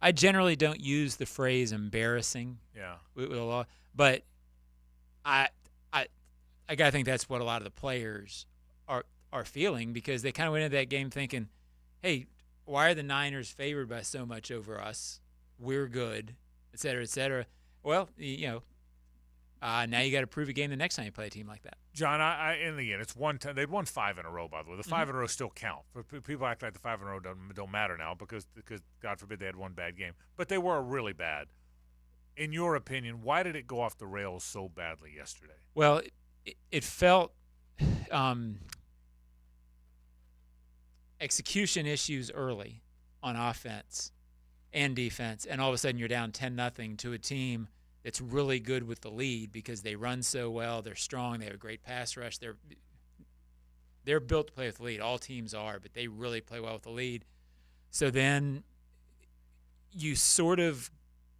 I generally don't use the phrase embarrassing. Yeah. With a lot, but I gotta think that's what a lot of the players are feeling, because they kind of went into that game thinking, hey, why are the Niners favored by so much over us? We're good, et cetera, et cetera. Well, now you got to prove a game the next time you play a team like that. John, in the end, it's they've won 5 in a row, by the way. The 5 in a row still count. People act like the 5 in a row don't matter now because God forbid they had one bad game. But they were really bad. In your opinion, why did it go off the rails so badly yesterday? Well, it felt execution issues early on offense and defense, and all of a sudden you're down 10-0 to a team that's really good with the lead because they run so well, they're strong, they have a great pass rush, they're built to play with the lead. All teams are, but they really play well with the lead. So then you sort of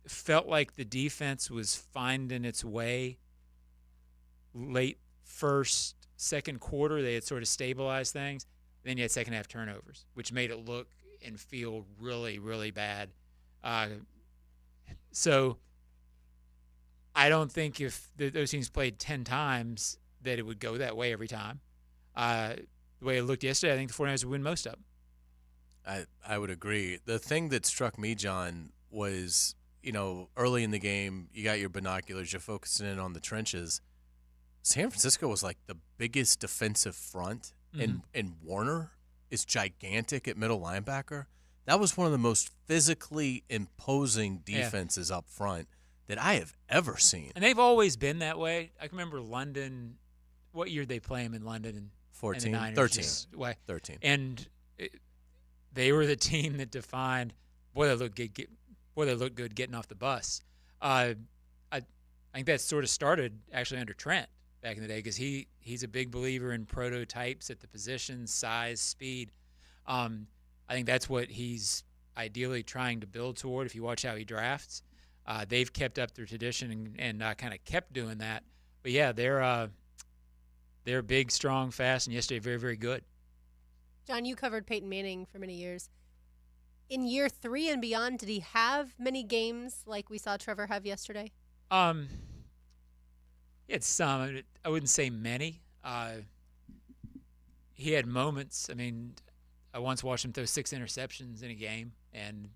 felt like the defense was finding its way late first, second quarter. They had sort of stabilized things. Then you had second half turnovers, which made it look and feel really, really bad. So I don't think if those teams played 10 times that it would go that way every time. The way it looked yesterday, I think the 49ers would win most of them. I would agree. The thing that struck me, John, was, early in the game, you got your binoculars, you're focusing in on the trenches. San Francisco was like the biggest defensive front, and Warner is gigantic at middle linebacker. That was one of the most physically imposing defenses up front that I have ever seen. And they've always been that way. I can remember London. What year did they play him in London? 14, and the 13. 13. And they were the team that defined, boy, they look good getting off the bus. I think that sort of started actually under Trent back in the day, because he's a big believer in prototypes at the position, size, speed. I think that's what he's ideally trying to build toward. If you watch how he drafts, they've kept up their tradition and kind of kept doing that. But yeah, they're big, strong, fast, and yesterday very, very good. John, you covered Peyton Manning for many years. In year 3 and beyond, did he have many games like we saw Trevor have yesterday? It's some. I wouldn't say many. He had moments. I mean, I once watched him throw 6 interceptions in a game, and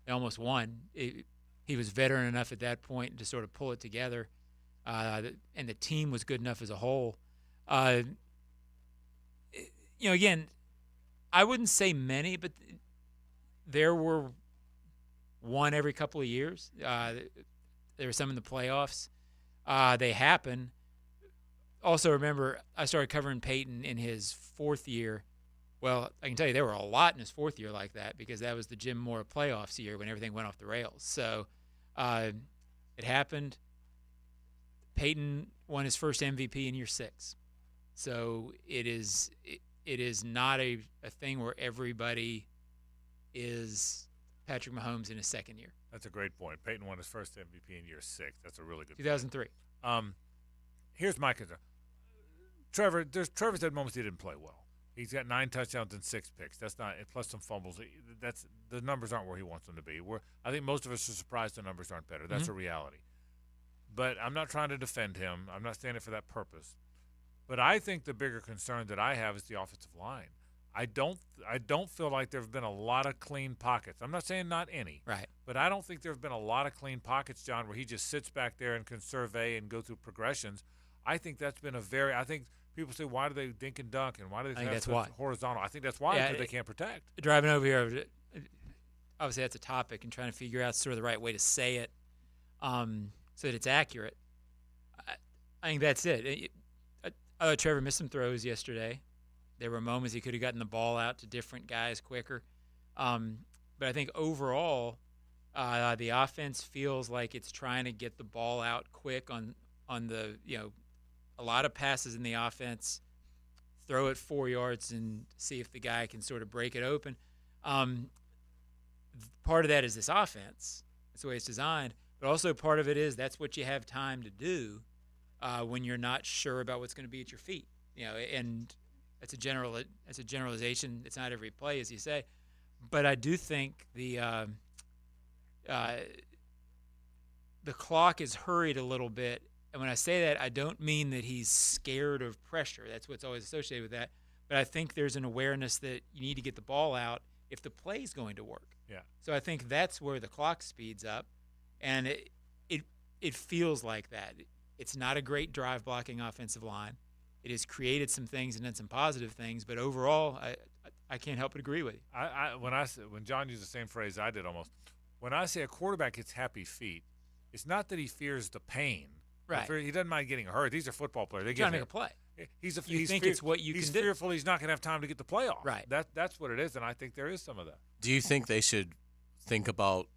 they almost won. He was veteran enough at that point to sort of pull it together, and the team was good enough as a whole. Again, I wouldn't say many, but there were one every couple of years. There were some in the playoffs. They happen. Also, remember, I started covering Peyton in his 4th year. Well, I can tell you there were a lot in his 4th year like that, because that was the Jim Mora playoffs year when everything went off the rails. So it happened. Peyton won his first MVP in year 6. So it is not a thing where everybody is Patrick Mahomes in his 2nd year. That's a great point. Peyton won his first MVP in year 6. That's a really good 2003. point. Here's my concern. Trevor's had moments he didn't play well. He's got 9 touchdowns and 6 picks. That's not, plus some fumbles. The numbers aren't where he wants them to be. I think most of us are surprised the numbers aren't better. That's a reality. But I'm not trying to defend him. I'm not standing for that purpose. But I think the bigger concern that I have is the offensive line. I don't feel like there have been a lot of clean pockets. I'm not saying not any. Right. But I don't think there have been a lot of clean pockets, John, where he just sits back there and can survey and go through progressions. I think that's been I think people say, why do they dink and dunk, and why do they have such horizontal? I think that's why, because they can't protect. Driving over here, obviously that's a topic, and trying to figure out sort of the right way to say it so that it's accurate. I think that's it. I thought Trevor missed some throws yesterday. There were moments he could have gotten the ball out to different guys quicker. But I think overall, the offense feels like it's trying to get the ball out quick on the, a lot of passes in the offense, throw it 4 yards and see if the guy can sort of break it open. Part of that is this offense. That's the way it's designed. But also part of it is that's what you have time to do when you're not sure about what's going to be at your feet. And that's a generalization. It's not every play, as you say. But I do think the clock is hurried a little bit. And when I say that, I don't mean that he's scared of pressure. That's what's always associated with that. But I think there's an awareness that you need to get the ball out if the play's going to work. Yeah. So I think that's where the clock speeds up. And it feels like that. It's not a great drive blocking offensive line. It has created some things and done some positive things, but overall, I can't help but agree with you. When John used the same phrase I did almost, when I say a quarterback gets happy feet, it's not that he fears the pain. Right. He doesn't mind getting hurt. These are football players. They trying to make a play. He's it's what you can do. He's fearful he's not going to have time to get the play off. Right. That's what it is, and I think there is some of that. Do you think they should think about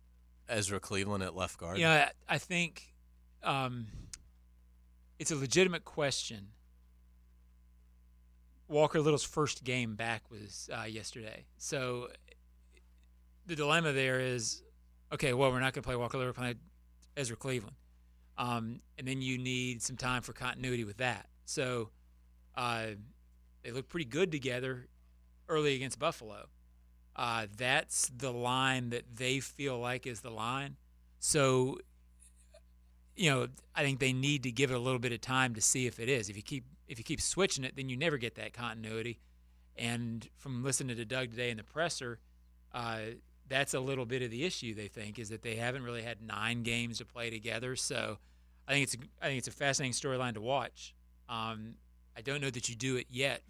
Ezra Cleveland at left guard? Yeah, I think it's a legitimate question. Walker Little's first game back was yesterday. So the dilemma there is, okay, well, we're not going to play Walker Little, we're playing Ezra Cleveland. And then you need some time for continuity with that. So they look pretty good together early against Buffalo. That's the line that they feel like is the line. So, I think they need to give it a little bit of time to see if it is. If you keep switching it, then you never get that continuity. And from listening to Doug today in the presser, that's a little bit of the issue, they think, is that they haven't really had 9 games to play together. So I think it's a fascinating storyline to watch. I don't know that you do it yet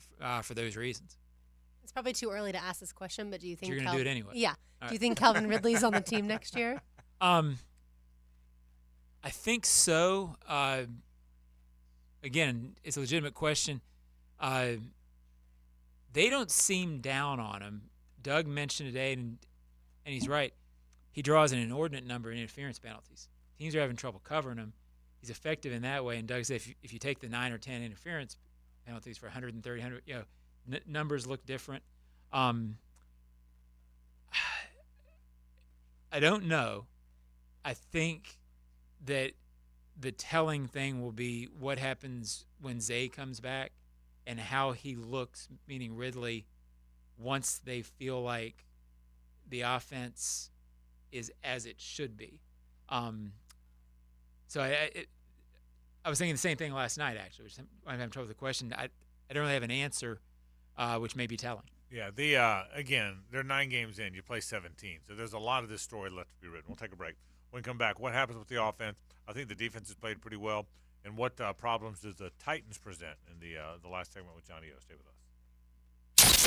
for those reasons. It's probably too early to ask this question, but do you think you're going to do it anyway? Yeah. All Do you right. think Calvin Ridley's on the team next year? I think so. Again, it's a legitimate question. They don't seem down on him. Doug mentioned today, and he's right. He draws an inordinate number of interference penalties. Teams are having trouble covering him. He's effective in that way. And Doug said if you take the 9 or 10 interference penalties for 130, numbers look different. I don't know. I think that the telling thing will be what happens when Zay comes back and how he looks, meaning Ridley, once they feel like the offense is as it should be. So I was thinking the same thing last night, actually, which I'm having trouble with the question. I don't really have an answer, which may be telling. Yeah, again, they're 9 games in. You play 17. So there's a lot of this story left to be written. We'll take a break. When we come back, what happens with the offense? I think the defense has played pretty well. And what problems does the Titans present in the last segment with Johnny O? Stay with us.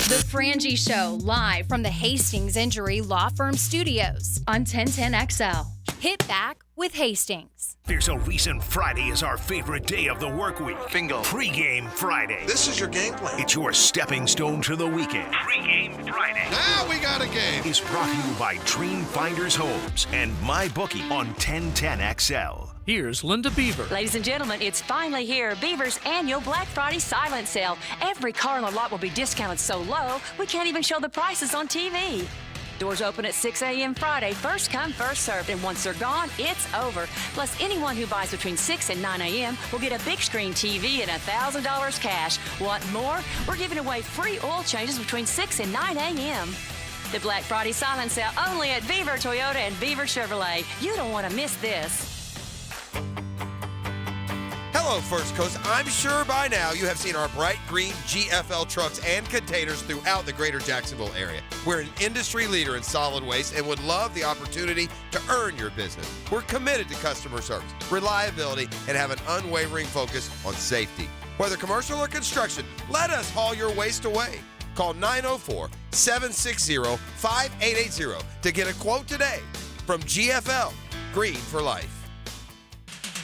The Frangie Show, live from the Hastings Injury Law Firm Studios on 1010XL. Hit back with Hastings. There's a reason Friday is our favorite day of the work week. Bingo. Pre-game Friday. This is your game plan. It's your stepping stone to the weekend. Pre-game Friday. Now we got a game. Is brought to you by Dream Finders Homes and MyBookie on 1010XL. Here's Linda Beaver. Ladies and gentlemen, it's finally here. Beaver's annual Black Friday silent sale. Every car on the lot will be discounted so low, we can't even show the prices on TV. Doors open at 6 a.m. Friday. First come, first served. And once they're gone, it's over. Plus, anyone who buys between 6 and 9 a.m. will get a big screen TV and $1,000 cash. Want more? We're giving away free oil changes between 6 and 9 a.m. The Black Friday silent sale only at Beaver Toyota and Beaver Chevrolet. You don't want to miss this. Hello, First Coast. I'm sure by now you have seen our bright green GFL trucks and containers throughout the greater Jacksonville area. We're an industry leader in solid waste and would love the opportunity to earn your business. We're committed to customer service, reliability, and have an unwavering focus on safety. Whether commercial or construction, let us haul your waste away. Call 904-760-5880 to get a quote today from GFL, Green for Life.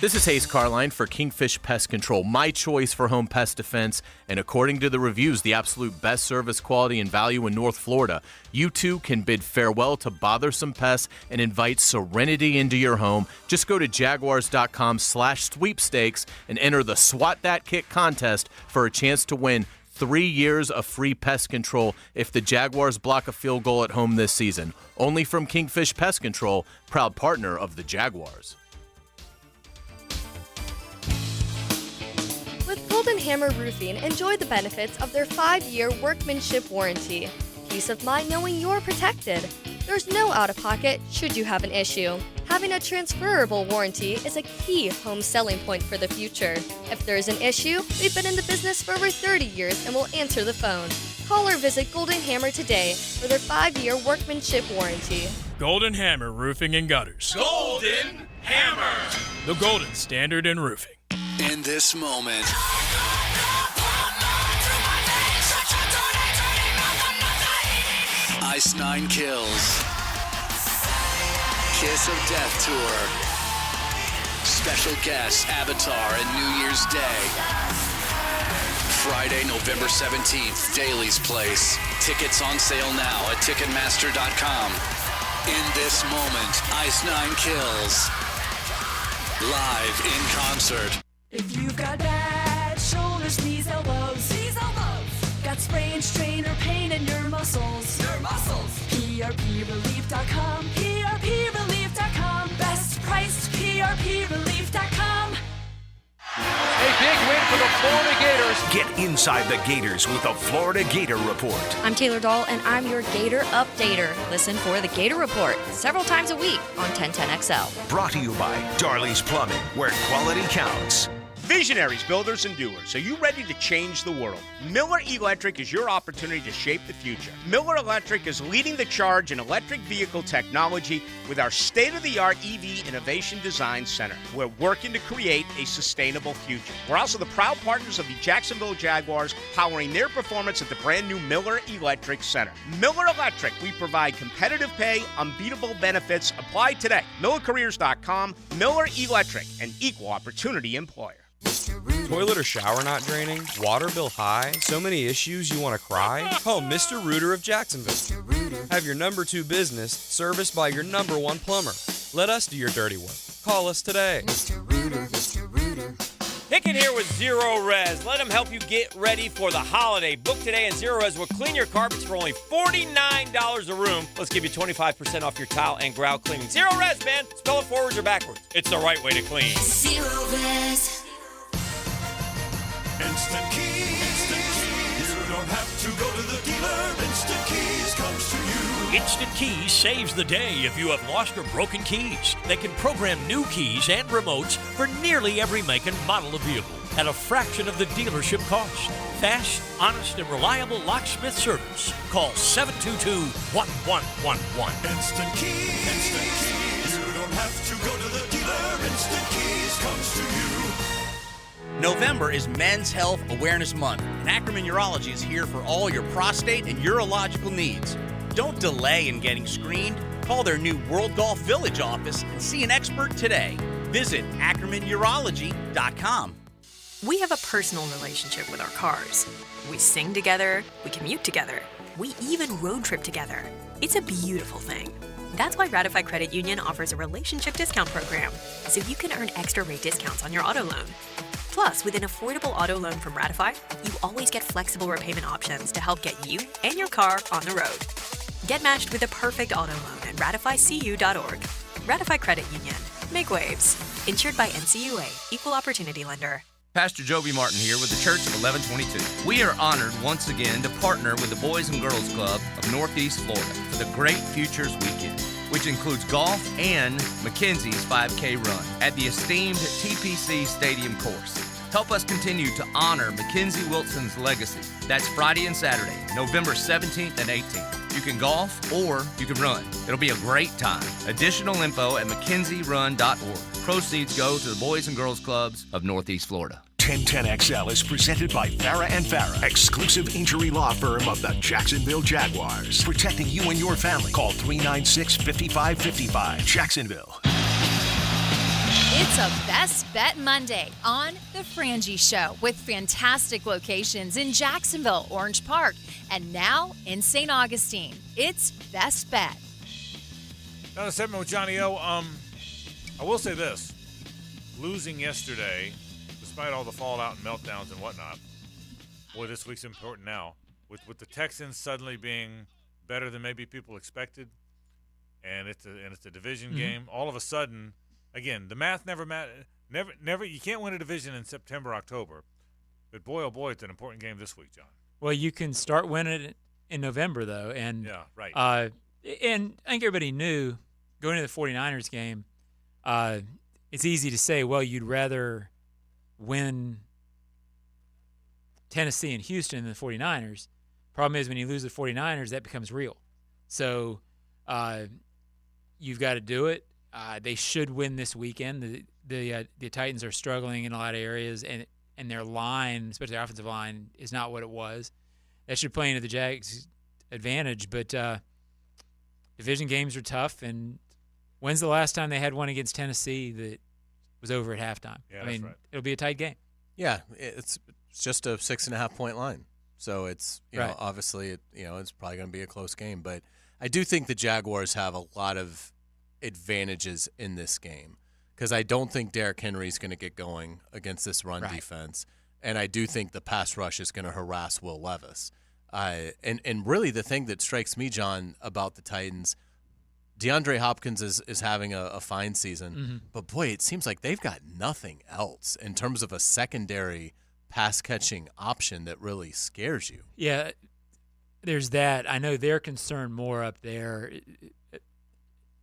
This is Hayes Carline for Kingfish Pest Control, my choice for home pest defense, and according to the reviews, the absolute best service, quality, and value in North Florida. You too can bid farewell to bothersome pests and invite serenity into your home. Just go to jaguars.com/sweepstakes and enter the SWAT That Kit contest for a chance to win 3 years of free pest control if the Jaguars block a field goal at home this season. Only from Kingfish Pest Control, proud partner of the Jaguars. With Golden Hammer Roofing, enjoy the benefits of their 5-year workmanship warranty. Peace of mind knowing you're protected. There's no out-of-pocket should you have an issue. Having a transferable warranty is a key home selling point for the future. If there's an issue, we've been in the business for over 30 years and will answer the phone. Call or visit Golden Hammer today for their 5-year workmanship warranty. Golden Hammer Roofing and Gutters. Golden Hammer. The golden standard in roofing. In this moment, Ice 9 Kills, Kiss of Death Tour, special guests Avatar and New Year's Day. Friday, November 17th, Daly's Place. Tickets on sale now at Ticketmaster.com. In this moment, Ice 9 Kills, live in concert. If you've got bad shoulders, knees, elbows, got sprain, strain, or pain in your muscles, PRPrelief.com, PRPrelief.com, best priced PRPrelief.com. A big win for the Florida Gators. Get inside the Gators with the Florida Gator Report. I'm Taylor Dahl, and I'm your Gator Updater. Listen for the Gator Report several times a week on 1010XL. Brought to you by Darley's Plumbing, where quality counts. Visionaries, builders, and doers, are you ready to change the world? Miller Electric is your opportunity to shape the future. Miller Electric is leading the charge in electric vehicle technology with our state-of-the-art EV Innovation Design Center. We're working to create a sustainable future. We're also the proud partners of the Jacksonville Jaguars, powering their performance at the brand new Miller Electric Center. Miller Electric, we provide competitive pay, unbeatable benefits. Apply today. MillerCareers.com. Miller Electric, an equal opportunity employer. Toilet or shower not draining? Water bill high? So many issues you want to cry? Call Mr. Rooter of Jacksonville. Have your number 2 business serviced by your number 1 plumber. Let us do your dirty work. Call us today. Mr. Rooter. Hicken here with Zero Res. Let them help you get ready for the holiday. Book today and Zero Res will clean your carpets for only $49 a room. Let's give you 25% off your tile and grout cleaning. Zero Res, man. Spell it forwards or backwards. It's the right way to clean. Zero Res. Instant Keys. You don't have to go to the dealer. Instant Keys comes to you. Instant Keys saves the day if you have lost or broken keys. They can program new keys and remotes for nearly every make and model of vehicle at a fraction of the dealership cost. Fast, honest, and reliable locksmith service. Call 722-1111. Instant Keys. Instant Keys. You don't have to go to the dealer. Instant Keys comes to you. November is Men's Health Awareness Month, and Ackerman Urology is here for all your prostate and urological needs. Don't delay in getting screened. Call their new World Golf Village office and see an expert today. Visit AckermanUrology.com. We have a personal relationship with our cars. We sing together, we commute together, we even road trip together. It's a beautiful thing. That's why Ratify Credit Union offers a relationship discount program, so you can earn extra rate discounts on your auto loan. Plus, with an affordable auto loan from Ratify, you always get flexible repayment options to help get you and your car on the road. Get matched with a perfect auto loan at ratifycu.org. Ratify Credit Union. Make waves. Insured by NCUA. Equal Opportunity Lender. Pastor Joby Martin here with the Church of 1122. We are honored once again to partner with the Boys and Girls Club of Northeast Florida for the Great Futures Weekend, which includes golf and Mackenzie's 5K run at the esteemed TPC Stadium course. Help us continue to honor Mackenzie Wilson's legacy. That's Friday and Saturday, November 17th and 18th. You can golf or you can run. It'll be a great time. Additional info at MackenzieRun.org. Proceeds go to the Boys and Girls Clubs of Northeast Florida. 1010XL is presented by Farrah & Farrah, exclusive injury law firm of the Jacksonville Jaguars. Protecting you and your family. Call 396-5555. Jacksonville. It's a Best Bet Monday on The Frangie Show with fantastic locations in Jacksonville, Orange Park, and now in St. Augustine. It's Best Bet. Another segment with Johnny O. I will say this. Losing yesterday, despite all the fallout and meltdowns and whatnot, boy, this week's important now. With the Texans suddenly being better than maybe people expected, and it's a division game, all of a sudden, again, the math never matters. Never. You can't win a division in September, October. But boy, oh boy, it's an important game this week, John. Well, you can start winning it in November, though. And yeah, right. And I think everybody knew going into the 49ers game, it's easy to say, well, you'd rather win Tennessee and Houston than the 49ers. Problem is, when you lose the 49ers, that becomes real. So you've got to do it. They should win this weekend. The Titans are struggling in a lot of areas, and their line, especially their offensive line, is not what it was. That should play into the Jags' advantage. But division games are tough, and when's the last time they had one against Tennessee that was over at halftime? Yeah, I mean, that's right. It'll be a tight game. Yeah, it's just a 6.5-point line. So it's, you know, obviously, it's probably going to be a close game. But I do think the Jaguars have a lot of advantages in this game because I don't think Derrick Henry's going to get going against this run defense. And I do think the pass rush is going to harass Will Levis. And really the thing that strikes me, John, about the Titans, DeAndre Hopkins is having a fine season. But, boy, it seems like they've got nothing else in terms of a secondary pass-catching option that really scares you. Yeah, there's that. I know their concern more up there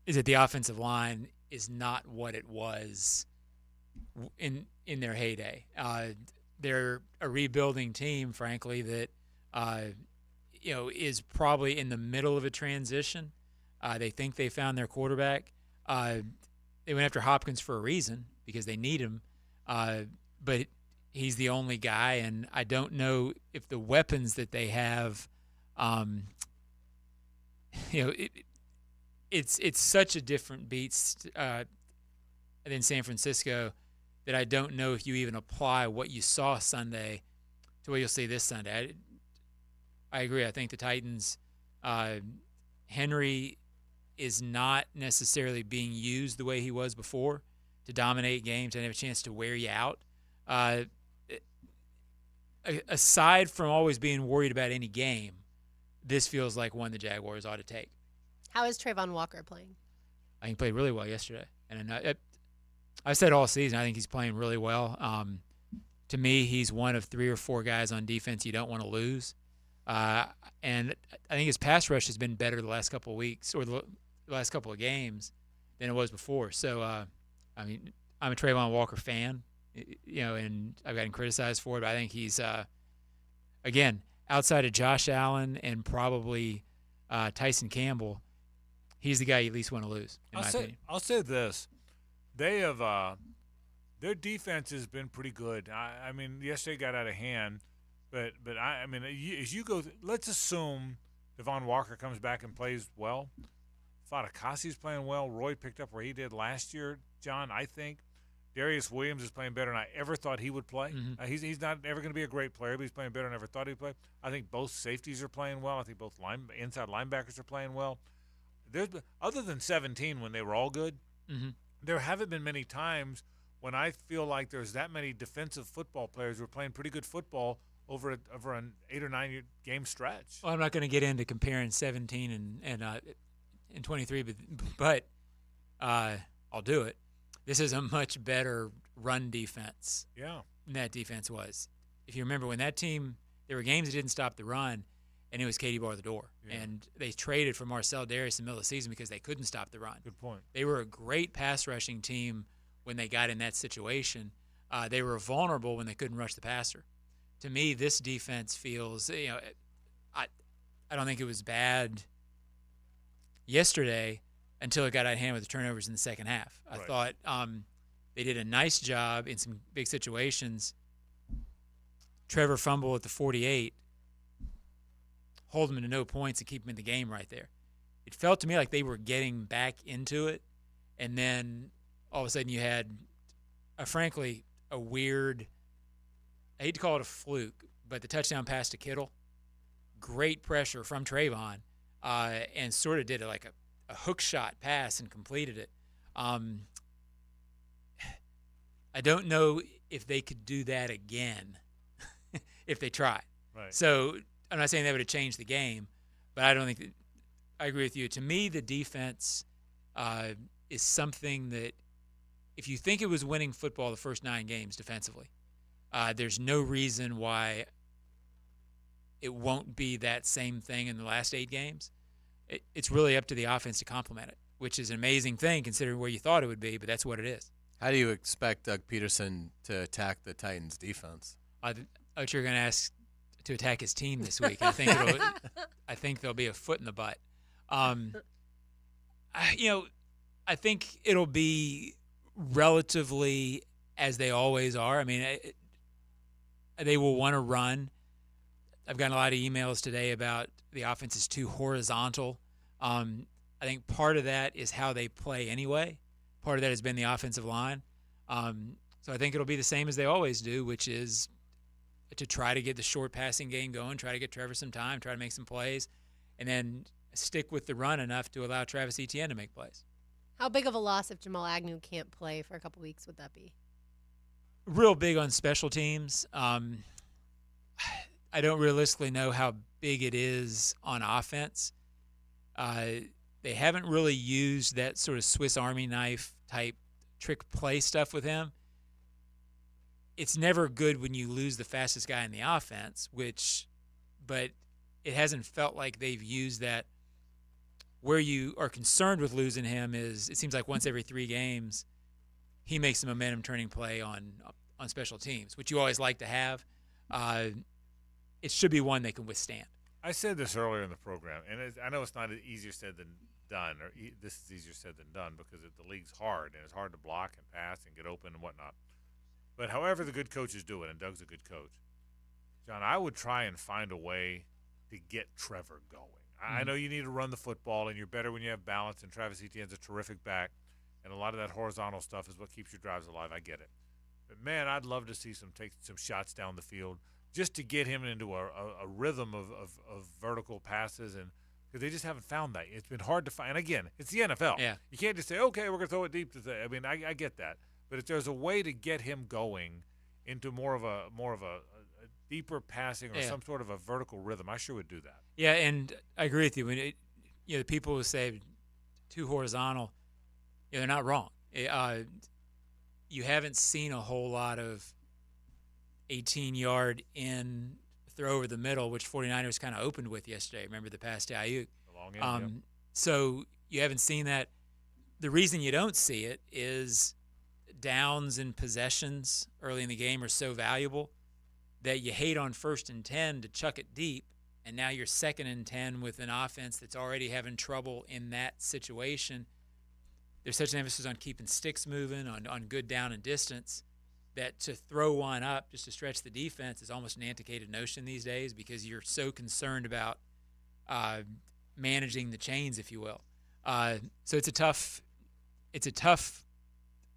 is that the offensive line is not what it was in their heyday. They're a rebuilding team, frankly, that is probably in the middle of a transition. They think they found their quarterback. They went after Hopkins for a reason because they need him, but he's the only guy, and I don't know if the weapons that they have, it's such a different beast than San Francisco that I don't know if you even apply what you saw Sunday to what you'll see this Sunday. I agree. I think the Titans, Henry is not necessarily being used the way he was before to dominate games and have a chance to wear you out. Aside from always being worried about any game, this feels like one the Jaguars ought to take. How is Trayvon Walker playing? I think he played really well yesterday. And I said all season, I think he's playing really well. To me, he's one of 3 or 4 guys on defense you don't want to lose. And I think his pass rush has been better the last couple of weeks or the last couple of games than it was before. So, I mean, I'm a Trayvon Walker fan. And I've gotten criticized for it, but I think he's, again, outside of Josh Allen and probably Tyson Campbell, he's the guy you at least want to lose, in my opinion. I'll say this. They have their defense has been pretty good. I mean, yesterday got out of hand, but I mean, as you go, let's assume Devon Walker comes back and plays well. Fatukasi's playing well. Roy picked up where he did last year, John, I think. Darius Williams is playing better than I ever thought he would play. He's not ever going to be a great player, but he's playing better than I ever thought he'd play. I think both safeties are playing well. I think both inside linebackers are playing well. Other than 2017 when they were all good, there haven't been many times when I feel like there's that many defensive football players who are playing pretty good football over an 8 or 9 game stretch. Well, I'm not going to get into comparing 17 and 23, but I'll do it. This is a much better run defense than that defense was. If you remember, when that team, there were games that didn't stop the run, and it was Katie bar the door. Yeah. And they traded for Marcel Darius in the middle of the season because they couldn't stop the run. Good point. They were a great pass rushing team when they got in that situation. They were vulnerable when they couldn't rush the passer. To me, this defense feels, I don't think it was bad yesterday until it got out of hand with the turnovers in the second half. I thought they did a nice job in some big situations. Trevor fumble at the 48, hold them to no points and keep them in the game right there. It felt to me like they were getting back into it, and then all of a sudden you had frankly, a weird, I hate to call it a fluke, but the touchdown pass to Kittle, great pressure from Trayvon, and sort of did like a hook shot pass and completed it. I don't know if they could do that again if they tried. Right. So I'm not saying that would have changed the game, but I don't think I agree with you. To me, the defense is something that if you think it was winning football the first 9 games defensively, there's no reason why it won't be that same thing in the last 8 games. It's really up to the offense to complement it, which is an amazing thing considering where you thought it would be, but that's what it is. How do you expect Doug Peterson to attack the Titans' defense? I thought you were going to ask to attack his team this week. I think there'll be a foot in the butt. I think it'll be relatively as they always are. I mean, they will want to run. I've gotten a lot of emails today about the offense is too horizontal. I think part of that is how they play anyway. Part of that has been the offensive line. So I think it'll be the same as they always do, which is to try to get the short passing game going, try to get Trevor some time, try to make some plays, and then stick with the run enough to allow Travis Etienne to make plays. How big of a loss if Jamal Agnew can't play for a couple weeks would that be? Real big on special teams. I don't realistically know how big it is on offense. They haven't really used that sort of Swiss Army knife type trick play stuff with him. It's never good when you lose the fastest guy in the offense, but it hasn't felt like they've used that. Where you are concerned with losing him is it seems like once every 3 games he makes a momentum turning play on special teams, which you always like to have. It should be one they can withstand. I said this earlier in the program, and I know it's not easier said than done, or this is easier said than done because the league's hard, and it's hard to block and pass and get open and whatnot. But however the good coaches do it, and Doug's a good coach, John, I would try and find a way to get Trevor going. I know you need to run the football, and you're better when you have balance, and Travis Etienne's a terrific back, and a lot of that horizontal stuff is what keeps your drives alive. I get it. But, man, I'd love to see take some shots down the field just to get him into a rhythm of vertical passes, and because they just haven't found that. It's been hard to find. And, again, it's the NFL. Yeah. You can't just say, okay, we're going to throw it deep. I mean, I get that. But if there's a way to get him going into more of a deeper passing or some sort of a vertical rhythm, I sure would do that. Yeah, and I agree with you. When the people who say too horizontal, they're not wrong. You haven't seen a whole lot of 18-yard in throw over the middle, which 49ers kind of opened with yesterday. Remember the pass to Ayuk? So you haven't seen that. The reason you don't see it is downs and possessions early in the game are so valuable that you hate on 1st and 10 to chuck it deep, and now you're 2nd and 10 with an offense that's already having trouble in that situation. There's such an emphasis on keeping sticks moving, on good down and distance, that to throw one up just to stretch the defense is almost an antiquated notion these days because you're so concerned about managing the chains, if you will. So it's a tough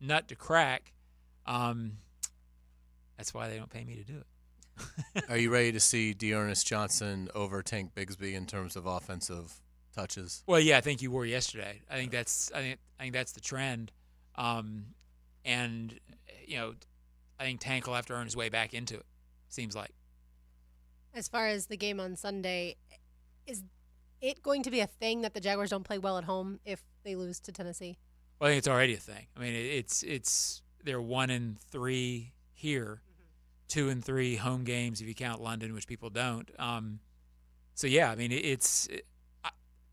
nut to crack. That's why they don't pay me to do it. Are you ready to see Dearness Johnson over Tank Bigsby in terms of offensive touches? Well, yeah, I think you were yesterday. I think that's the trend, and I think Tank will have to earn his way back into it. Seems like. As far as the game on Sunday, is it going to be a thing that the Jaguars don't play well at home if they lose to Tennessee? Well, I think it's already a thing. I mean, it's they're 1-3 here. 2-3 home games if you count London, which people don't. So yeah, I mean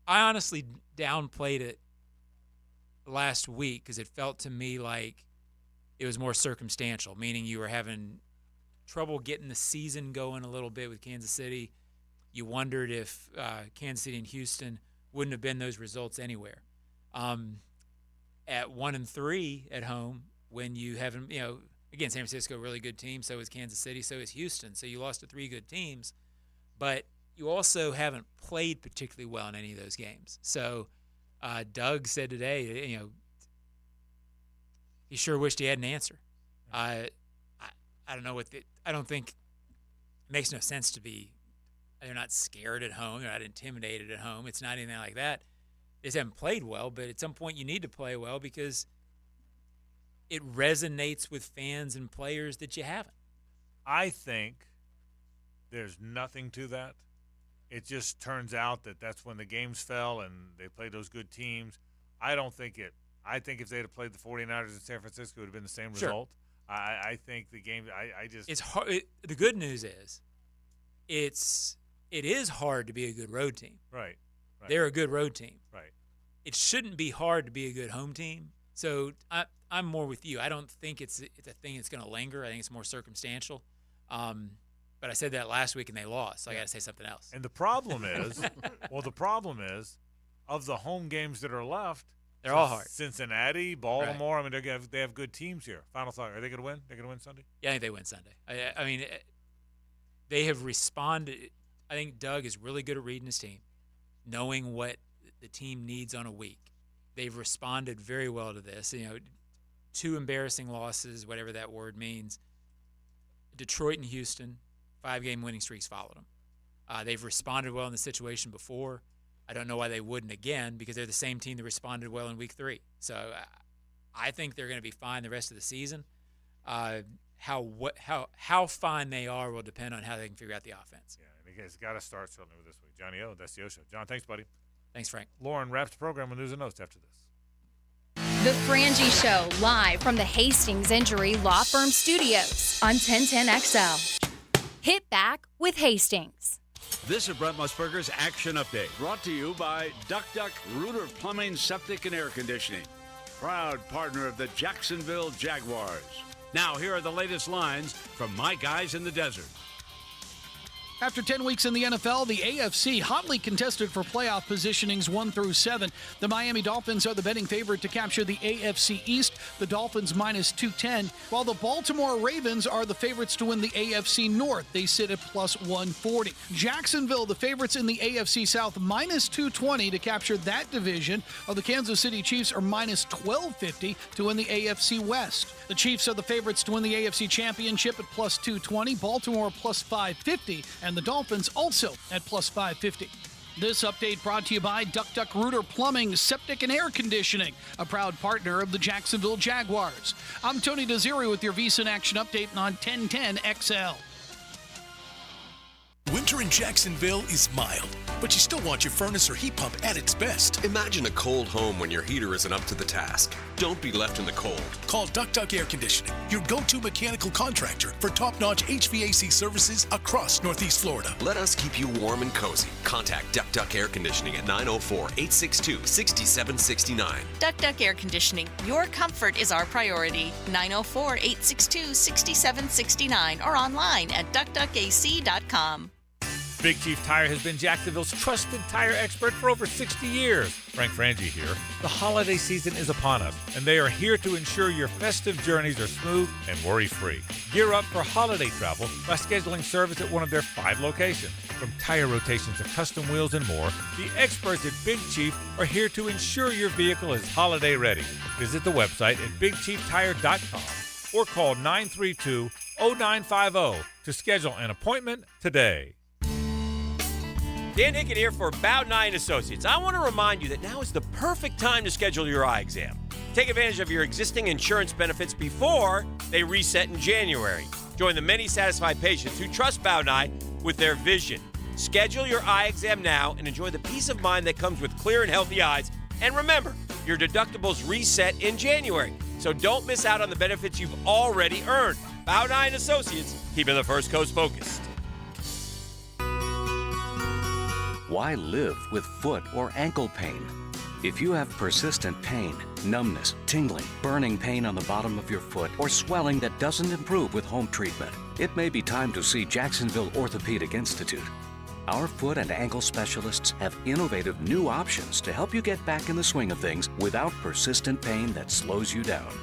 I honestly downplayed it last week because it felt to me like it was more circumstantial, meaning you were having trouble getting the season going a little bit with Kansas City. You wondered if Kansas City and Houston wouldn't have been those results anywhere. At 1-3 at home, when you haven't, again, San Francisco, really good team. So is Kansas City. So is Houston. So you lost to 3 good teams. But you also haven't played particularly well in any of those games. So Doug said today, he sure wished he had an answer. I don't know I don't think it makes no sense to be. They're not scared at home. They're not intimidated at home. It's not anything like that. They just haven't played well, but at some point you need to play well because it resonates with fans and players that you haven't. I think there's nothing to that. It just turns out that that's when the games fell and they played those good teams. I don't think it. I think if they had played the 49ers in San Francisco, it would have been the same result. I think the game. I just. It's hard. The good news is, it is hard to be a good road team. Right. They're a good road team. Right. It shouldn't be hard to be a good home team. So I'm more with you. I don't think it's a thing that's going to linger. I think it's more circumstantial. But I said that last week and they lost, so I got to say something else. And the problem is, of the home games that are left, they're all hard. Cincinnati, Baltimore. Right. I mean, they have good teams here. Final thought: are they going to win? They're going to win Sunday? Yeah, I think they win Sunday. I mean, they have responded. I think Doug is really good at reading his team, knowing what the team needs on a week. They've responded very well to this. 2 embarrassing losses, whatever that word means. Detroit and Houston, 5-game winning streaks followed them. They've responded well in the situation before. I don't know why they wouldn't again because they're the same team that responded well in week 3. So I think they're going to be fine the rest of the season. How fine they are will depend on how they can figure out the offense. Yeah, and it's got to start certainly with this week. Johnny O, that's the O Show. John, thanks, buddy. Thanks, Frank. Lauren wraps the program with news and notes after this. The Frangie Show, live from the Hastings Injury Law Firm Studios on 1010XL. Hit back with Hastings. This is Brett Musburger's Action Update, brought to you by Duck Duck Rooter Plumbing, Septic, and Air Conditioning, proud partner of the Jacksonville Jaguars. Now, here are the latest lines from my guys in the desert. After 10 weeks in the NFL, the AFC hotly contested for playoff positionings 1 through 7. The Miami Dolphins are the betting favorite to capture the AFC East, the Dolphins minus 210, while the Baltimore Ravens are the favorites to win the AFC North. They sit at plus 140. Jacksonville, the favorites in the AFC South, minus 220 to capture that division, while the Kansas City Chiefs are minus 1250 to win the AFC West. The Chiefs are the favorites to win the AFC Championship at plus 220, Baltimore plus 550, and the Dolphins also at plus 550. This update brought to you by Duck Duck Rooter Plumbing, Septic, and Air Conditioning, a proud partner of the Jacksonville Jaguars. I'm Tony Desiri with your VSiN Action Update on 1010XL. Winter in Jacksonville is mild, but you still want your furnace or heat pump at its best. Imagine a cold home when your heater isn't up to the task. Don't be left in the cold. Call Duck Duck Air Conditioning, your go-to mechanical contractor for top-notch HVAC services across Northeast Florida. Let us keep you warm and cozy. Contact Duck Duck Air Conditioning at 904-862-6769. Duck Duck Air Conditioning. Your comfort is our priority. 904-862-6769 or online at duckduckac.com. Big Chief Tire has been Jacksonville's trusted tire expert for over 60 years. Frank Frangie here. The holiday season is upon us, and they are here to ensure your festive journeys are smooth and worry-free. Gear up for holiday travel by scheduling service at one of their 5 locations. From tire rotations to custom wheels and more, the experts at Big Chief are here to ensure your vehicle is holiday ready. Visit the website at bigchieftire.com or call 932-0950 to schedule an appointment today. Dan Hicken here for Bowdeny & Associates. I want to remind you that now is the perfect time to schedule your eye exam. Take advantage of your existing insurance benefits before they reset in January. Join the many satisfied patients who trust Bowdeny with their vision. Schedule your eye exam now and enjoy the peace of mind that comes with clear and healthy eyes. And remember, your deductibles reset in January, so don't miss out on the benefits you've already earned. Bowdeny & Associates, keeping the First Coast focused. Why live with foot or ankle pain? If you have persistent pain, numbness, tingling, burning pain on the bottom of your foot, or swelling that doesn't improve with home treatment, it may be time to see Jacksonville Orthopedic Institute. Our foot and ankle specialists have innovative new options to help you get back in the swing of things without persistent pain that slows you down.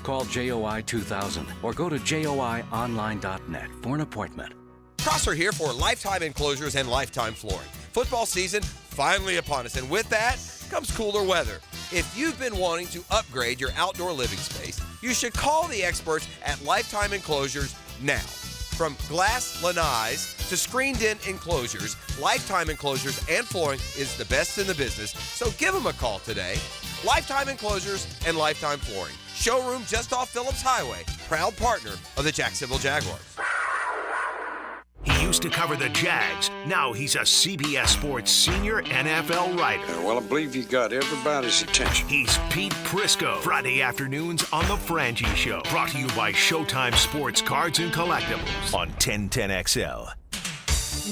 Call JOI 2000 or go to joionline.net for an appointment. Prosser here for Lifetime Enclosures and Lifetime Flooring. Football season finally upon us, and with that comes cooler weather. If you've been wanting to upgrade your outdoor living space, you should call the experts at Lifetime Enclosures now. From glass lanais to screened-in enclosures, Lifetime Enclosures and Flooring is the best in the business, so give them a call today. Lifetime Enclosures and Lifetime Flooring. Showroom just off Phillips Highway. Proud partner of the Jacksonville Jaguars. He used to cover the Jags. Now he's a CBS Sports senior NFL writer. Well, I believe you got everybody's attention. He's Pete Prisco. Friday afternoons on The Frangie Show. Brought to you by Showtime Sports Cards and Collectibles on 1010XL.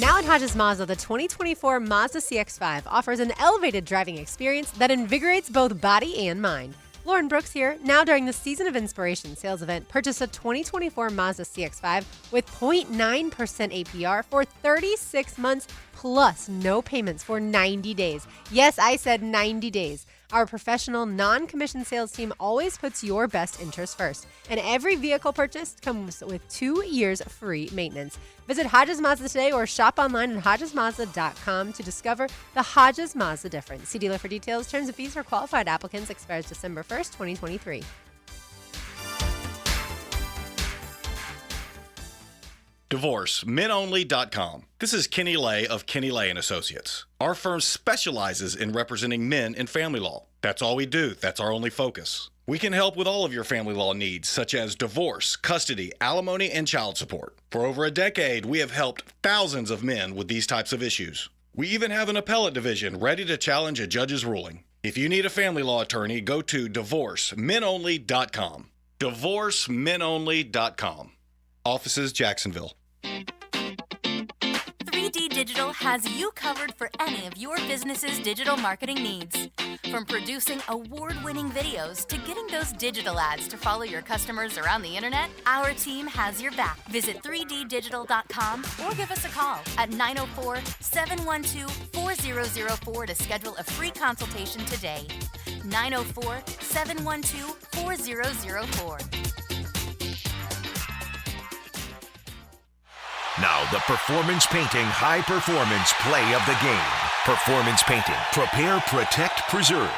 Now at Hodges Mazda, the 2024 Mazda CX-5 offers an elevated driving experience that invigorates both body and mind. Lauren Brooks here. Now during the Season of Inspiration sales event, purchase a 2024 Mazda CX-5 with 0.9% APR for 36 months plus no payments for 90 days. Yes, I said 90 days. Our professional, non-commissioned sales team always puts your best interest first. And every vehicle purchased comes with 2 years free maintenance. Visit Hodges Mazda today or shop online at HodgesMazda.com to discover the Hodges Mazda difference. See dealer for details. Terms and fees for qualified applicants expires December 1st, 2023. DivorceMenOnly.com. This is Kenny Lay of Kenny Lay & Associates. Our firm specializes in representing men in family law. That's all we do. That's our only focus. We can help with all of your family law needs, such as divorce, custody, alimony, and child support. For over a decade, we have helped thousands of men with these types of issues. We even have an appellate division ready to challenge a judge's ruling. If you need a family law attorney, go to DivorceMenOnly.com. DivorceMenOnly.com. Offices, Jacksonville. 3D Digital has you covered for any of your business's digital marketing needs. From producing award-winning videos to getting those digital ads to follow your customers around the internet, our team has your back. Visit 3ddigital.com or give us a call at 904-712-4004 to schedule a free consultation today. 904-712-4004. Now, the Performance Painting High Performance Play of the Game. Performance Painting. Prepare, protect, preserve.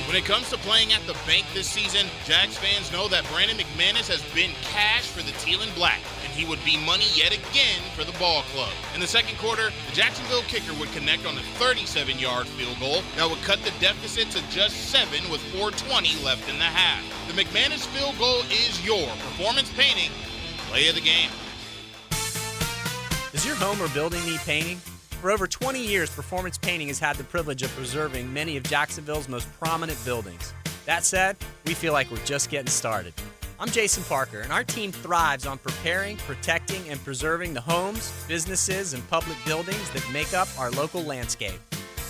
When it comes to playing at the bank this season, Jags fans know that Brandon McManus has been cash for the Teal and Black, and he would be money yet again for the ball club. In the second quarter, the Jacksonville kicker would connect on a 37-yard field goal that would cut the deficit to just 7 with 4:20 left in the half. The McManus field goal is your Performance Painting Play of the Game. Does your home or building need painting? For over 20 years, Performance Painting has had the privilege of preserving many of Jacksonville's most prominent buildings. That said, we feel like we're just getting started. I'm Jason Parker, and our team thrives on preparing, protecting, and preserving the homes, businesses, and public buildings that make up our local landscape.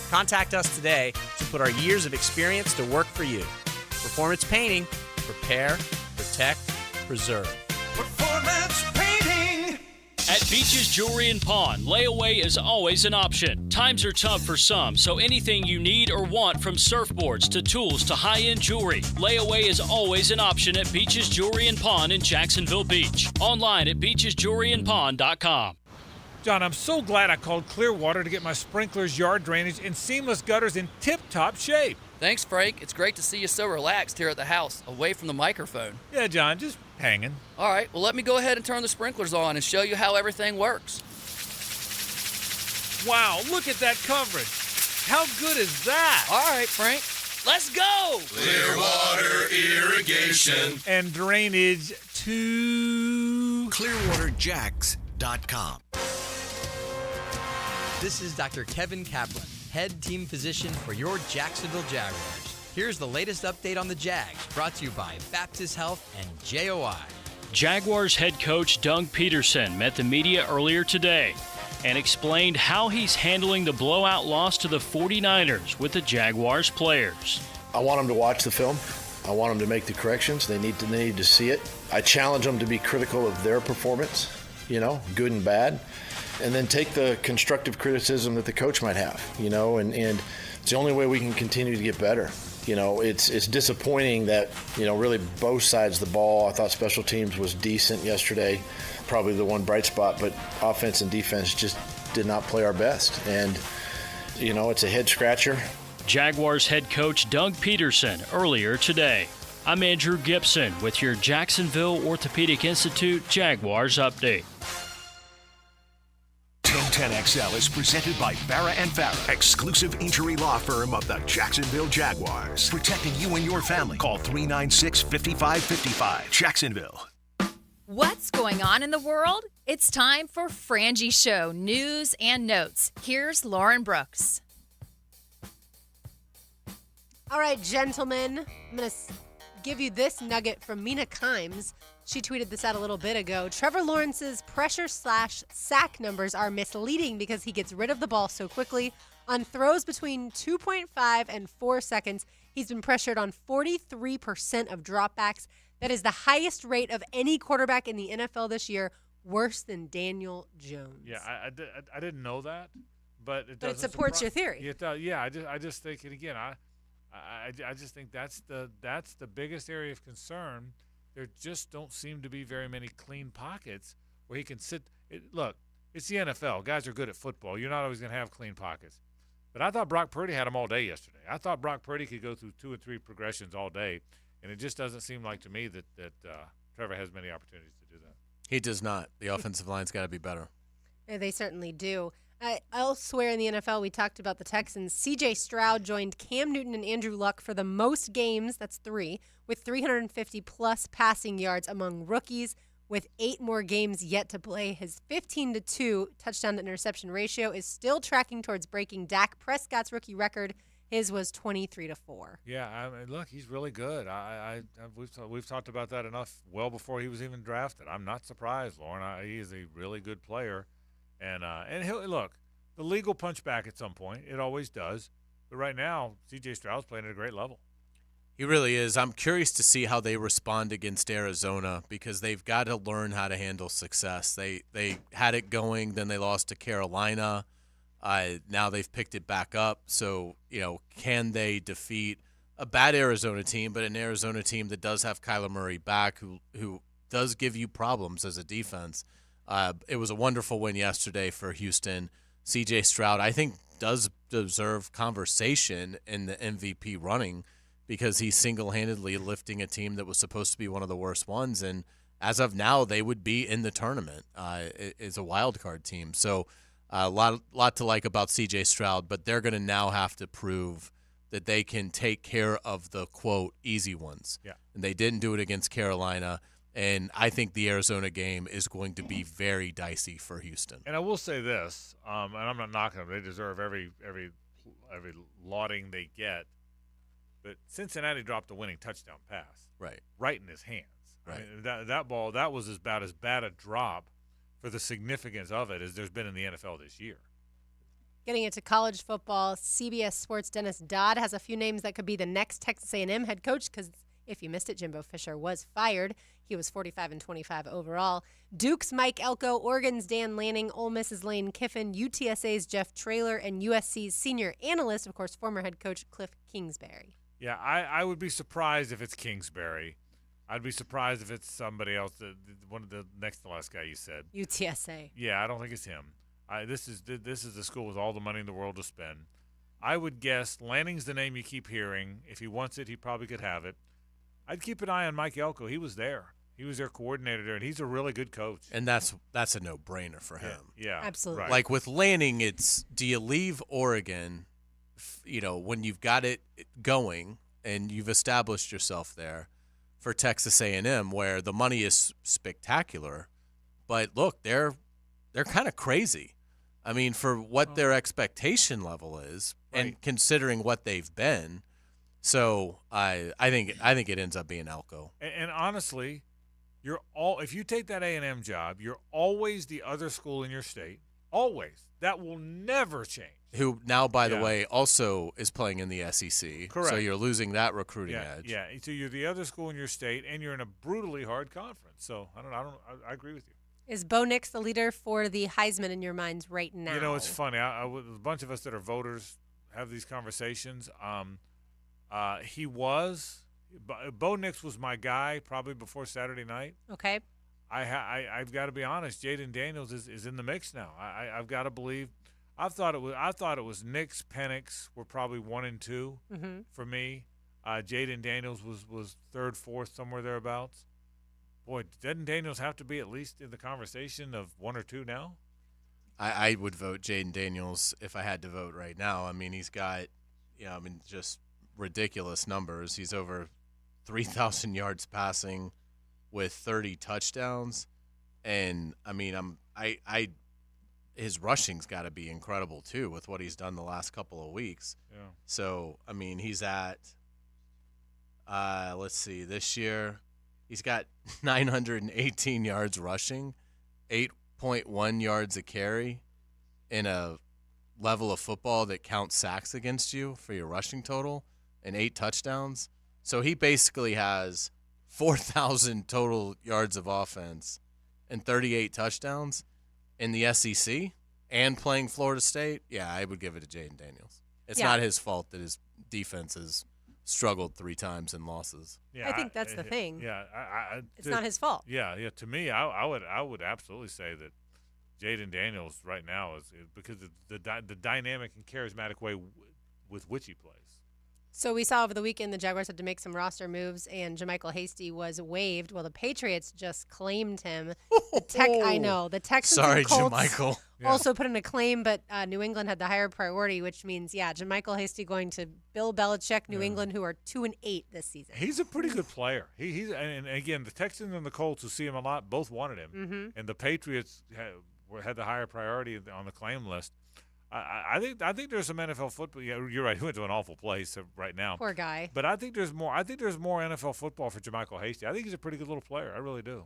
Contact us today to put our years of experience to work for you. Performance Painting. Prepare, protect, preserve. Performance Painting! At Beaches Jewelry and Pawn, layaway is always an option. Times are tough for some, so anything you need or want from surfboards to tools to high-end jewelry, layaway is always an option at Beaches Jewelry and Pawn in Jacksonville Beach. Online at beachesjewelryandpawn.com. John, I'm so glad I called Clearwater to get my sprinklers, yard drainage, and seamless gutters in tip-top shape. Thanks, Frank. It's great to see you so relaxed here at the house, away from the microphone. Yeah, John, just hanging. All right, well, let me go ahead and turn the sprinklers on and show you how everything works. Wow, look at that coverage. How good is that? All right, Frank, let's go. Clearwater Irrigation and Drainage to ClearwaterJacks.com. This is Dr. Kevin Kaplan, head team physician for your Jacksonville Jaguars. Here's the latest update on the Jags, brought to you by Baptist Health and JOI. Jaguars head coach Doug Peterson met the media earlier today and explained how he's handling the blowout loss to the 49ers with the Jaguars players. I want them to watch the film. I want them to make the corrections. They need to see it. I challenge them to be critical of their performance, good and bad, and then take the constructive criticism that the coach might have, and it's the only way we can continue to get better. It's disappointing that, really both sides of the ball. I thought special teams was decent yesterday, probably the one bright spot, but offense and defense just did not play our best. And, it's a head scratcher. Jaguars head coach Doug Peterson earlier today. I'm Andrew Gibson with your Jacksonville Orthopedic Institute Jaguars update. 1010XL is presented by Farah & Farah, exclusive injury law firm of the Jacksonville Jaguars. Protecting you and your family. Call 396-5555. Jacksonville. What's going on in the world? It's time for Frangie Show news and notes. Here's Lauren Brooks. All right, gentlemen, I'm going to give you this nugget from Mina Kimes. She tweeted this out a little bit ago. Trevor Lawrence's pressure/sack numbers are misleading because he gets rid of the ball so quickly. On throws between 2.5 and 4 seconds, he's been pressured on 43% of dropbacks. That is the highest rate of any quarterback in the NFL this year, worse than Daniel Jones. Yeah, I didn't know that, but it doesn't. But it supports your theory. Yeah, I just think, and again, I just think that's the biggest area of concern. There just don't seem to be very many clean pockets where he can sit. Look, it's the NFL. Guys are good at football. You're not always going to have clean pockets. But I thought Brock Purdy had them all day yesterday. I thought Brock Purdy could go through 2 or 3 progressions all day, and it just doesn't seem like to me that Trevor has many opportunities to do that. He does not. The offensive line's got to be better. Yeah, they certainly do. Elsewhere in the NFL, we talked about the Texans. C.J. Stroud joined Cam Newton and Andrew Luck for the most games, that's 3, with 350-plus passing yards among rookies. With 8 more games yet to play, his 15-2 touchdown-to-interception ratio is still tracking towards breaking Dak Prescott's rookie record. His was 23-4. Yeah, I mean, look, he's really good. We've talked about that enough well before he was even drafted. I'm not surprised, Lauren. He is a really good player. And he'll look, the league will punch back at some point. It always does. But right now, C.J. Stroud's playing at a great level. He really is. I'm curious to see how they respond against Arizona because they've got to learn how to handle success. They had it going, then they lost to Carolina. Now they've picked it back up. So, can they defeat a bad Arizona team, but an Arizona team that does have Kyler Murray back who does give you problems as a defense? It was a wonderful win yesterday for Houston. C.J. Stroud, I think, does deserve conversation in the MVP running because he's single-handedly lifting a team that was supposed to be one of the worst ones. And as of now, they would be in the tournament. It's a wild card team. So a lot to like about C.J. Stroud, but they're going to now have to prove that they can take care of the, quote, easy ones. Yeah. And they didn't do it against Carolina. And I think the Arizona game is going to be very dicey for Houston. And I will say this, and I'm not knocking them. They deserve every lauding they get. But Cincinnati dropped a winning touchdown pass. Right in his hands. Right. I mean, that ball, that was about as bad a drop for the significance of it as there's been in the NFL this year. Getting into college football, CBS Sports' Dennis Dodd has a few names that could be the next Texas A&M head coach because if you missed it, Jimbo Fisher was fired. He was 45-25 overall. Duke's Mike Elko, Oregon's Dan Lanning, Ole Miss's Lane Kiffin, UTSA's Jeff Traylor, and USC's senior analyst, of course, former head coach Cliff Kingsbury. Yeah, I would be surprised if it's Kingsbury. I'd be surprised if it's somebody else, one of the next to last guy you said. UTSA. Yeah, I don't think it's him. This is the school with all the money in the world to spend. I would guess Lanning's the name you keep hearing. If he wants it, he probably could have it. I'd keep an eye on Mike Elko. He was there. He was their coordinator there, and he's a really good coach. And that's a no-brainer for him. Yeah. Absolutely. Right. Like with Lanning, it's do you leave Oregon, when you've got it going and you've established yourself there, for Texas A&M where the money is spectacular, but look, they're kind of crazy. I mean, for what their expectation level is, and considering what they've been. So I think it ends up being Elko. And honestly, if you take that A&M job, you're always the other school in your state. Always. That will never change. Who now, by the way, also is playing in the SEC. Correct. So you're losing that recruiting edge. Yeah. So you're the other school in your state, and you're in a brutally hard conference. So I agree with you. Is Bo Nix the leader for the Heisman in your minds right now? It's funny. A bunch of us that are voters have these conversations. He was. Bo Nix was my guy probably before Saturday night. Okay. I've got to be honest. Jaden Daniels is in the mix now. I've got to believe. I thought it was Nix, Penix were probably 1 and 2 for me. Jaden Daniels was 3rd, 4th, somewhere thereabouts. Boy, doesn't Daniels have to be at least in the conversation of 1 or 2 now? I would vote Jaden Daniels if I had to vote right now. I mean, he's got, just ridiculous numbers. He's over 3,000 yards passing with 30 touchdowns. And, I mean, his rushing's got to be incredible, too, with what he's done the last couple of weeks. Yeah. So, I mean, he's at, let's see, this year he's got 918 yards rushing, 8.1 yards a carry in a level of football that counts sacks against you for your rushing total, and 8 touchdowns. So he basically has 4,000 total yards of offense and 38 touchdowns in the SEC and playing Florida State. Yeah, I would give it to Jaden Daniels. It's not his fault that his defense has struggled 3 times in losses. Yeah, I think that's the thing. Yeah, it's not his fault. Yeah. To me, I would absolutely say that Jaden Daniels right now is because of the dynamic and charismatic way with which he plays. So we saw over the weekend the Jaguars had to make some roster moves, and JaMychal Hasty was waived. Well, the Patriots just claimed him. I know. The Texans and Colts JaMychal. also put in a claim, but New England had the higher priority, which means, JaMychal Hasty going to Bill Belichick, New England, who are 2-8 this season. He's a pretty good player. He's and again, the Texans and the Colts, who see him a lot, both wanted him, and the Patriots had the higher priority on the claim list. I think there's some NFL football. Yeah, you're right. He went to an awful place right now. Poor guy. But I think there's more. I think there's more NFL football for JaMychal Hasty. I think he's a pretty good little player. I really do.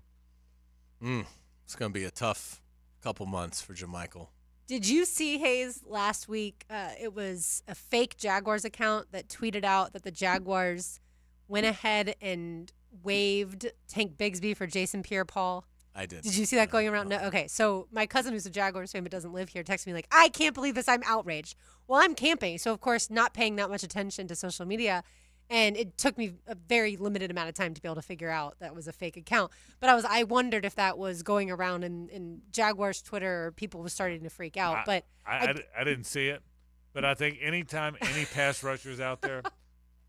It's going to be a tough couple months for JaMychal. Did you see, Hayes, last week? It was a fake Jaguars account that tweeted out that the Jaguars went ahead and waived Tank Bigsby for Jason Pierre-Paul. I did. Did you see that going around? No. Okay, so my cousin, who's a Jaguars fan but doesn't live here, texted me like, I can't believe this. I'm outraged. Well, I'm camping, so of course not paying that much attention to social media, and it took me a very limited amount of time to be able to figure out that was a fake account. But I wondered if that was going around in Jaguars Twitter, or people were starting to freak out. But I didn't see it, but I think anytime any pass rushers out there,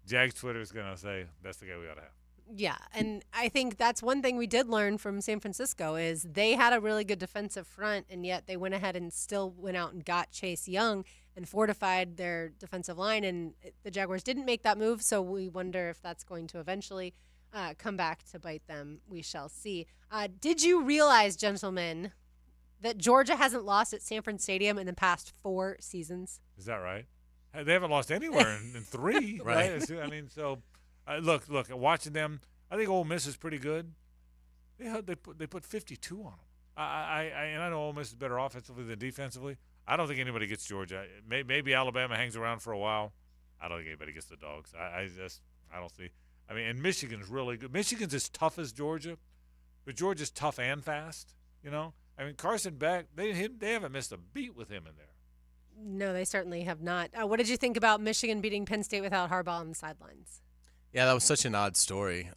Jags Twitter is going to say that's the guy we ought to have. Yeah, and I think that's one thing we did learn from San Francisco is they had a really good defensive front, and yet they went ahead and still went out and got Chase Young and fortified their defensive line, and the Jaguars didn't make that move, so we wonder if that's going to eventually come back to bite them. We shall see. Did you realize, gentlemen, that Georgia hasn't lost at Sanford Stadium in the past 4 seasons? Is that right? They haven't lost anywhere in 3, right? I mean, so... Look! Watching them, I think Ole Miss is pretty good. They put 52 on them. And I know Ole Miss is better offensively than defensively. I don't think anybody gets Georgia. Maybe Alabama hangs around for a while. I don't think anybody gets the Dogs. I don't see. I mean, and Michigan's really good. Michigan's as tough as Georgia, but Georgia's tough and fast. I mean, Carson Beck, they haven't missed a beat with him in there. No, they certainly have not. What did you think about Michigan beating Penn State without Harbaugh on the sidelines? Yeah, that was such an odd story.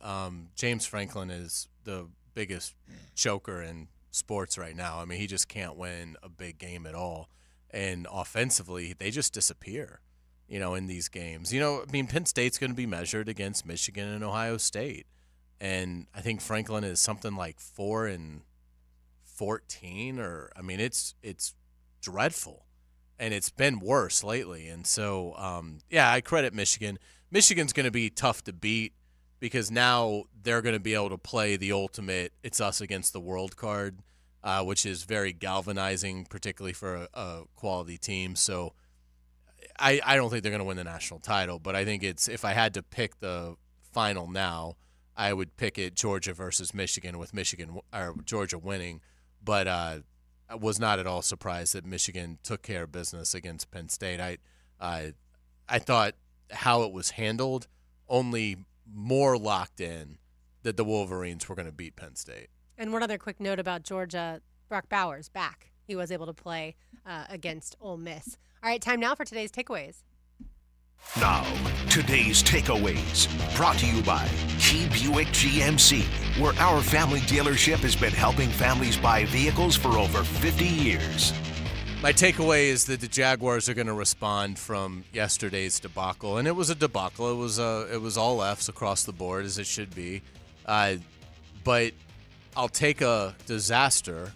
James Franklin is the biggest choker in sports right now. I mean, he just can't win a big game at all. And offensively, they just disappear, in these games. I mean, Penn State's going to be measured against Michigan and Ohio State. And I think Franklin is something like 4-14, or, I mean, it's dreadful. And it's been worse lately. And so, I credit Michigan. Michigan's going to be tough to beat because now they're going to be able to play the ultimate it's us against the world card, which is very galvanizing, particularly for a quality team. So I don't think they're going to win the national title, but I think if I had to pick the final now, I would pick it Georgia versus Michigan, with Georgia winning. But I was not at all surprised that Michigan took care of business against Penn State. I thought how it was handled only more locked in that the Wolverines were going to beat Penn State. And one other quick note about Georgia, Brock Bowers back. He was able to play against Ole Miss. All right, time now for today's takeaways. Now, today's takeaways, brought to you by Key Buick GMC, where our family dealership has been helping families buy vehicles for over 50 years. My takeaway is that the Jaguars are going to respond from yesterday's debacle, and it was a debacle. It was all Fs across the board, as it should be. But I'll take a disaster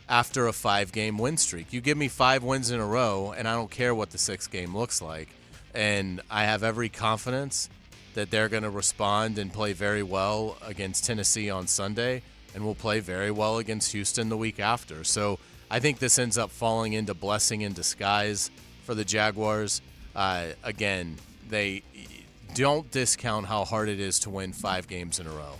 after a 5-game win streak. You give me 5 wins in a row, and I don't care what the 6th game looks like. And I have every confidence that they're going to respond and play very well against Tennessee on Sunday, and will play very well against Houston the week after. So I think this ends up falling into blessing in disguise for the Jaguars. Again, they don't discount how hard it is to win 5 games in a row.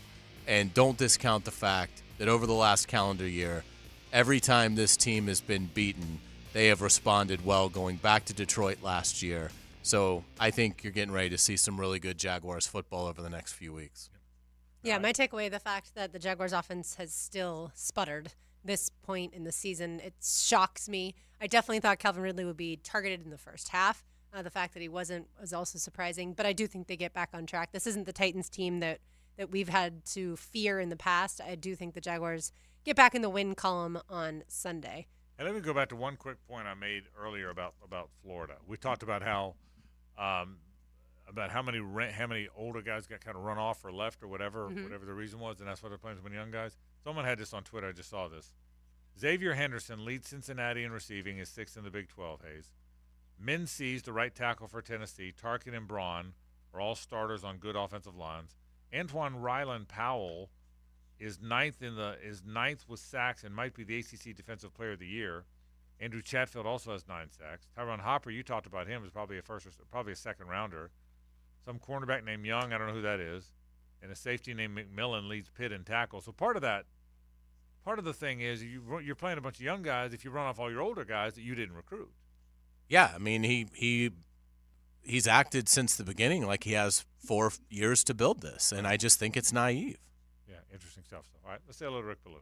And don't discount the fact that over the last calendar year, every time this team has been beaten, they have responded well, going back to Detroit last year. So I think you're getting ready to see some really good Jaguars football over the next few weeks. Yeah, my takeaway, the fact that the Jaguars offense has still sputtered this point in the season, it shocks me. I definitely thought Calvin Ridley would be targeted in the first half. The fact that he wasn't was also surprising, but I do think they get back on track. This isn't the Titans team that we've had to fear in the past. I do think the Jaguars get back in the win column on Sunday. And let me go back to one quick point I made earlier about Florida. We talked about how many older guys got kind of run off or left or whatever the reason was, and that's why they're playing so many young guys. Someone had this on Twitter. I just saw this. Xavier Henderson leads Cincinnati in receiving, is 6th in the Big 12, Hayes. Menzies, the right tackle for Tennessee, Tarkin and Braun are all starters on good offensive lines. Antoine Ryland Powell is ninth with sacks and might be the ACC Defensive Player of the Year. Andrew Chatfield also has 9 sacks. Tyron Hopper, you talked about him, is probably a second rounder. Some cornerback named Young, I don't know who that is, and a safety named McMillan leads Pitt in tackles. So part of the thing is you're playing a bunch of young guys if you run off all your older guys that you didn't recruit. Yeah, I mean he's acted since the beginning like he has 4 years to build this, and I just think it's naive. Yeah, interesting stuff. So, all right, let's say hello to Rick Ballou.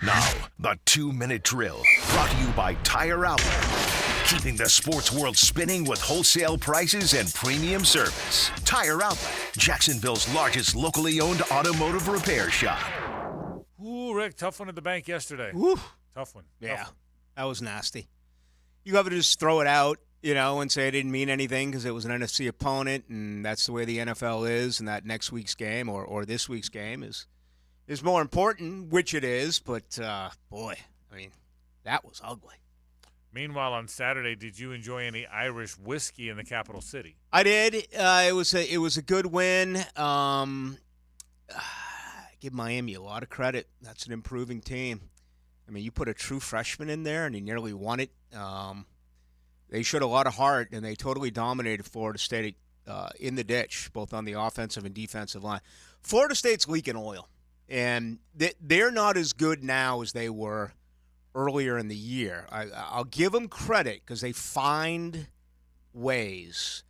Now, the 2-minute drill, brought to you by Tire Outlet. Keeping the sports world spinning with wholesale prices and premium service. Tire Outlet, Jacksonville's largest locally owned automotive repair shop. Ooh, Rick, tough one at the bank yesterday. Ooh. Tough one. Yeah, that was nasty. You have to just throw it out, and say it didn't mean anything because it was an NFC opponent, and that's the way the NFL is, and that next week's game or this week's game is more important, which it is, but, boy, I mean, that was ugly. Meanwhile, on Saturday, did you enjoy any Irish whiskey in the capital city? I did. It was a good win. Give Miami a lot of credit. That's an improving team. I mean, you put a true freshman in there, and he nearly won it. They showed a lot of heart, and they totally dominated Florida State in the ditch, both on the offensive and defensive line. Florida State's leaking oil, and they're not as good now as they were earlier in the year. I'll give them credit because they find ways.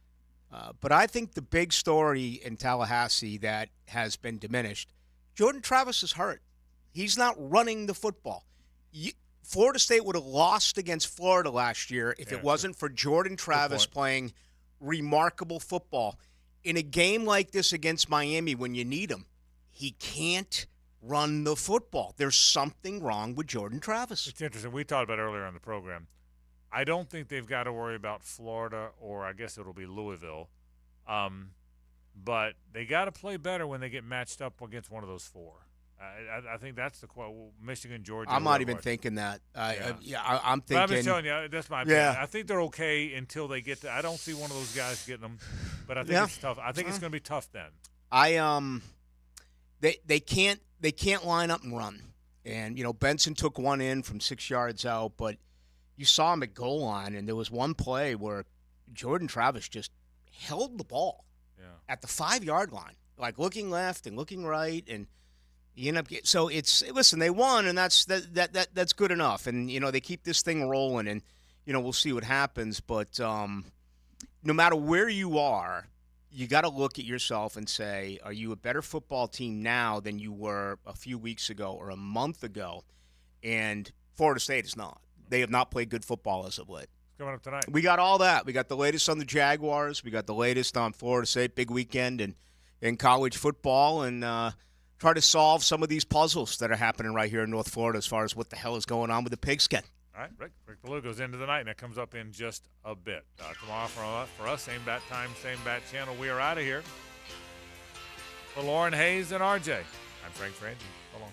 But I think the big story in Tallahassee that has been diminished, Jordan Travis is hurt. He's not running the football. Florida State would have lost against Florida last year if it wasn't for Jordan Travis playing remarkable football. In a game like this against Miami, when you need him, he can't run the football. There's something wrong with Jordan Travis. It's interesting. We talked about earlier on the program. I don't think they've got to worry about Florida, or I guess it'll be Louisville. But they got to play better when they get matched up against one of those 4. I think that's the quote. Michigan, Georgia. I'm not even thinking that. I'm thinking. But I'm just telling you, that's my opinion. I think they're okay until they get to. I don't see one of those guys getting them, but I think it's tough. I think it's going to be tough then. They can't line up and run, and Benson took one in from 6 yards out, but you saw him at goal line, and there was one play where Jordan Travis just held the ball at the 5-yard line, like looking left and looking right, and. You end up listen. They won, and that's good enough. And they keep this thing rolling, and we'll see what happens. But no matter where you are, you got to look at yourself and say, are you a better football team now than you were a few weeks ago or a month ago? And Florida State is not. They have not played good football as of late. Coming up tonight, we got all that. We got the latest on the Jaguars. We got the latest on Florida State. Big weekend in college football, and. Try to solve some of these puzzles that are happening right here in North Florida as far as what the hell is going on with the pigskin. All right, Rick Kaloo goes into the night, and that comes up in just a bit. Tomorrow for us, same bat time, same bat channel. We are out of here. For Lauren Hayes and RJ, I'm Frank Frangie. So long.